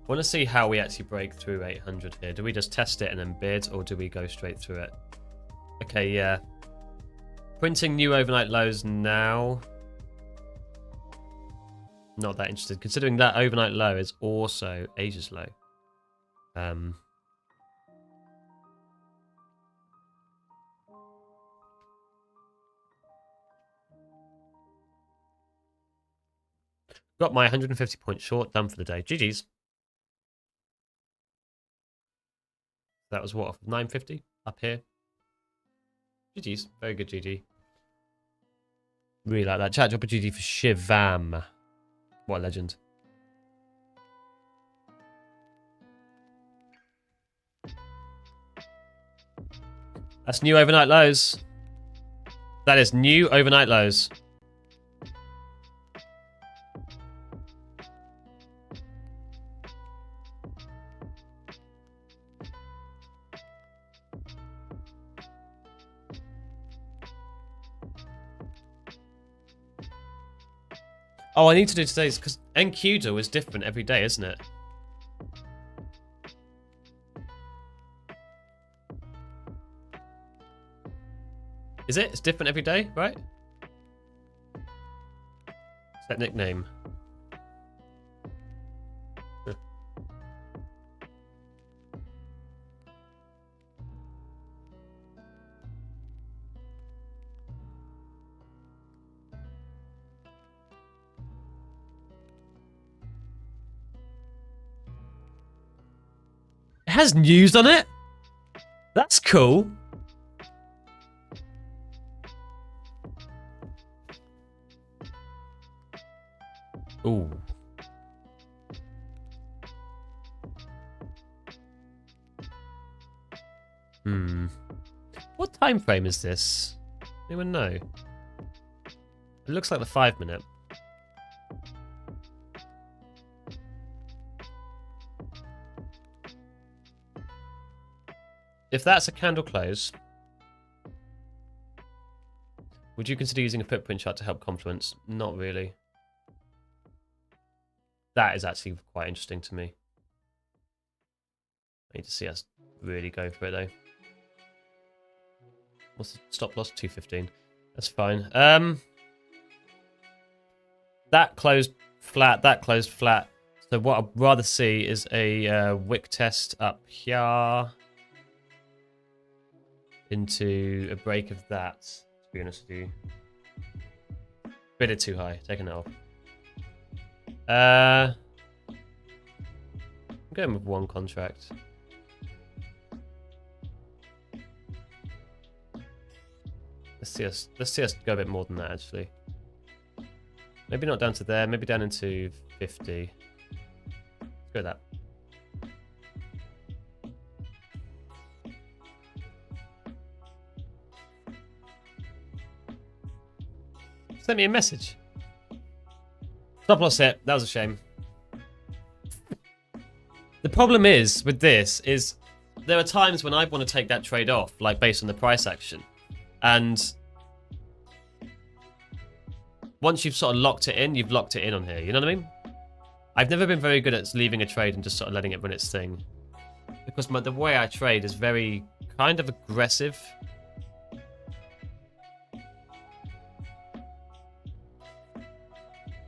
I want to see how we actually break through 800 here. Do we just test it and then bid, or do we go straight through it? Okay, yeah. Printing new overnight lows now. Not that interested, considering that overnight low is also Asia's low. Got my 150 point short done for the day. GG's. That was what, 950 up here? GG's. Very good, GG. Really like that. Chat, drop a GG for Shivam. What a legend. That's new overnight lows. That is new overnight lows. Oh, I need to do today's because NQDO is different every day, isn't it? Is it? It's different every day, right? Is that nickname? Huh. It has news on it? That's cool. Ooh. What time frame is this? Anyone know? It looks like the 5 minute. If that's a candle close, would you consider using a footprint chart to help confluence? Not really. That is actually quite interesting to me. I need to see us really go for it though. What's the stop loss? 215. That's fine. That closed flat. That closed flat. So what I'd rather see is a wick test up here into a break of that. To be honest with you, bit too high. Taking it off. I'm going with one contract. Let's see us go a bit more than that actually. Maybe not down to there, maybe down into 50. Let's go with that. Send me a message. Stop loss hit. That was a shame. The problem is with this is there are times when I want to take that trade off, like based on the price action. And once you've sort of locked it in, you've locked it in on here. You know what I mean? I've never been very good at leaving a trade and just sort of letting it run its thing. Because the way I trade is very kind of aggressive.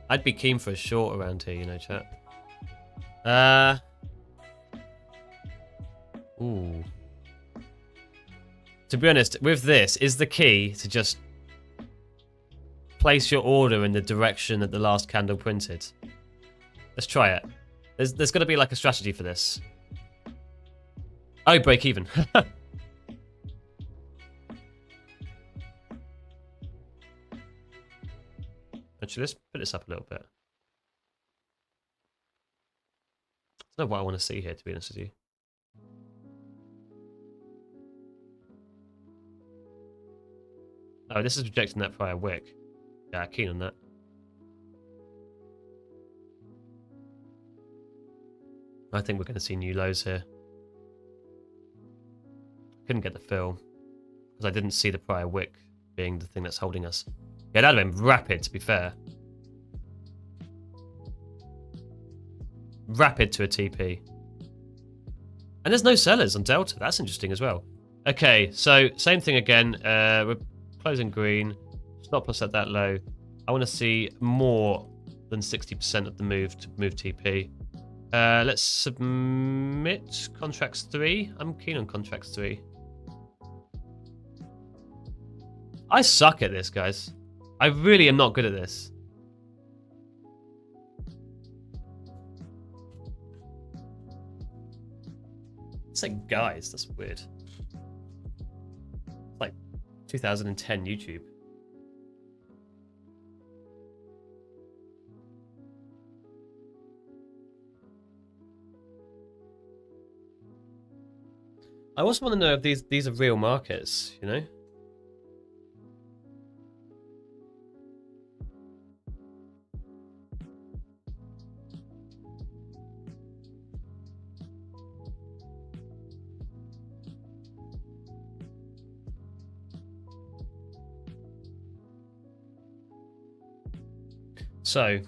I'd be keen for a short around here, you know, chat. Ooh. To be honest, with this, is the key to just place your order in the direction that the last candle printed. Let's try it. There's got to be like a strategy for this. Oh, break even. Actually, let's put this up a little bit. That's not what I want to see here, to be honest with you. Oh, this is rejecting that prior wick. Yeah, keen on that. I think we're going to see new lows here. Couldn't get the fill because I didn't see the prior wick being the thing that's holding us. Yeah, that'd have been rapid, to be fair. Rapid to a TP. And there's no sellers on Delta. That's interesting as well. Okay, so same thing again. We're closing green. Stop loss at that low. I want to see more than 60% of the move to move TP. Let's submit contracts 3. I'm keen on contracts 3. I suck at this, guys. I really am not good at this. It's like guys, that's weird. It's like 2010 YouTube. I also want to know if these are real markets, you know? So,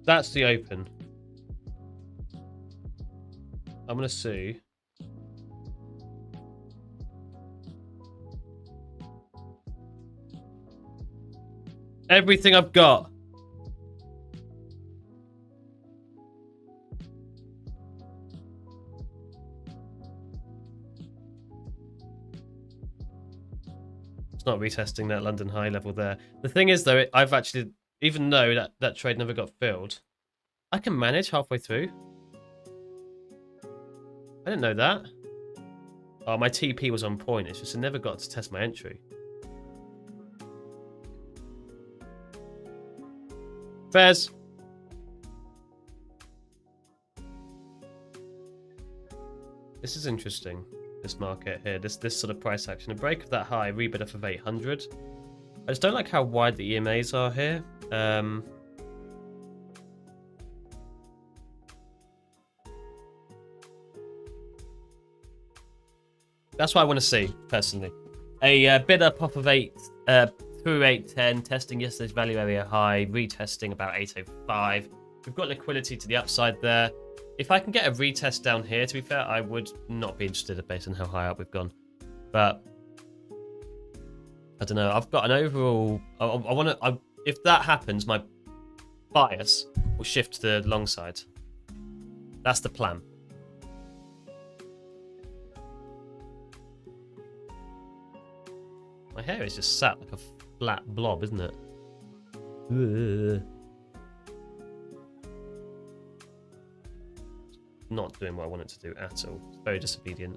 that's the open. I'm going to see. Everything I've got. Not retesting that London high level there. The thing is, though, I've actually, even though that trade never got filled, I can manage halfway through. I didn't know that. Oh, my TP was on point. It's just I never got to test my entry. Fairs. This is interesting. This market here, this sort of price action, a break of that high, rebid off of 800. I just don't like how wide the EMAs are here. That's what I want to see personally. A bid up off of 8 through 810, testing yesterday's value area high, retesting about 805. We've got liquidity to the upside there. If I can get a retest down here, to be fair, I would not be interested based on how high up we've gone. But I don't know. I've got an overall. I want to. If that happens, my bias will shift to the long side. That's the plan. My hair is just sat like a flat blob, isn't it? Ugh. Not doing what I want it to do at all. It's very disobedient.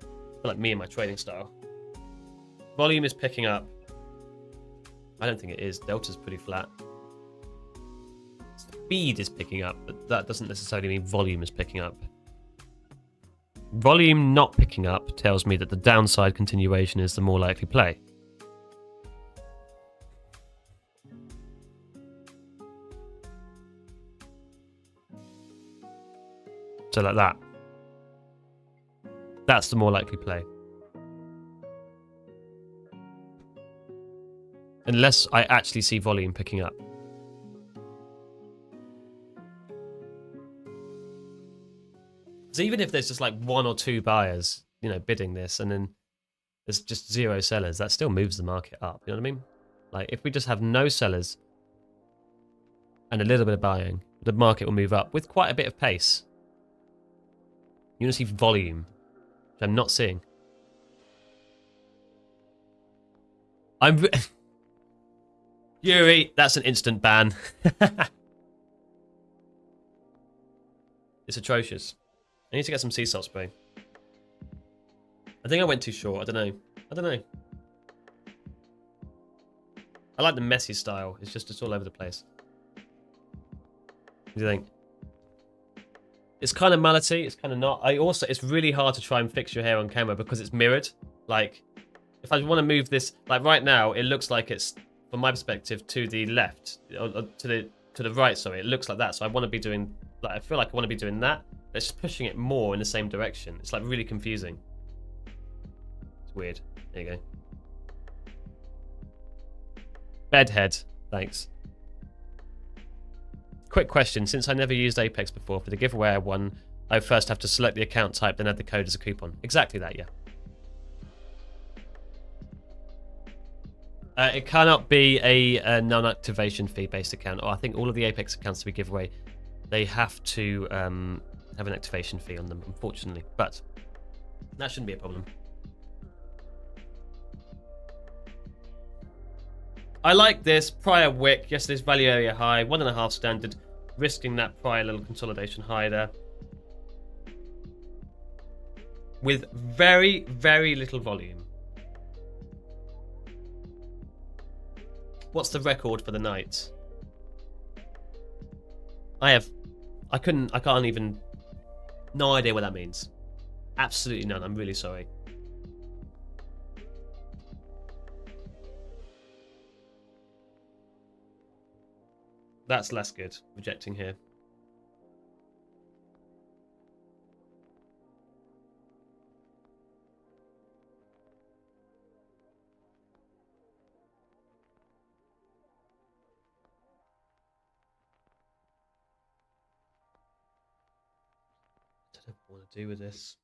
I feel like me and my trading style. Volume is picking up. I don't think it is. Delta's pretty flat. Speed is picking up, but that doesn't necessarily mean volume is picking up. Volume not picking up tells me that the downside continuation is the more likely play. So like that. That's the more likely play. Unless I actually see volume picking up. So even if there's just like 1 or 2 buyers, you know, bidding this, and then there's just 0 sellers, that still moves the market up. You know what I mean? Like if we just have no sellers and a little bit of buying, the market will move up with quite a bit of pace. You're going to see volume, which I'm not seeing. Yuri, that's an instant ban. It's atrocious. I need to get some sea salt spray. I think I went too short. I don't know. I like the messy style. It's all over the place. What do you think? It's kind of mullety, it's kind of not. It's really hard to try and fix your hair on camera because it's mirrored. Like, if I want to move this, like right now, it looks like it's, from my perspective, to the left, or to the right, sorry. It looks like that, so I want to be doing, like, I feel like I want to be doing that. But it's just pushing it more in the same direction. It's like really confusing. It's weird. There you go. Bedhead, thanks. Quick question, since I never used Apex before, for the giveaway I won, I first have to select the account type, then add the code as a coupon. Exactly that, yeah. It cannot be a non-activation fee based account, or I think all of the Apex accounts we give away, they have to have an activation fee on them, unfortunately. But that shouldn't be a problem. I like this prior wick. Yesterday's value area high, 1.5 standard, risking that prior little consolidation high there. with very, very little volume. What's the record for the night? I can't even, no idea what that means. Absolutely none, I'm really sorry. That's less good, rejecting here. I don't know what I want to do with this.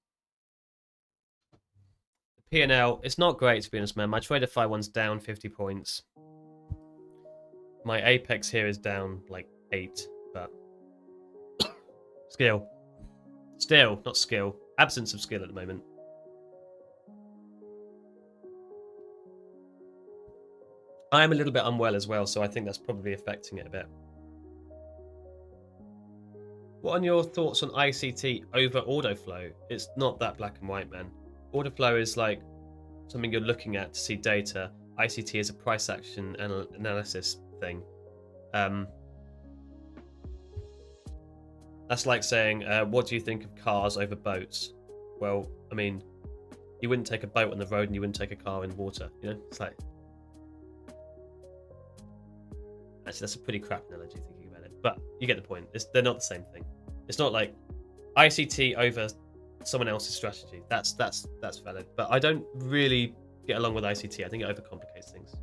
The P&L, it's not great to be honest, man. My Tradeify one's down 50 points. My Apex here is down like 8, but skill. Still, not skill. Absence of skill at the moment. I am a little bit unwell as well, so I think that's probably affecting it a bit. What are your thoughts on ICT over order flow? It's not that black and white, man. Order flow is like something you're looking at to see data. ICT is a price action analysis thing. That's like saying, what do you think of cars over boats? Well, I mean, you wouldn't take a boat on the road and you wouldn't take a car in water, you know? It's like... Actually, that's a pretty crap analogy thinking about it. But you get the point. They're not the same thing. It's not like ICT over someone else's strategy. That's valid. But I don't really get along with ICT. I think it overcomplicates things.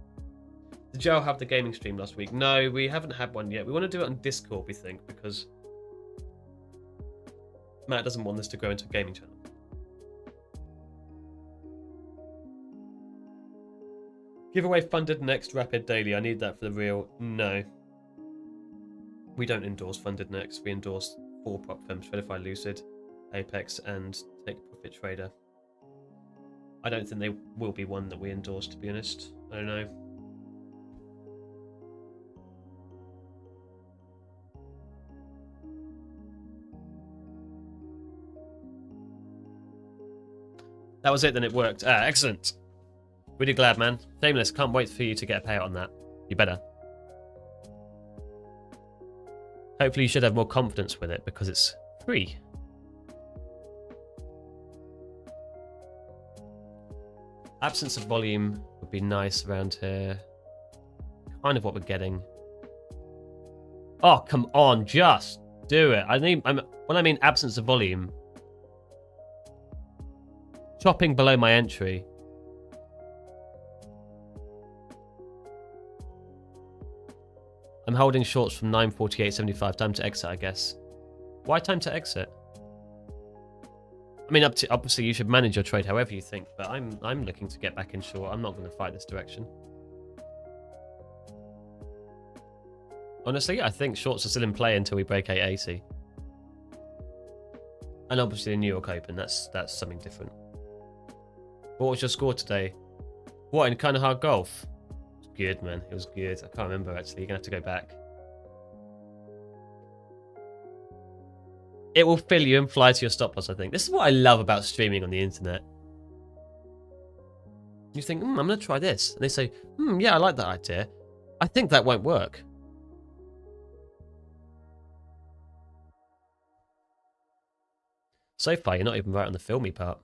Did Joe have the gaming stream last week? No, we haven't had one yet. We want to do it on Discord, we think, because Matt doesn't want this to grow into a gaming channel. Giveaway funded next Rapid Daily. I need that for the real. No. We don't endorse funded next. We endorse 4 prop firms: Tradeify, Lucid, Apex, and Take Profit Trader. I don't think they will be one that we endorse, to be honest. I don't know. That was it, then it worked. Ah, excellent. Really glad, man. Shameless, can't wait for you to get a payout on that. You better. Hopefully you should have more confidence with it because it's free. Absence of volume would be nice around here. Kind of what we're getting. Oh, come on, just do it. When I mean absence of volume, chopping below my entry. I'm holding shorts from 9:48.75. Time to exit, I guess. Why time to exit? I mean, obviously you should manage your trade however you think, but I'm looking to get back in short. I'm not going to fight this direction. Honestly, I think shorts are still in play until we break 880. And obviously the New York Open, that's something different. What was your score today? What, in kind of hard golf? Good, man. It was good. I can't remember, actually. You're going to have to go back. It will fill you and fly to your stop loss, I think. This is what I love about streaming on the internet. You think, I'm going to try this. And they say, yeah, I like that idea. I think that won't work. So far, you're not even right on the filmy part.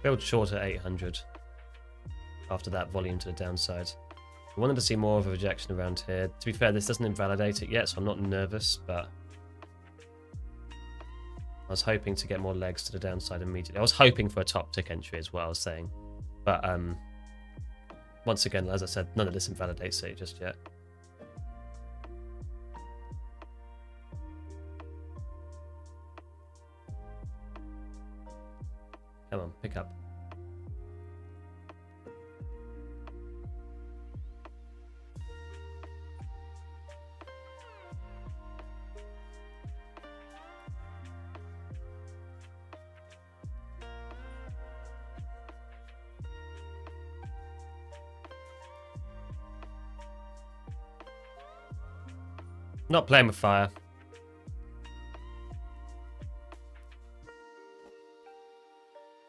Build short at 800 after that volume to the downside. I wanted to see more of a rejection around here. To be fair, this doesn't invalidate it yet, so I'm not nervous, but I was hoping to get more legs to the downside immediately. I was hoping for a top tick entry as well, I was saying. But once again, as I said, none of this invalidates it just yet. Come on, pick up. Not playing with fire.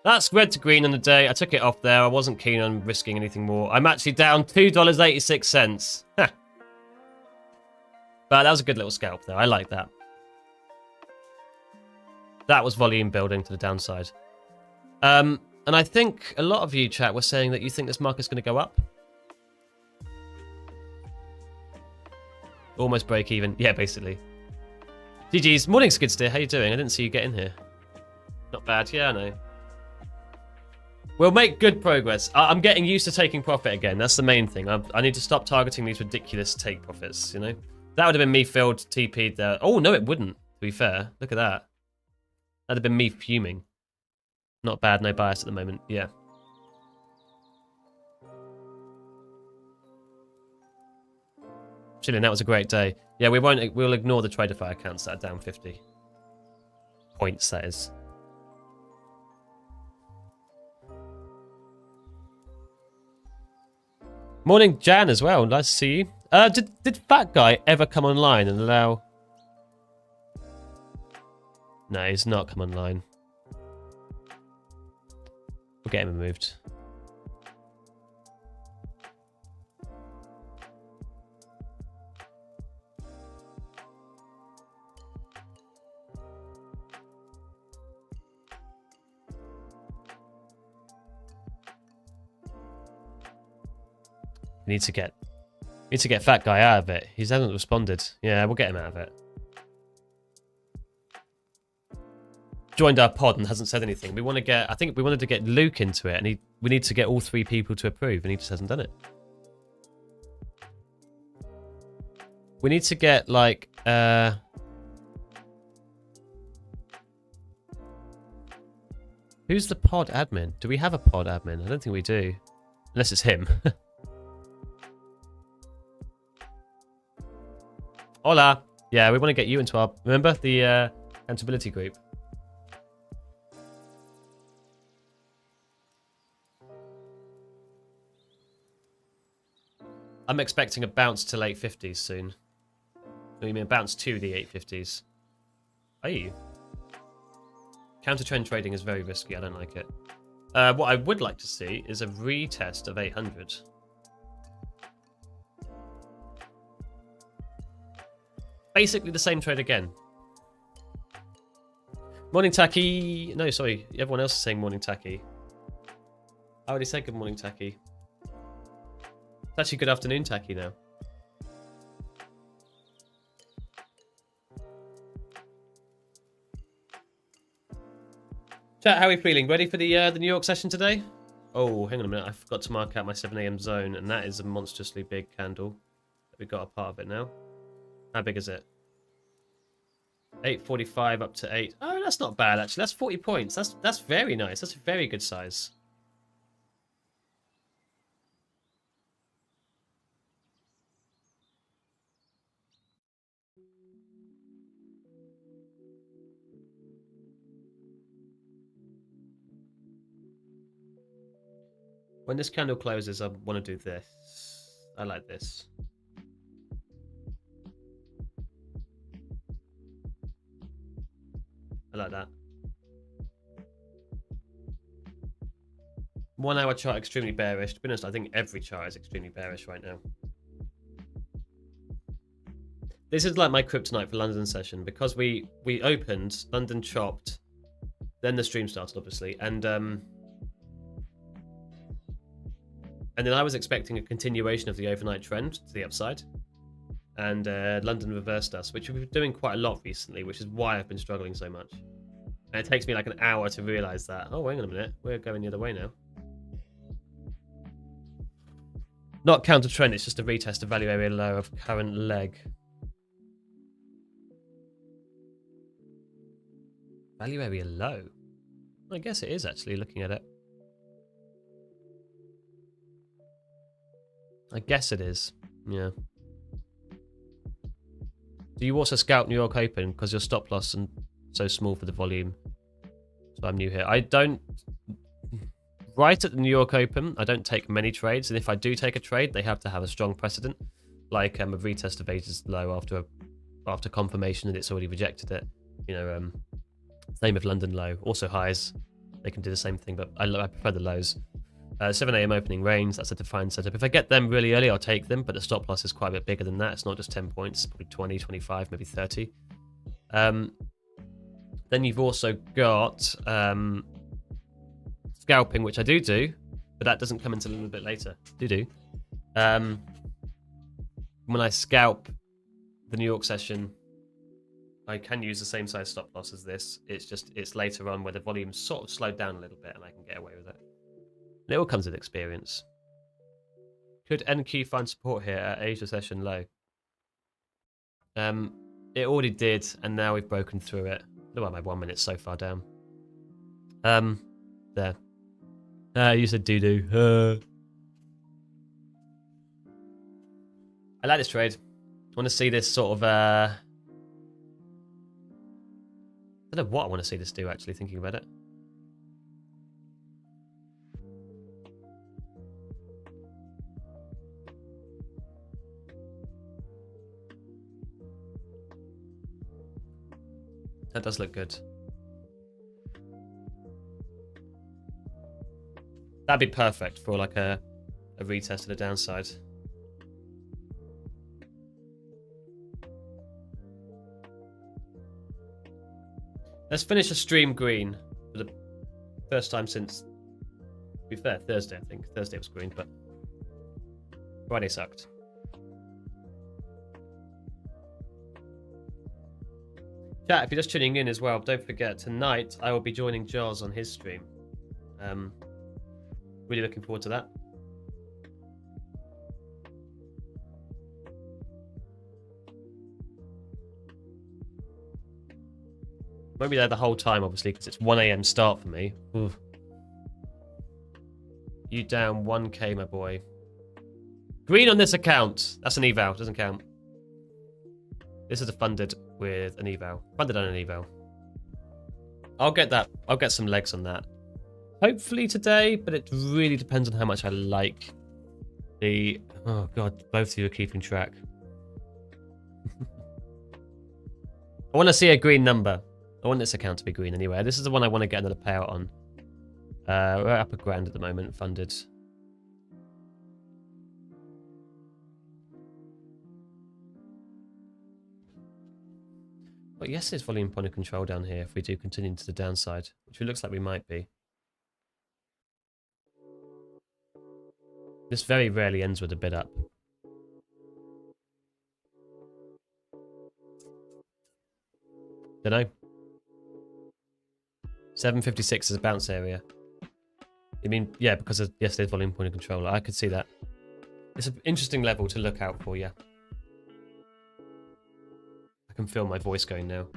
That's red to green on the day. I took it off there. I wasn't keen on risking anything more. I'm actually down $2.86. But that was a good little scalp though. I like that. That was volume building to the downside. And I think a lot of you, chat, were saying that you think this market's going to go up. Almost break even. Yeah, basically. GG's. Morning, Skidsteer. How you doing? I didn't see you get in here. Not bad. Yeah, I know. We'll make good progress. I'm getting used to taking profit again. That's the main thing. I need to stop targeting these ridiculous take profits, you know? That would have been me filled, TP'd there. Oh, no, it wouldn't, to be fair. Look at that. That'd have been me fuming. Not bad, no bias at the moment. Yeah. Chilling, that was a great day. Yeah, we'll ignore the Tradeify accounts that are down 50 points, that is. Morning, Jan, as well. Nice to see you. Did Fat Guy ever come online and allow... No, he's not come online. We'll get him removed. We need to get Fat Guy out of it. He hasn't responded. Yeah, we'll get him out of it. Joined our pod and hasn't said anything. I think we wanted to get Luke into it, and we need to get all 3 people to approve, and he just hasn't done it. We need to get like who's the pod admin? Do we have a pod admin? I don't think we do. Unless it's him. Hola. Yeah, we want to get you into our... Remember the accountability group? I'm expecting a bounce to late 50s soon. What do you mean a bounce to the 850s? Are you? Counter trend trading is very risky. I don't like it. What I would like to see is a retest of 800. Basically the same trade again. Morning, Taki. No, sorry. Everyone else is saying morning, Taki. I already said good morning, Taki. It's actually good afternoon, Taki, now. Chat, how are we feeling? Ready for the New York session today? Oh, hang on a minute. I forgot to mark out my 7 AM zone, and that is a monstrously big candle. We got a part of it now. How big is it? 845 up to 8. Oh, that's not bad, actually. That's 40 points. That's very nice. That's a very good size. When this candle closes, I want to do this. I like this. I like that. 1 hour chart extremely bearish. To be honest, I think every chart is extremely bearish right now. This is like my kryptonite for London session because we opened, London chopped, then the stream started obviously, and then I was expecting a continuation of the overnight trend to the upside, and London reversed us, which we've been doing quite a lot recently, which is why I've been struggling so much. And it takes me like an hour to realize that. Oh, hang on a minute, we're going the other way now. Not counter trend, it's just a retest of value area low of current leg. Value area low? I guess it is actually, looking at it. I guess it is. Yeah. Do you also scalp New York Open because your stop loss and so small for the volume? So I'm new here. I don't. Right at the New York Open, I don't take many trades, and if I do take a trade, they have to have a strong precedent, like a retest of A's low after confirmation that it's already rejected it. You know, same with London low. Also highs, they can do the same thing, but I prefer the lows. 7 a.m. opening range, that's a defined setup. If I get them really early, I'll take them, but the stop loss is quite a bit bigger than that. It's not just 10 points, it's probably 20, 25, maybe 30. Then you've also got scalping, which I do, but that doesn't come until a little bit later. When I scalp the New York session, I can use the same size stop loss as this. It's later on where the volume's sort of slowed down a little bit and I can get away with it. It all comes with experience. Could NQ find support here at Asia session low? It already did, and now we've broken through it. Look at my 1 minute so far down. There. You said doo-doo. I like this trade. I want to see this sort of... I don't know what I want to see this do, actually, thinking about it. That does look good. That'd be perfect for like a retest to the downside. Let's finish a stream green for the first time since, to be fair, Thursday, I think. Thursday was green, but Friday sucked. Chat, if you're just tuning in as well, don't forget, tonight I will be joining Jaws on his stream. Really looking forward to that. Won't be there the whole time, obviously, because it's 1 a.m. start for me. Oof. You down 1k, my boy. Green on this account. That's an eval, doesn't count. This is a funded with an eval. Funded on an eval. I'll get that. I'll get some legs on that. Hopefully today, but it really depends on how much I like the... Oh, God, both of you are keeping track. I want to see a green number. I want this account to be green anyway. This is the one I want to get another payout on. We're up a grand at the moment, funded. But yes, there's volume point of control down here if we do continue to the downside, which it looks like we might be. This very rarely ends with a bid up. Dunno. 756 is a bounce area. I mean, yeah, because of yesterday's volume point of control. I could see that. It's an interesting level to look out for, yeah. I can feel my voice going now.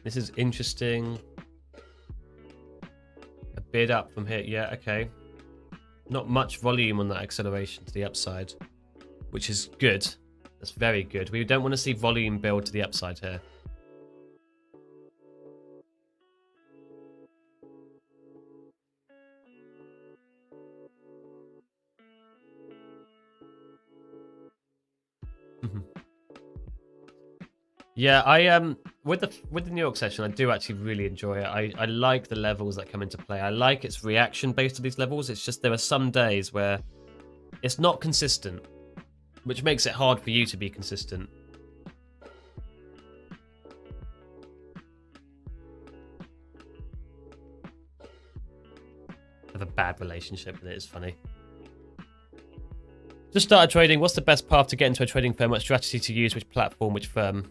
This is interesting. A bid up from here. Yeah, okay. Not much volume on that acceleration to the upside, which is good. That's very good. We don't want to see volume build to the upside here. Yeah, with the New York session, I do actually really enjoy it. I like the levels that come into play. I like its reaction based on these levels. It's just there are some days where it's not consistent, which makes it hard for you to be consistent. I have a bad relationship with it. It's funny. Just started trading. What's the best path to get into a trading firm? What strategy to use? Which platform? Which firm?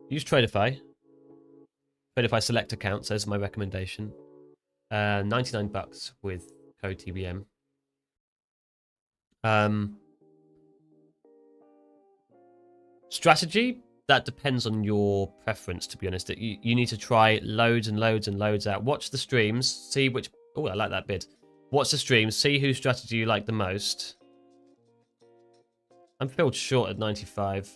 Use Tradeify. Tradeify select account, so that's my recommendation. 99 bucks with code TBM. Strategy, that depends on your preference, to be honest. You need to try loads and loads and loads out. Watch the streams, see which... Oh, I like that bid. Watch the streams, see whose strategy you like the most. I'm filled short at 95.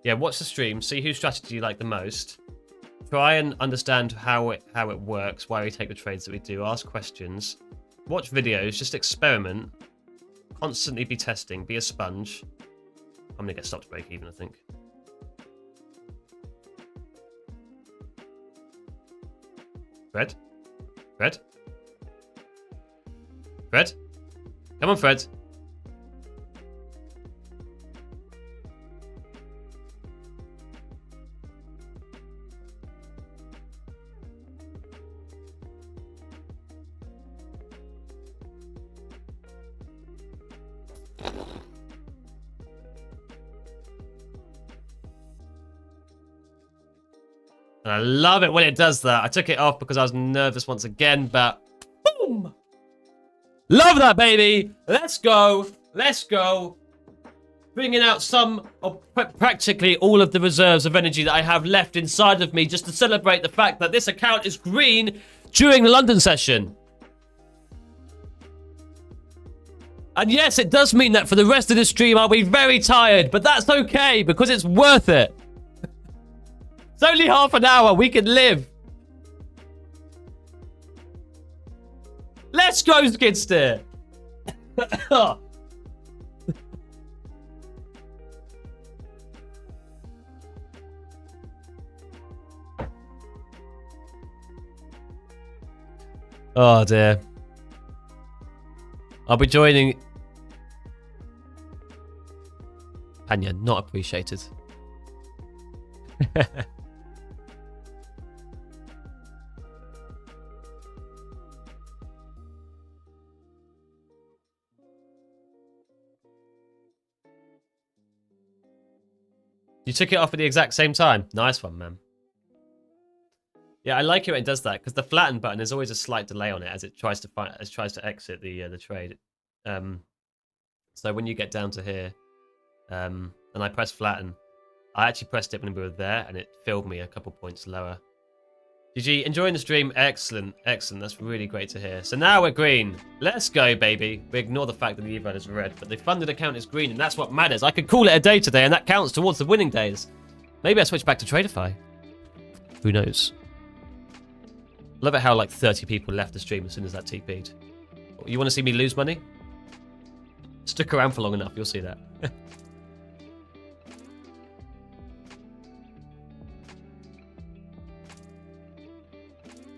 Yeah, watch the stream, see whose strategy you like the most. Try and understand how it works, why we take the trades that we do. Ask questions. Watch videos, just experiment. Constantly be testing, be a sponge. I'm going to get stopped to break even, I think. Fred? Fred? Fred? Come on, Fred. And I love it when it does that. I took it off because I was nervous once again, but boom! Love that, baby! Let's go! Let's go! Bringing out some of practically all of the reserves of energy that I have left inside of me just to celebrate the fact that this account is green during the London session. And yes, it does mean that for the rest of the stream I'll be very tired, but that's okay because it's worth it. It's only half an hour. We can live. Let's go, Skidster. Oh, dear. I'll be joining... Panya, not appreciated. You took it off at the exact same time. Nice one, man. Yeah, I like it when it does that because the flatten button is always a slight delay on it as it tries to exit the trade. So when you get down to here, and I press flatten, I actually pressed it when we were there, and it filled me a couple points lower. GG, enjoying the stream. Excellent, excellent. That's really great to hear. So now we're green. Let's go, baby. We ignore the fact that the EVAD is red, but the funded account is green, and that's what matters. I could call it a day today, and that counts towards the winning days. Maybe I switch back to Tradeify. Who knows? Love it how like 30 people left the stream as soon as that TP'd. You want to see me lose money? Stick around for long enough, you'll see that.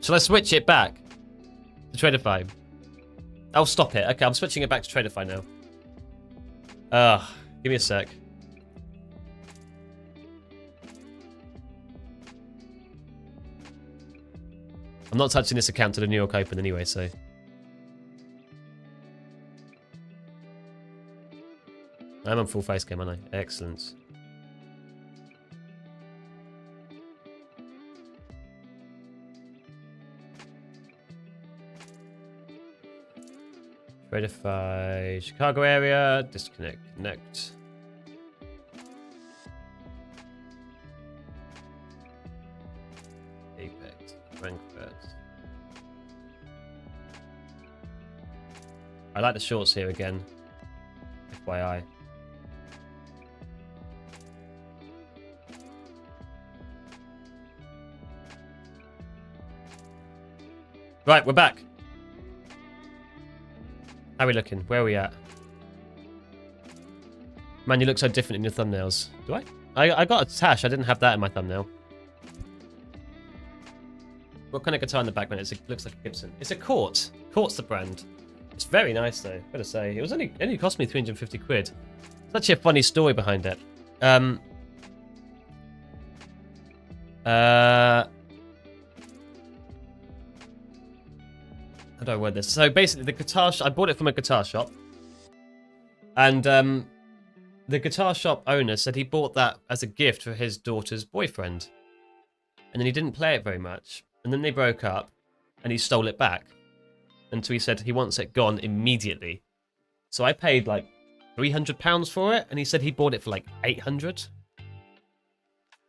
Shall I switch it back to Tradeify? I'll stop it. Okay, I'm switching it back to Tradeify now. Give me a sec. I'm not touching this account to the New York Open anyway, so... I'm on full face game, aren't I? Excellent. Tradeify, Chicago area, disconnect, connect. Apex, Frankfurt. I like the shorts here again, FYI. Right, we're back. How are we looking? Where are we at? Man, you look so different in your thumbnails. Do I? I got a tash. I didn't have that in my thumbnail. What kind of guitar in the background? It looks like a Gibson. It's a Court. Court's the brand. It's very nice though. Gotta say, it was only cost me 350 quid. It's actually a funny story behind it. How do I word this? So basically, the guitar I bought it from a guitar shop, and the guitar shop owner said he bought that as a gift for his daughter's boyfriend, and then he didn't play it very much, and then they broke up, and he stole it back. And so he said he wants it gone immediately. So I paid like £300 for it, and he said he bought it for like 800.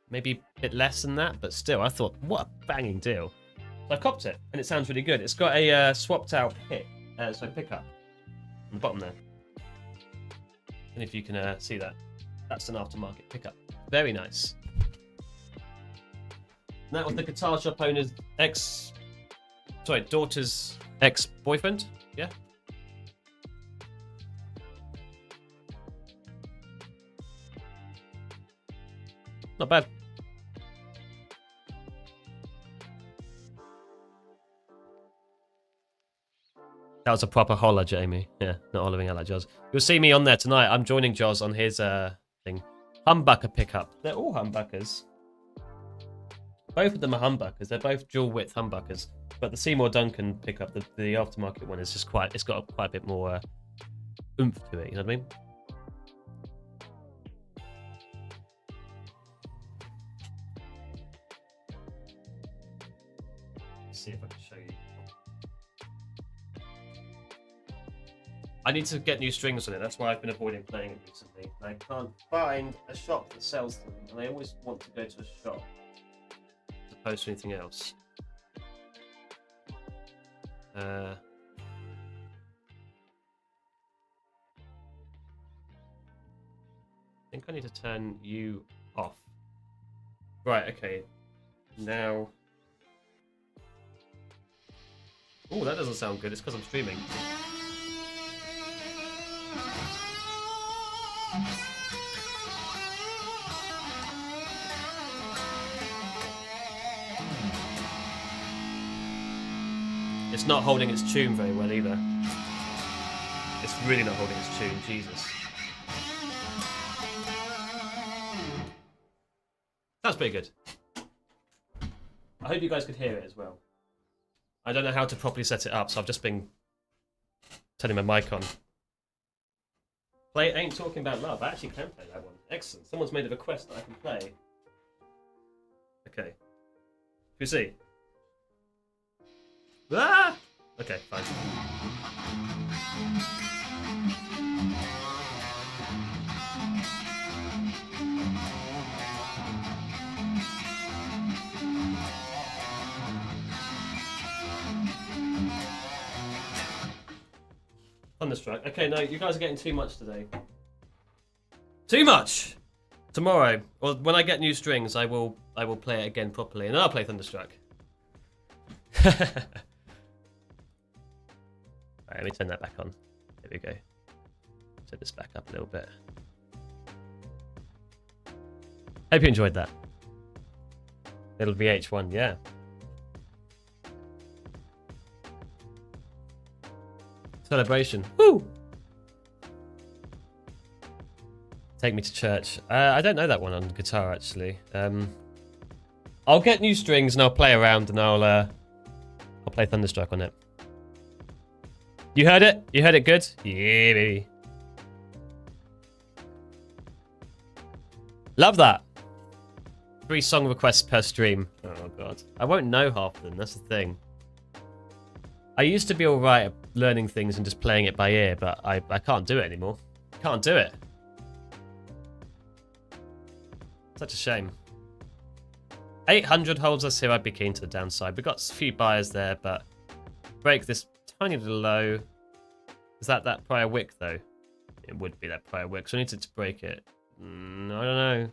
Maybe a bit less than that, but still, I thought, what a banging deal. So I copped it, and it sounds really good. It's got a swapped out pickup on the bottom there. And if you can see that, that's an aftermarket pickup. Very nice. And that was the guitar shop owner's daughter's ex-boyfriend. Yeah. Not bad. That was a proper holler, Jamie. Yeah, not hollering out like Joz. You'll see me on there tonight. I'm joining Joz on his thing. Humbucker pickup. They're all humbuckers. Both of them are humbuckers. They're both dual width humbuckers. But the Seymour Duncan pickup, the aftermarket one, is just it's got quite a bit more oomph to it. You know what I mean? Let's see if I can show you. I need to get new strings on it. That's why I've been avoiding playing it recently. I can't find a shop that sells them, and I always want to go to a shop as opposed to anything else. I think I need to turn you off. Right, okay. Now... Oh, that doesn't sound good. It's because I'm streaming. It's not holding its tune very well either. It's really not holding its tune, Jesus. That's pretty good. I hope you guys could hear it as well. I don't know how to properly set it up, so I've just been turning my mic on. Play Ain't Talking About Love. I actually can play that one. Excellent. Someone's made a request that I can play. Okay. You see? Ah! Okay, fine. Thunderstruck. Okay, no, you guys are getting too much today. Too much! Tomorrow, or when I get new strings, I will play it again properly, and I'll play Thunderstruck. Alright, let me turn that back on. There we go. Turn this back up a little bit. Hope you enjoyed that. Little VH1, yeah. Celebration. Woo! Take Me to Church. I don't know that one on guitar, actually. I'll get new strings and I'll play around and I'll play Thunderstruck on it. You heard it? You heard it good? Yeah, baby. Love that. 3 song requests per stream. Oh, God. I won't know half of them. That's the thing. I used to be alright at learning things and just playing it by ear, but I can't do it anymore. Can't do it. Such a shame. 800 holds us here. I'd be keen to the downside. We've got a few buyers there, but break this tiny little low. Is that prior wick, though? It would be that prior wick, so I need to break it. I don't know.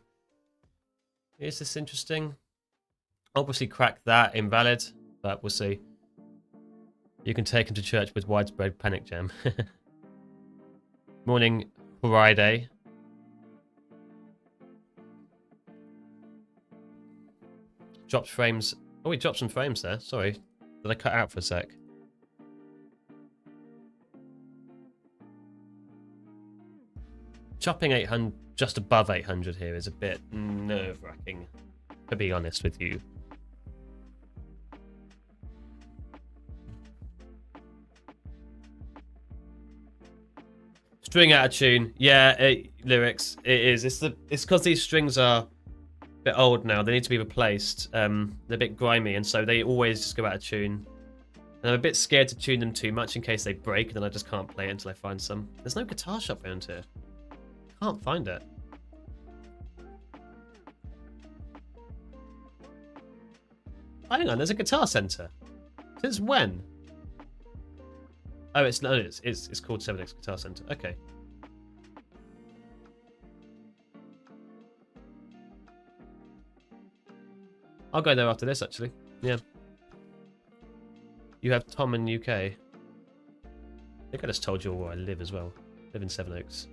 Is this interesting? Obviously crack that. Invalid, but we'll see. You can take him to church with widespread panic jam. Morning, Friday. Dropped frames. Oh, we dropped some frames there. Sorry. Did I cut out for a sec? Chopping 800, just above 800 here is a bit nerve-wracking, to be honest with you. String out of tune. Yeah, lyrics. It is. It's because these strings are a bit old now. They need to be replaced. They're a bit grimy, and so they always just go out of tune. And I'm a bit scared to tune them too much in case they break, and then I just can't play it until I find some. There's no guitar shop around here. Can't find it. Oh, hang on, there's a guitar center. Since when? Oh, it's called 7X Guitar Center. Okay. I'll go there after this, actually. Yeah. You have Tom in UK. I think I just told you where I live as well. I live in Sevenoaks.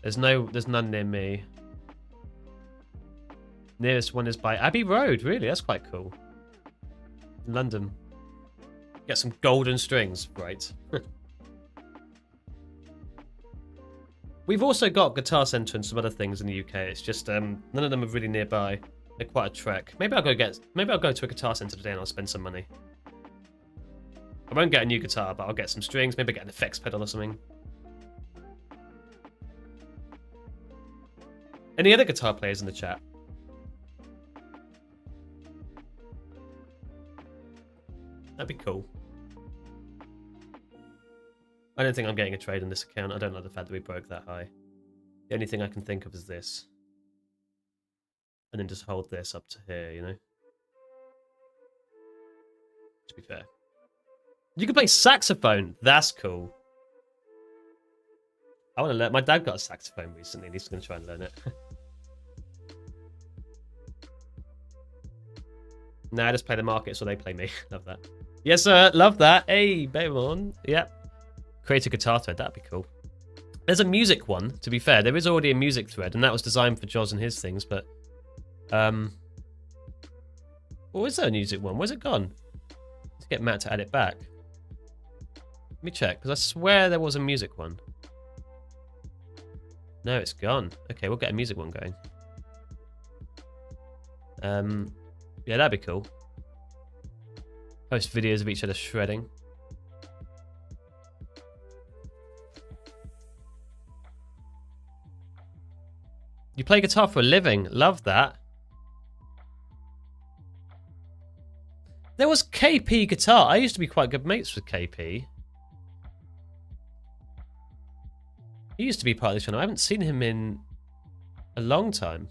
There's none near me. Nearest one is by Abbey Road. Really, that's quite cool. London. Get some golden strings, right? We've also got Guitar Centre and some other things in the UK. It's just none of them are really nearby. They're quite a trek. Maybe I'll go to a Guitar Centre today and I'll spend some money. I won't get a new guitar, but I'll get some strings. Maybe get an effects pedal or something. Any other guitar players in the chat? That'd be cool. I don't think I'm getting a trade on this account. I don't like the fact that we broke that high. The only thing I can think of is this. And then just hold this up to here, you know? To be fair. You can play saxophone. That's cool. I want to learn. My dad got a saxophone recently and he's going to try and learn it. Nah, I just play the market so they play me. Love that. Yes, sir. Love that. Hey, Baymon. Yep. Create a guitar thread. That'd be cool. There's a music one, to be fair. There is already a music thread, and that was designed for Joz and his things, but... Or is there a music one? Where's it gone? Let's get Matt to add it back. Let me check, because I swear there was a music one. No, it's gone. Okay, we'll get a music one going. Yeah, that'd be cool. Post videos of each other shredding. You play guitar for a living. Love that. There was KP Guitar. I used to be quite good mates with KP. He used to be part of the channel. I haven't seen him in a long time.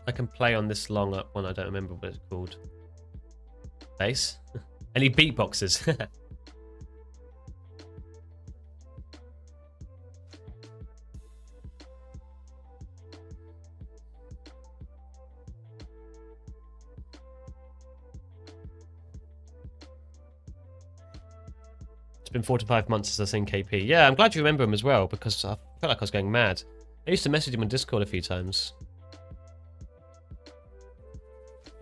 I can play on this long up one. I don't remember what it's called. Bass? Any beatboxes? It's been 4 to 5 months since I've seen KP. Yeah, I'm glad you remember him as well, because I felt like I was going mad. I used to message him on Discord a few times.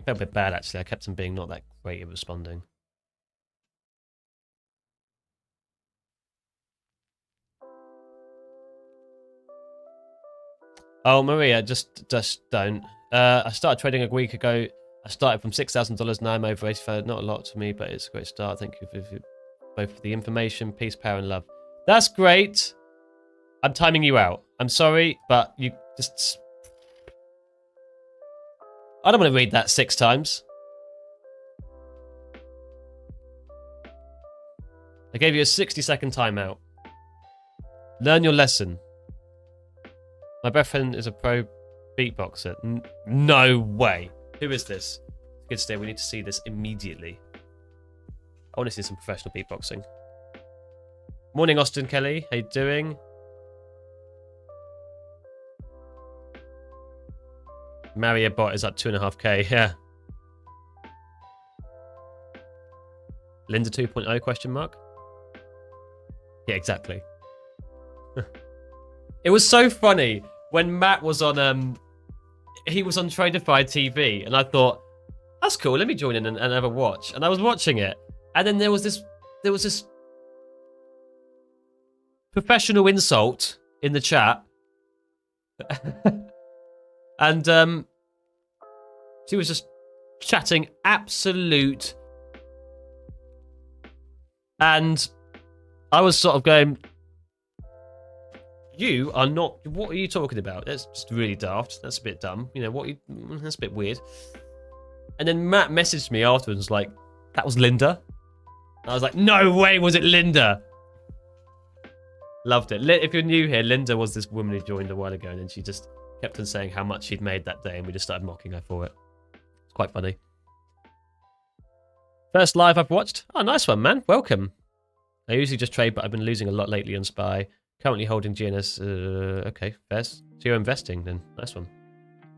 Felt a bit bad, actually. I kept him being not that great at responding. Oh, Maria, just don't. I started trading a week ago. I started from $6,000. Now I'm over 85. Not a lot to me, but it's a great start. Thank you for both for the information, peace, power, and love. That's great. I'm timing you out. I'm sorry, but you just... I don't want to read that 6 times. I gave you a 60-second timeout. Learn your lesson. My best friend is a pro beatboxer. No way. Who is this? Good stay. We need to see this immediately. I want to see some professional beatboxing. Morning, Austin Kelly. How you doing? Marry a bot is up 2.5k. Yeah. Linda 2.0 question mark? Yeah, exactly. It was so funny when Matt was on he was on Tradeify TV, and I thought, that's cool, let me join in and have a watch. And I was watching it, and then there was this professional insult in the chat And she was just chatting absolute. And I was sort of going, you are not, what are you talking about? That's just really daft. That's a bit dumb. You know, that's a bit weird. And then Matt messaged me afterwards like, that was Linda. And I was like, no way was it Linda. Loved it. If you're new here, Linda was this woman who joined a while ago, and then she just kept on saying how much she'd made that day, and we just started mocking her for it. It's quite funny. First live I've watched. Oh, nice one, man. Welcome. I usually just trade, but I've been losing a lot lately on SPY. Currently holding GNS. Okay, fair. So you're investing then. Nice one.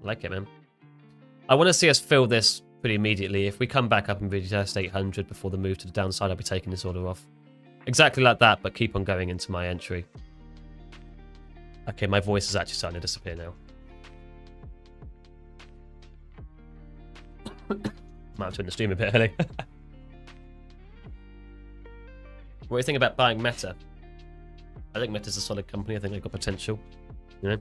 I like it, man. I want to see us fill this pretty immediately. If we come back up and retest 800 before the move to the downside, I'll be taking this order off. Exactly like that, but keep on going into my entry. Okay, my voice is actually starting to disappear now. Might have to end the stream a bit early. What do you think about buying Meta? I think Meta's a solid company. I think they've got potential. You know?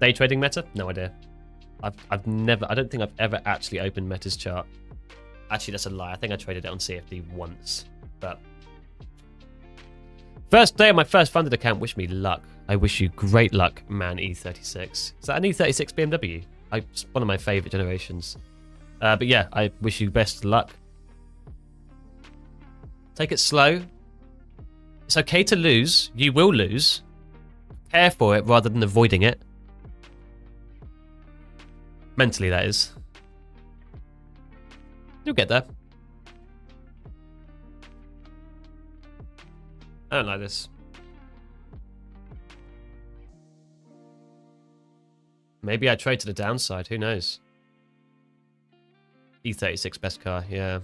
Day trading Meta? No idea. I don't think I've ever actually opened Meta's chart. Actually, that's a lie. I think I traded it on CFD once. But first day of my first funded account. Wish me luck. I wish you great luck, man. E36. Is that an E36 BMW? It's one of my favorite generations. But yeah, I wish you best luck. Take it slow. It's okay to lose. You will lose. Prepare for it rather than avoiding it. Mentally, that is. You'll get there. I don't like this. Maybe I trade to the downside. Who knows? E36 best car, yeah.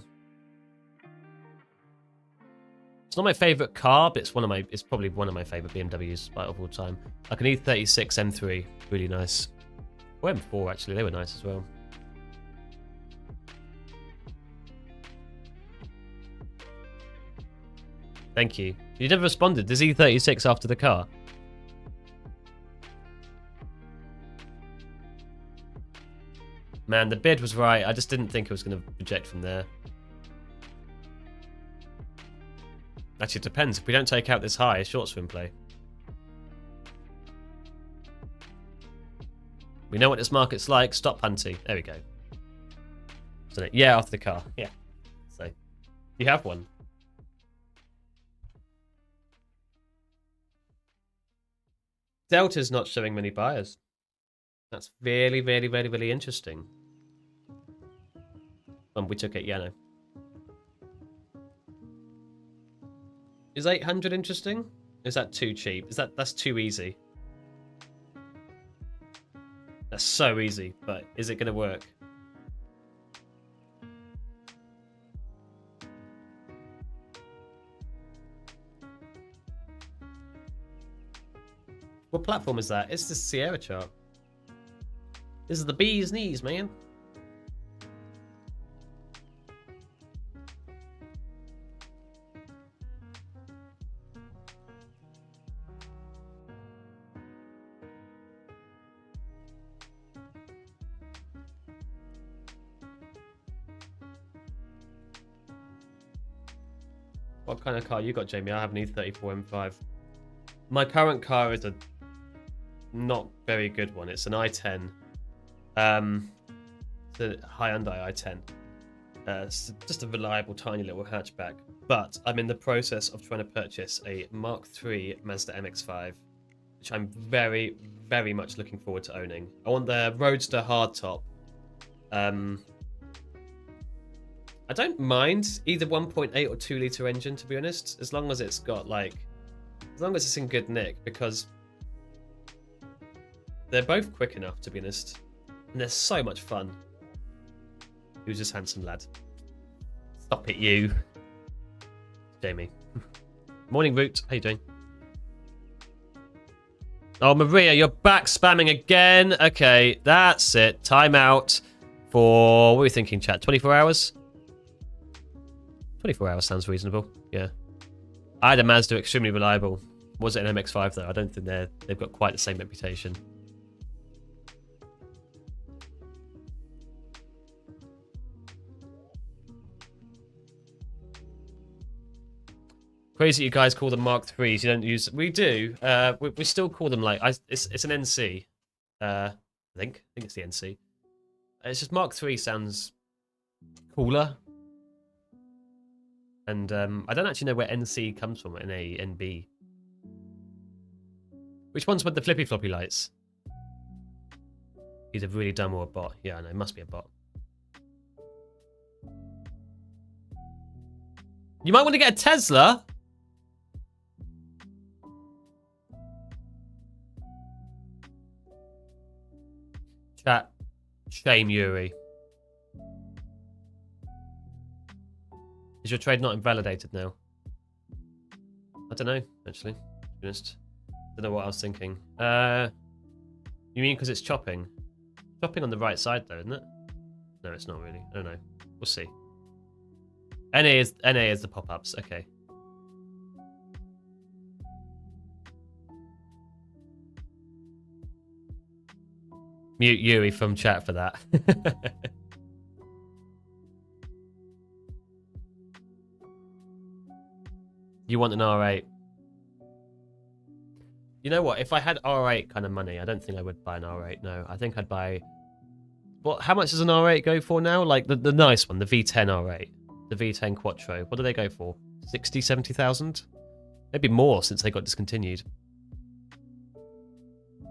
It's not my favorite car, but it's probably one of my favorite BMWs of all time. Like an E36 M3, really nice. Or M4 actually, they were nice as well. Thank you. You never responded. There's E36 after the car. Man, the bid was right. I just didn't think it was going to project from there. Actually, it depends. If we don't take out this high, it's short swing play. We know what this market's like. Stop hunting. There we go. Isn't it? Yeah, after the car. Yeah. So, you have one. Delta's not showing many buyers. That's really, really, really, really interesting. We took it, yeah, no. Is 800 interesting? Is that too cheap? That's too easy? That's so easy, but is it going to work? What platform is that? It's the Sierra chart. This is the bee's knees, man. What kind of car you got, Jamie? I have an E34 M5. My current car is a not very good one. It's an i10. It's a Hyundai i10. It's just a reliable, tiny little hatchback. But I'm in the process of trying to purchase a Mark III Mazda MX-5, which I'm very, very much looking forward to owning. I want the Roadster hardtop. I don't mind either 1.8 or 2 litre engine, to be honest, as long as it's got as long as it's in good nick, because they're both quick enough, to be honest, and they're so much fun. Who's this handsome lad? Stop it, you. Jamie. Morning, Root. How you doing? Oh, Maria, you're back spamming again. Okay, that's it. Time out for, what are we thinking, chat? 24 hours? 24 hours sounds reasonable. Yeah. I had a Mazda, extremely reliable. Was it an MX5 though? I don't think they've got quite the same reputation. Crazy you guys call them Mark IIIs. You don't use. We do. We still call them like. It's an NC. I think it's the NC. It's just Mark III sounds cooler. And I don't actually know where NC comes from. NA, NB. Which one's with the flippy floppy lights? Either really dumb or a bot. Yeah, I know. It must be a bot. You might want to get a Tesla. Chat. Shame, Yuri. Is your trade not invalidated now? I don't know, actually. To be honest. Don't know what I was thinking. You mean because it's chopping? Chopping on the right side though, isn't it? No, it's not really. I don't know. We'll see. NA is the pop-ups. Okay. Mute Yuri from chat for that. You want an R8? You know what? If I had R8 kind of money, I don't think I would buy an R8. No, I think I'd buy... Well, how much does an R8 go for now? Like the nice one, the V10 R8. The V10 Quattro. What do they go for? 60, 70,000? Maybe more since they got discontinued.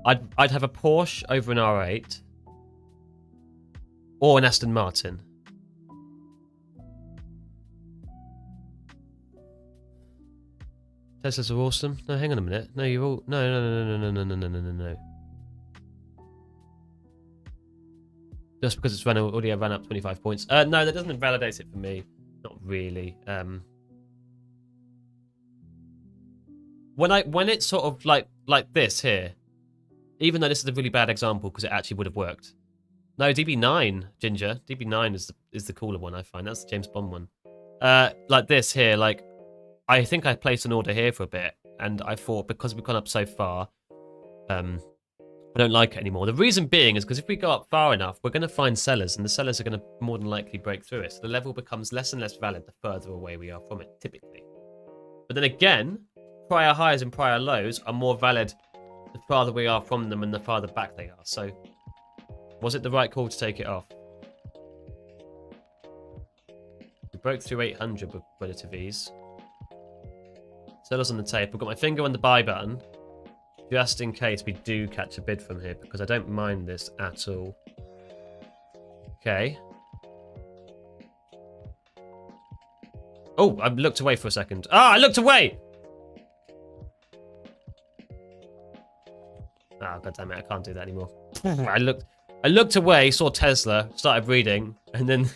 I'd have a Porsche over an R8. Or an Aston Martin. Teslas are awesome. No, hang on a minute. No, you're all... No. Just because it's already run up 25 points. No, that doesn't invalidate it for me. Not really. When it's sort of like this here, even though this is a really bad example because it actually would have worked. No, DB9, Ginger. DB9 is the cooler one, I find. That's the James Bond one. Like this here, like... I think I placed an order here for a bit, and I thought because we've gone up so far, I don't like it anymore. The reason being is because if we go up far enough, we're going to find sellers, and the sellers are going to more than likely break through it. So the level becomes less and less valid the further away we are from it, typically. But then again, prior highs and prior lows are more valid the farther we are from them and the farther back they are. So was it the right call to take it off? We broke through 800 with relative ease. Sellers on the tape. I've got my finger on the buy button just in case we do catch a bid from here because I don't mind this at all. Okay. Oh, I looked away for a second. Ah, I looked away! Ah, God damn it, I can't do that anymore. I looked away, saw Tesla, started reading, and then...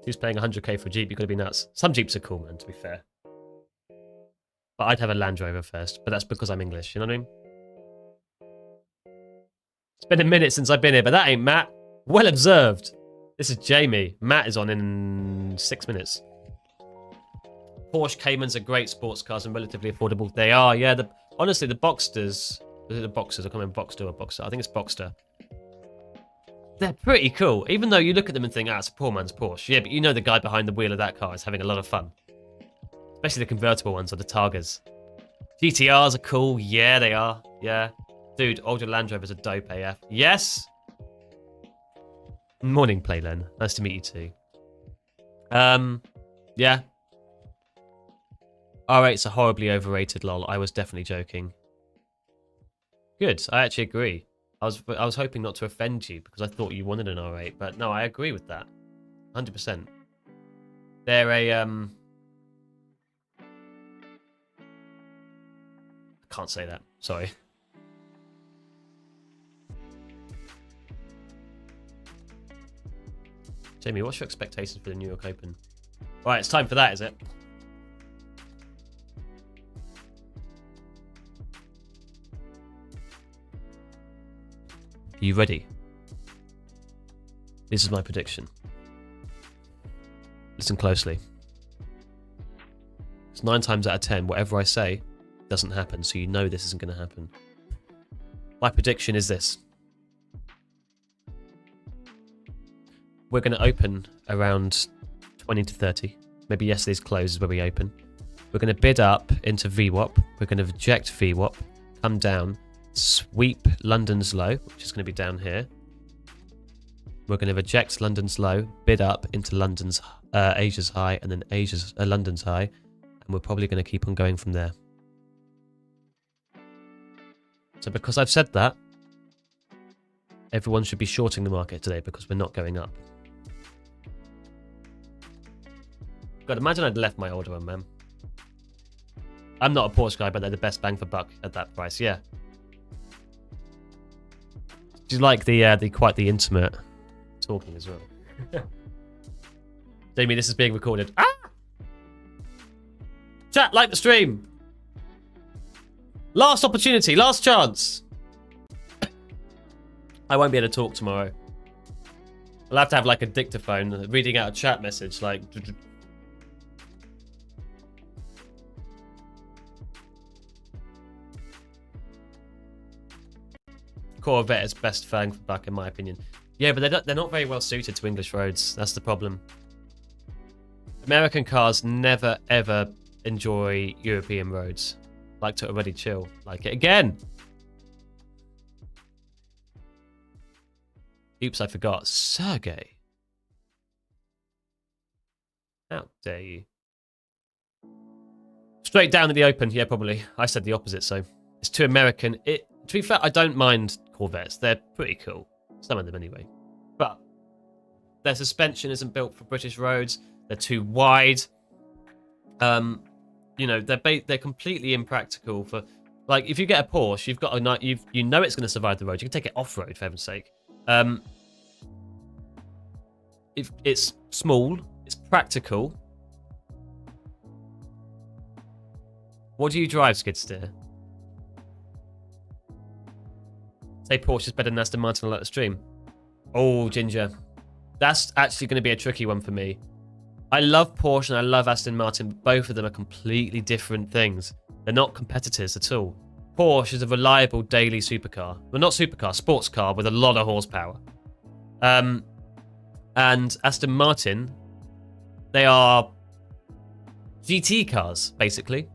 Who's paying 100k for a Jeep? You've got to be nuts. Some Jeeps are cool, man, to be fair. But I'd have a Land Rover first. But that's because I'm English, you know what I mean? It's been a minute since I've been here, but that ain't Matt. Well observed. This is Jamie. Matt is on in 6 minutes. Porsche Caymans are great sports cars and relatively affordable. They are, yeah. Honestly, the Boxsters... Is it the Boxsters? I can't remember Boxster or Boxster. I think it's Boxster. They're pretty cool, even though you look at them and think, ah, it's a poor man's Porsche. Yeah, but you know the guy behind the wheel of that car is having a lot of fun. Especially the convertible ones or the Targas. GTRs are cool. Yeah, they are. Yeah. Dude, older Land Rovers are dope AF. Yes! Morning, Playlen. Nice to meet you too. Yeah. R8's a horribly overrated, lol. I was definitely joking. Good, I actually agree. I was hoping not to offend you because I thought you wanted an R8, but no, I agree with that. 100%. They're a I can't say that. Sorry. Jamie, what's your expectations for the New York Open? Right, it's time for that, is it? Are you ready? This is my prediction. Listen closely. It's 9 times out of 10, whatever I say doesn't happen, so you know this isn't going to happen. My prediction is this. We're going to open around 20 to 30. Maybe yesterday's close is where we open. We're going to bid up into VWAP. We're going to reject VWAP, come down, sweep London's low, which is going to be down here. We're going to reject London's low, bid up into London's Asia's high, and then London's high, and we're probably going to keep on going from there. So because I've said that, everyone should be shorting the market today because we're not going up. God, imagine I'd left my order on, man. I'm not a Porsche guy, but they're the best bang for buck at that price, yeah. Do you like the quite the intimate talking as well? Jamie, this is being recorded. Ah! Chat, like the stream. Last opportunity, last chance. I won't be able to talk tomorrow. I'll have to have like a dictaphone reading out a chat message like... Corvette is best bang for buck in my opinion. Yeah, but they're not very well suited to English roads. That's the problem. American cars never ever enjoy European roads. Like to already chill. Like it again. Oops, I forgot. Sergey. How dare you? Straight down in the open. Yeah, probably. I said the opposite, so it's too American. To be fair, I don't mind Corvettes. They're pretty cool. Some of them anyway. But their suspension isn't built for British roads. They're too wide. You know, they're completely impractical for... Like, if you get a Porsche, you've got you know it's going to survive the road. You can take it off-road, for heaven's sake. It's small. It's practical. What do you drive, skid steer? Say Porsche is better than Aston Martin on the stream. Oh, Ginger. That's actually going to be a tricky one for me. I love Porsche and I love Aston Martin. Both of them are completely different things. They're not competitors at all. Porsche is a reliable daily supercar. Well, not supercar, sports car with a lot of horsepower. And Aston Martin, they are GT cars, basically.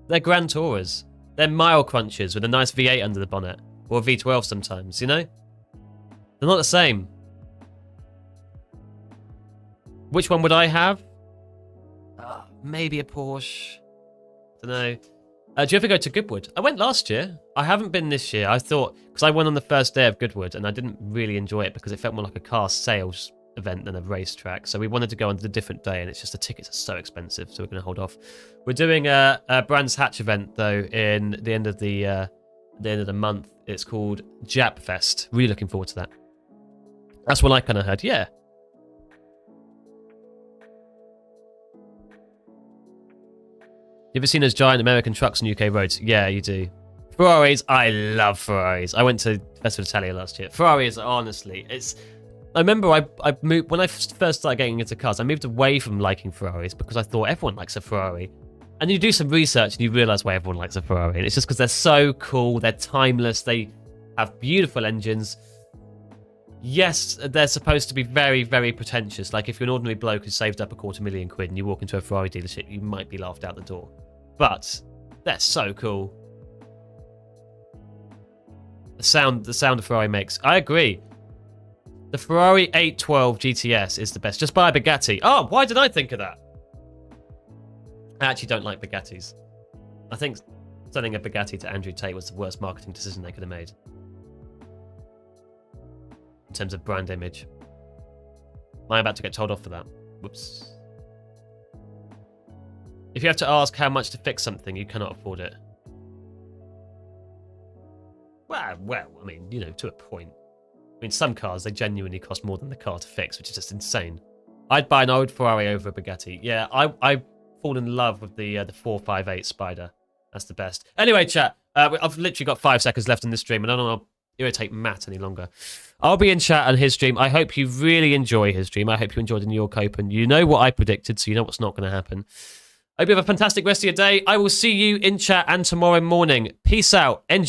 They're Grand Tourers. They're mile crunchers with a nice V8 under the bonnet. Or a V12 sometimes, you know? They're not the same. Which one would I have? Maybe a Porsche. Don't know. Do you ever go to Goodwood? I went last year. I haven't been this year. I thought, because I went on the first day of Goodwood and I didn't really enjoy it because it felt more like a car sales event than a racetrack. So we wanted to go on a different day and it's just the tickets are so expensive. So we're going to hold off. We're doing a Brands Hatch event though in the end of the month. It's called Jap Fest. Really looking forward to that. That's what I kind of heard. Yeah. You ever seen those giant American trucks on UK roads? Yeah, you do. Ferraris, I love Ferraris. I went to Festival d'Italia last year. Ferraris, honestly, I remember I moved when I first started getting into cars. I moved away from liking Ferraris because I thought everyone likes a Ferrari. And you do some research and you realise why everyone likes a Ferrari. And it's just because they're so cool, they're timeless, they have beautiful engines. Yes, they're supposed to be very, very pretentious. Like if you're an ordinary bloke who saved up £250,000 and you walk into a Ferrari dealership, you might be laughed out the door. But they're so cool. The sound a Ferrari makes. I agree. The Ferrari 812 GTS is the best. Just buy a Bugatti. Oh, why did I think of that? I actually don't like Bugattis. I think selling a Bugatti to Andrew Tate was the worst marketing decision they could have made. In terms of brand image. Am I about to get told off for that? Whoops. If you have to ask how much to fix something, you cannot afford it. Well, I mean, you know, to a point. I mean, some cars, they genuinely cost more than the car to fix, which is just insane. I'd buy an old Ferrari over a Bugatti. Yeah, I fall in love with the 458 Spider. That's the best. Anyway, chat, I've literally got 5 seconds left in this stream, and I don't want to irritate Matt any longer. I'll be in chat on his stream. I hope you really enjoy his stream. I hope you enjoyed the New York Open. You know what I predicted, so you know what's not going to happen. I hope you have a fantastic rest of your day. I will see you in chat and tomorrow morning. Peace out. Enjoy.